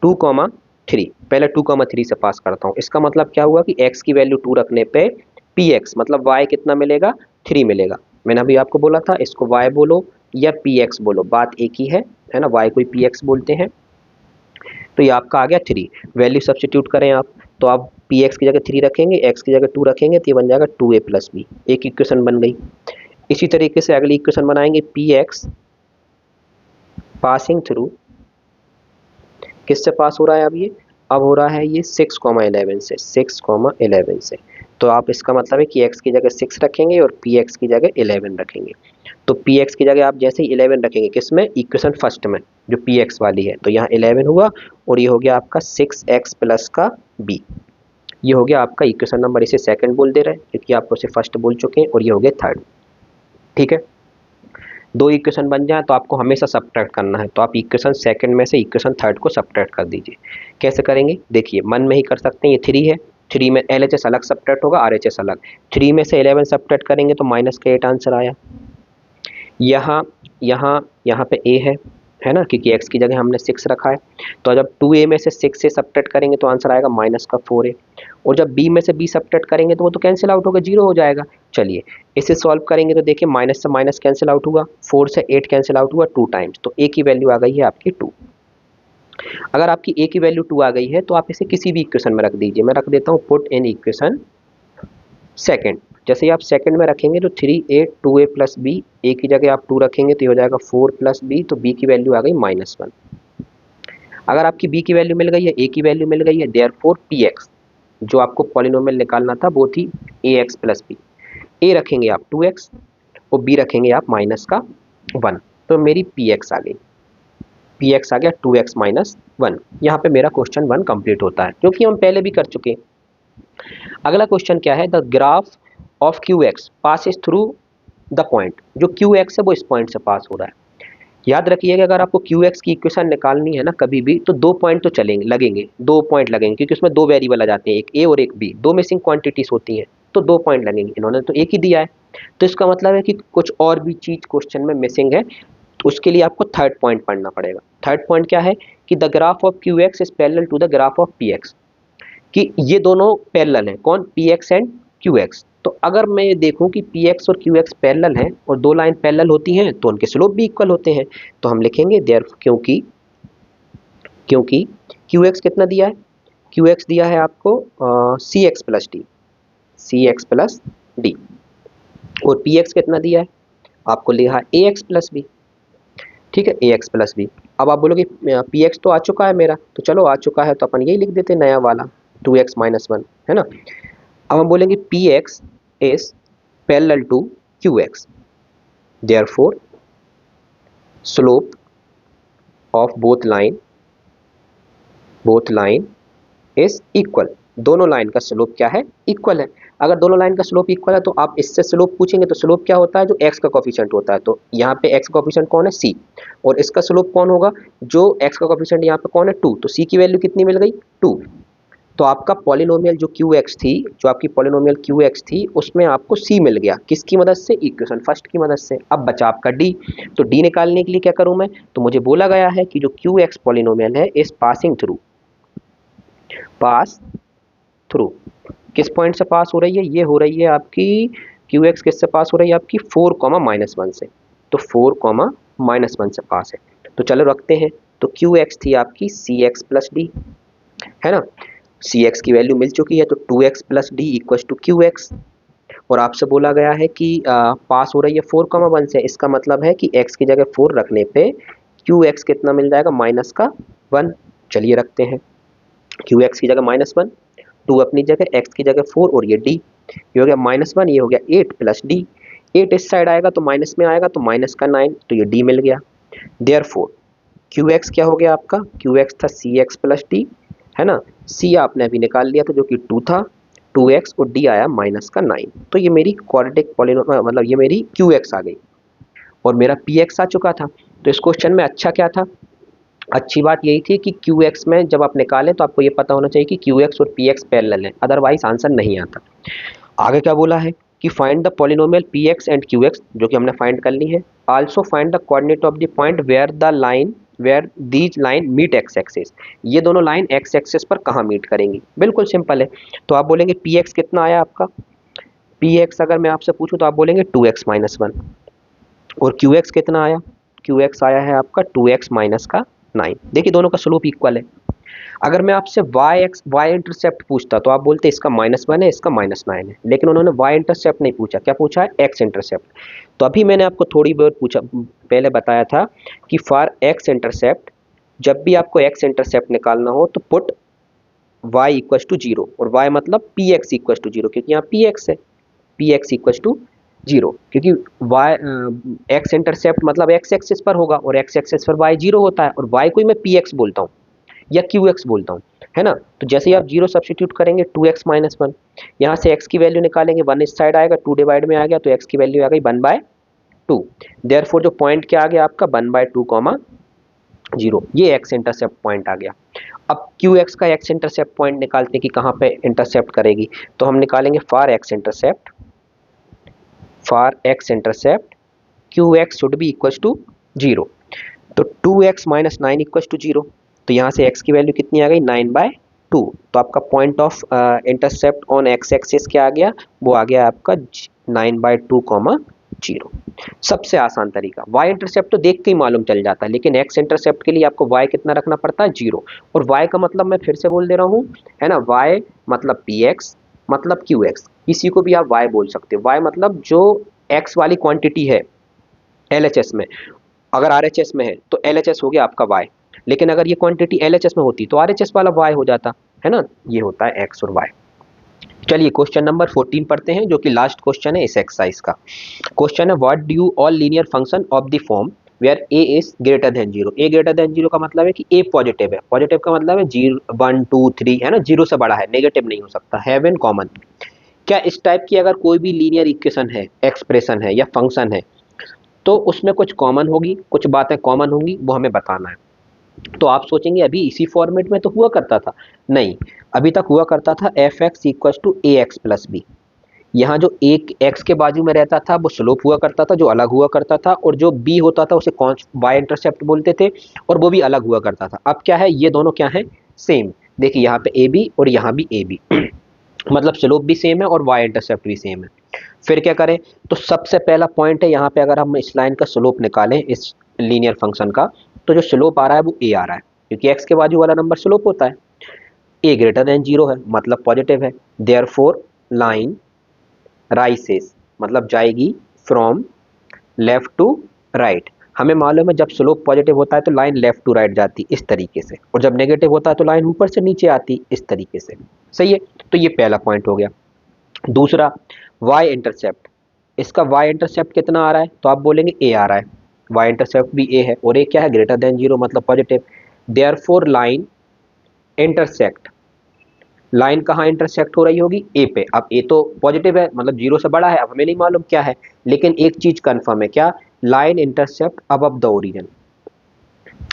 2,3। पहले 2,3 से पास करता हूँ। इसका मतलब क्या हुआ कि x की वैल्यू 2 रखने पे px मतलब y कितना मिलेगा? 3 मिलेगा। मैंने अभी आपको बोला था इसको y बोलो या px बोलो, बात एक ही है ना। y को px बोलते हैं। तो ये आपका आ गया 3। वैल्यू सब्स्टिट्यूट करें आप, तो आप px की जगह 3 रखेंगे, x की जगह 2 रखेंगे, तो ये बन जाएगा 2a प्लस बी। एक इक्वेशन बन गई। इसी तरीके से अगली इक्वेशन बनाएंगे, px पासिंग थ्रू, किससे पास हो रहा है? अब हो रहा है ये 6,11 से, 6,11 से। तो आप इसका मतलब है कि x की जगह 6 रखेंगे और px की जगह 11 रखेंगे। तो px की जगह आप जैसे ही 11 रखेंगे, किस में? इक्वेशन फर्स्ट में जो px वाली है, तो यहाँ 11 हुआ और ये हो गया आपका 6x प्लस का b। ये हो गया आपका इक्वेशन नंबर, इसे सेकंड बोल दे रहे हैं क्योंकि आपको इसे फर्स्ट बोल चुके हैं, और ये हो गया थर्ड। ठीक है, 2 इक्वेशन बन जाए तो आपको हमेशा सब्ट्रैक्ट करना है, तो आप इक्वेशन सेकंड में से इक्वेशन थर्ड को सब्ट्रैक्ट कर दीजिए। कैसे करेंगे? देखिए, मन में ही कर सकते हैं। ये 3 है, 3 में LHS अलग सब्ट्रैक्ट होगा, RHS अलग। 3 में से 11 सब्ट्रैक्ट करेंगे तो माइनस का 8 आंसर आया। यहाँ यहाँ यहाँ पे a है ना, क्योंकि x की जगह हमने 6 रखा है। तो जब 2a में से 6 से सब्ट्रैक्ट करेंगे तो आंसर आएगा माइनस का 4a। और जब b में से b सब्ट्रैक्ट करेंगे तो वो तो कैंसिल आउट होगा, 0 हो जाएगा। चलिए इसे सॉल्व करेंगे तो देखिए, माइनस से माइनस कैंसिल आउट हुआ, 4 से 8 कैंसिल आउट हुआ 2 टाइम्स, तो a की वैल्यू आ गई है आपकी 2। अगर आपकी a की वैल्यू 2 आ गई है तो आप इसे किसी भी इक्वेशन में रख दीजिए। मैं रख देता हूँ पुट इन इक्वेशन सेकंड। जैसे ही आप सेकंड में रखेंगे तो 3a 2a plus B, a की जगह आप 2 रखेंगे तो ये हो जाएगा 4 प्लस बी, तो b की वैल्यू आ गई -1। अगर आपकी b की वैल्यू मिल गई है, a की वैल्यू मिल गई है, देयरफॉर px जो आपको पॉलिनोमियल निकालना था वो थी ax प्लस बी। a रखेंगे आप 2x और b रखेंगे आप माइनस का 1, तो मेरी px आ गई। px आ गया 2x माइनस 1। यहाँ पे मेरा क्वेश्चन 1 कंप्लीट होता है, क्योंकि हम पहले भी कर चुके हैं। अगला क्वेश्चन क्या है? The graph of q x passes through the point. जो क्यू एक्स है वो इस पॉइंट से पास हो रहा है। याद रखिएगा, अगर आपको क्यू एक्स की इक्वेशन निकालनी है ना कभी भी, तो 2 पॉइंट तो चलेंगे, लगेंगे 2 पॉइंट लगेंगे, क्योंकि उसमें 2 वेरिएबल आ जाते हैं, एक ए और एक बी, 2 मिसिंग क्वांटिटीज होती हैं, तो 2 पॉइंट लगेंगे। इन्होंने तो एक ही दिया है, तो इसका मतलब है कि कुछ और भी चीज क्वेश्चन में मिसिंग है, तो उसके लिए आपको थर्ड पॉइंट पढ़ना पड़ेगा। थर्ड पॉइंट क्या है कि the graph of q x is parallel to the graph of p x. कि ये दोनों पैरेलल हैं, कौन, p x and q x. तो अगर मैं ये देखूं कि पी एक्स और क्यू एक्स पैरेलल हैं और दो लाइन पैरेलल होती हैं तो उनके स्लोप भी इक्वल होते हैं। तो हम लिखेंगे देयर, क्योंकि क्योंकि क्यू एक्स कितना दिया है, क्यू एक्स दिया है आपको सी एक्स प्लस डी, सी एक्स प्लस डी, और पी एक्स कितना दिया है आपको, लिखा ए एक्स प्लस बी। ठीक है, ए एक्स प्लस बी। अब आप बोलोगे पी एक्स तो आ चुका है मेरा, तो चलो आ चुका है तो अपन यही लिख देते हैं नया वाला, टू एक्स माइनस वन, है ना। अब हम बोलेंगे p x is parallel to q x, therefore slope of both line is equal. दोनों लाइन का स्लोप क्या है, इक्वल है। अगर दोनों लाइन का स्लोप इक्वल है तो आप इससे स्लोप पूछेंगे तो स्लोप क्या होता है, जो एक्स का कोफिशिएंट होता है। तो यहाँ पे एक्स का कोफिशिएंट कौन है, सी, और इसका स्लोप कौन होगा, जो एक्स का कोफिशिएंट यहाँ पे कौन है, टू, तो सी की वैल्यू कितनी मिल गई, टू। तो आपका पॉलिनोमियल जो क्यू एक्स थी, जो आपकी पॉलिनोमियल क्यू एक्स थी, उसमें आपको सी मिल गया, किसकी मदद से, इक्वेशन फर्स्ट की मदद से। अब बचा आपका डी, तो डी निकालने के लिए क्या करूं मैं, तो मुझे बोला गया है कि जो क्यू एक्स पॉलिनोमियल है इज पास थ्रू, किस पॉइंट से पास हो रही है, ये हो रही है आपकी क्यू एक्स किससे पास हो रही है, आपकी 4 कॉमा माइनस वन से। तो 4 कॉमा माइनस वन से पास है, तो चलो रखते हैं। तो क्यू एक्स थी आपकी सी एक्स प्लस डी, है ना, सी एक्स की वैल्यू मिल चुकी है, तो 2x plus d equal to q x. और आपसे बोला गया है कि पास हो रही है 4 कॉमा वन से, इसका मतलब है कि x की जगह 4 रखने पे क्यू एक्स कितना मिल जाएगा, माइनस का 1। चलिए रखते हैं, क्यू एक्स की जगह माइनस वन, टू अपनी जगह, एक्स की जगह 4, और ये डी, ये हो गया माइनस वन, ये हो गया 8 प्लस डी। 8 इस साइड आएगा तो माइनस में आएगा, तो माइनस का 9, तो ये डी मिल गया। देयरफॉर क्यू एक्स क्या हो गया आपका, क्यू एक्स था सी एक्स प्लस डी, है ना, सी आपने अभी निकाल लिया था जो कि 2 था, 2x, और डी आया माइनस का 9। तो ये मेरी क्वाड्रेटिक पॉलिनोमियल, मतलब ये मेरी क्यू एक्स आ गई और मेरा पी एक्स आ चुका था। तो इस क्वेश्चन में अच्छा क्या था, अच्छी बात यही थी कि क्यू एक्स में जब आप निकालें तो आपको ये पता होना चाहिए कि क्यू एक्स और पी एक्स पैरेलल है, अदरवाइज आंसर नहीं आता। आगे क्या बोला है कि find the polynomial p x and q x, जो कि हमने फाइंड कर ली है। Also find the coordinate of the point where these line meet x axis, ये दोनों लाइन एक्स एक्सिस पर कहाँ मीट करेंगी। बिल्कुल सिंपल है, तो आप बोलेंगे पी एक्स कितना आया आपका, पी एक्स अगर मैं आपसे पूछूं तो आप बोलेंगे 2x माइनस वन, और क्यू एक्स कितना आया, क्यू एक्स आया है आपका 2x माइनस का 9। देखिए दोनों का स्लोप इक्वल है। अगर मैं आपसे वाई इंटरसेप्ट पूछता तो आप बोलते इसका माइनस वन है, इसका माइनस 9 है, लेकिन उन्होंने वाई इंटरसेप्ट नहीं पूछा, क्या पूछा है, एक्स इंटरसेप्ट। तो अभी मैंने आपको थोड़ी बहुत पूछा, पहले बताया था कि फॉर एक्स इंटरसेप्ट, जब भी आपको एक्स इंटरसेप्ट निकालना हो तो put y equal to zero, और y मतलब p x equal to zero, क्योंकि यहाँ पी एक्स है, p x equal to zero, क्योंकि y एक्स इंटरसेप्ट मतलब एक्स एक्सिस पर होगा और एक्स एक्सिस पर y जीरो होता है, और y को ही मैं पी एक्स बोलता हूँ या क्यू एक्स बोलता हूँ, है ना। तो जैसे ही आप जीरो सब्सटीट्यूट करेंगे 2x माइनस वन, यहाँ से x की वैल्यू निकालेंगे, 1 इस साइड आएगा, 2 डिवाइड में आ गया, तो x की वैल्यू आ गई 1/2। देयरफॉर जो पॉइंट क्या आ गया आपका 1/2 कॉमा जीरो, ये एक्स इंटरसेप्ट पॉइंट आ गया। अब क्यू एक्स का एक्स इंटरसेप्ट पॉइंट निकालते हैं कि कहाँ पे इंटरसेप्ट करेगी, तो हम निकालेंगे for x intercept q x should be equal to zero. तो 2x minus 9 equal to zero, तो यहाँ से x की वैल्यू कितनी आ गई, 9/2। तो आपका point of intercept on x axis क्या आ गया, वो आ गया आपका 9/2 कॉमा जीरो। सबसे आसान तरीका, y इंटरसेप्ट तो देख के ही मालूम चल जाता है, लेकिन x इंटरसेप्ट के लिए आपको y कितना रखना पड़ता है, जीरो। और y का मतलब मैं फिर से बोल दे रहा हूँ, है ना, y मतलब px मतलब qx, किसी को भी आप y बोल सकते हो। y मतलब जो x वाली क्वांटिटी है LHS में, अगर RHS में है तो LHS हो गया आपका y, लेकिन अगर ये क्वांटिटी LHS में होती तो RHS वाला y हो जाता, है ना। ये होता है x और y। चलिए क्वेश्चन नंबर 14 पढ़ते हैं, जो कि लास्ट क्वेश्चन है इस एक्सरसाइज का। क्वेश्चन है what do all linear function of the form where a is greater than zero. a greater than zero का मतलब है कि a पॉजिटिव है, पॉजिटिव का मतलब है 0 1 2 3, है ना, जीरो से बड़ा है, नेगेटिव नहीं हो सकता, हैव इन कॉमन। क्या इस टाइप की अगर कोई भी लीनियर इक्वेशन है, एक्सप्रेशन है या फंक्शन है, तो उसमें कुछ कॉमन होगी, कुछ बातें कॉमन होंगी, वो हमें बताना है। तो आप सोचेंगे अभी इसी फॉर्मेट में तो हुआ करता था, नहीं, अभी तक हुआ करता था f x equal to a x plus b. यहाँ जो एक एक्स के बाजू में रहता था वो स्लोप हुआ करता था, जो अलग हुआ करता था, और जो बी होता था उसे वाई इंटरसेप्ट बोलते थे, और वो भी अलग हुआ करता था। अब क्या है, ये दोनों क्या है, सेम। देखिए यहाँ पे ए बी और यहाँ भी ए बी मतलब स्लोप भी सेम है और वाई इंटरसेप्ट भी सेम है। फिर क्या करें, तो सबसे पहला पॉइंट है यहाँ पे, अगर हम इस लाइन का स्लोप निकालें इस लीनियर फंक्शन का, तो जो स्लोप आ रहा है वो ए आ रहा है, क्योंकि एक्स के बाजू वाला नंबर स्लोप होता है। ए ग्रेटर देन जीरो है मतलब पॉजिटिव है, देयरफॉर लाइन राइसेस मतलब जाएगी फ्रॉम लेफ्ट टू राइट। हमें मालूम है जब स्लोप पॉजिटिव होता है तो लाइन लेफ्ट टू राइट जाती इस तरीके से, और जब नेगेटिव होता है तो लाइन ऊपर से नीचे आती इस तरीके से। सही है, तो ये पहला पॉइंट हो गया। दूसरा, वाई इंटरसेप्ट, इसका वाई इंटरसेप्ट कितना आ रहा है, तो आप बोलेंगे ए आ रहा है, वाई इंटरसेप्ट भी ए है, और ए क्या है, ग्रेटर देन जीरो मतलब positive. Therefore line intersect, line कहाँ इंटरसेक्ट हो रही होगी, ए पे। अब ए तो पॉजिटिव है मतलब जीरो से बड़ा है, अब हमें नहीं मालूम क्या है, लेकिन एक चीज कंफर्म है, क्या, line intercept above the origin,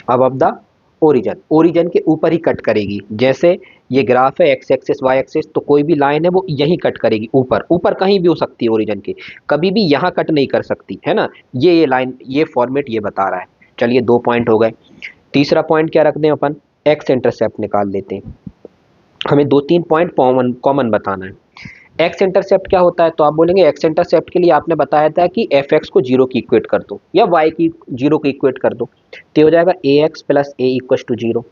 above the origin, origin के ऊपर ही कट करेगी। जैसे ये ग्राफ है एक्स एक्सिस वाई एक्सिस, तो कोई भी लाइन है वो यहीं कट करेगी, ऊपर ऊपर कहीं भी हो सकती है ओरिजिन के, कभी भी यहाँ कट नहीं कर सकती है ना। ये लाइन, ये फॉर्मेट ये बता रहा है। चलिए 2 पॉइंट हो गए। तीसरा पॉइंट क्या रख दें अपन, एक्स इंटरसेप्ट निकाल लेते हैं। हमें 2-3 पॉइंट कॉमन बताना है। एक्स इंटरसेप्ट क्या होता है, तो आप बोलेंगे एक्स इंटरसेप्ट के लिए आपने बताया था कि एफ एक्स को जीरो की इक्वेट कर दो या वाई की जीरो की इक्वेट कर दो, तो हो जाएगा a x plus a equals to zero.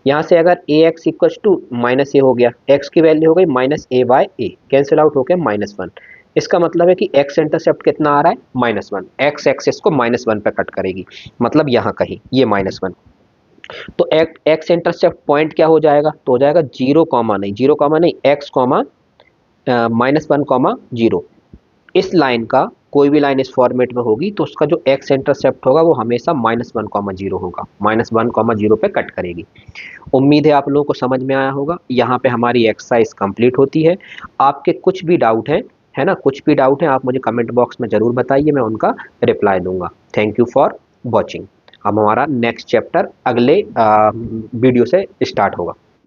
यहाँ से अगर a x equals to minus a हो गया, एक्स की वैल्यू हो गई minus a by a, cancel out हो गया -1। इसका मतलब है कि एक्स इंटरसेप्ट कितना आ रहा है, -1। एक्स एक्सिस को -1 पे कट करेगी, मतलब यहाँ कहीं ये -1। तो एक्स इंटरसेप्ट पॉइंट क्या हो जाएगा, तो हो जाएगा जीरो कॉमा नहीं एक्स कॉमा -1, 0। इस लाइन का कोई भी लाइन इस फॉर्मेट में होगी तो उसका जो एक्स इंटरसेप्ट होगा वो हमेशा -1, 0 होगा, -1, 0 पे कट करेगी। उम्मीद है आप लोगों को समझ में आया होगा। यहाँ पे हमारी एक्सरसाइज कंप्लीट होती है। आपके कुछ भी डाउट है ना, कुछ भी डाउट है आप मुझे कमेंट बॉक्स में ज़रूर बताइए, मैं उनका रिप्लाई दूंगा। Thank you for watching. अब हमारा नेक्स्ट चैप्टर अगले वीडियो से स्टार्ट होगा।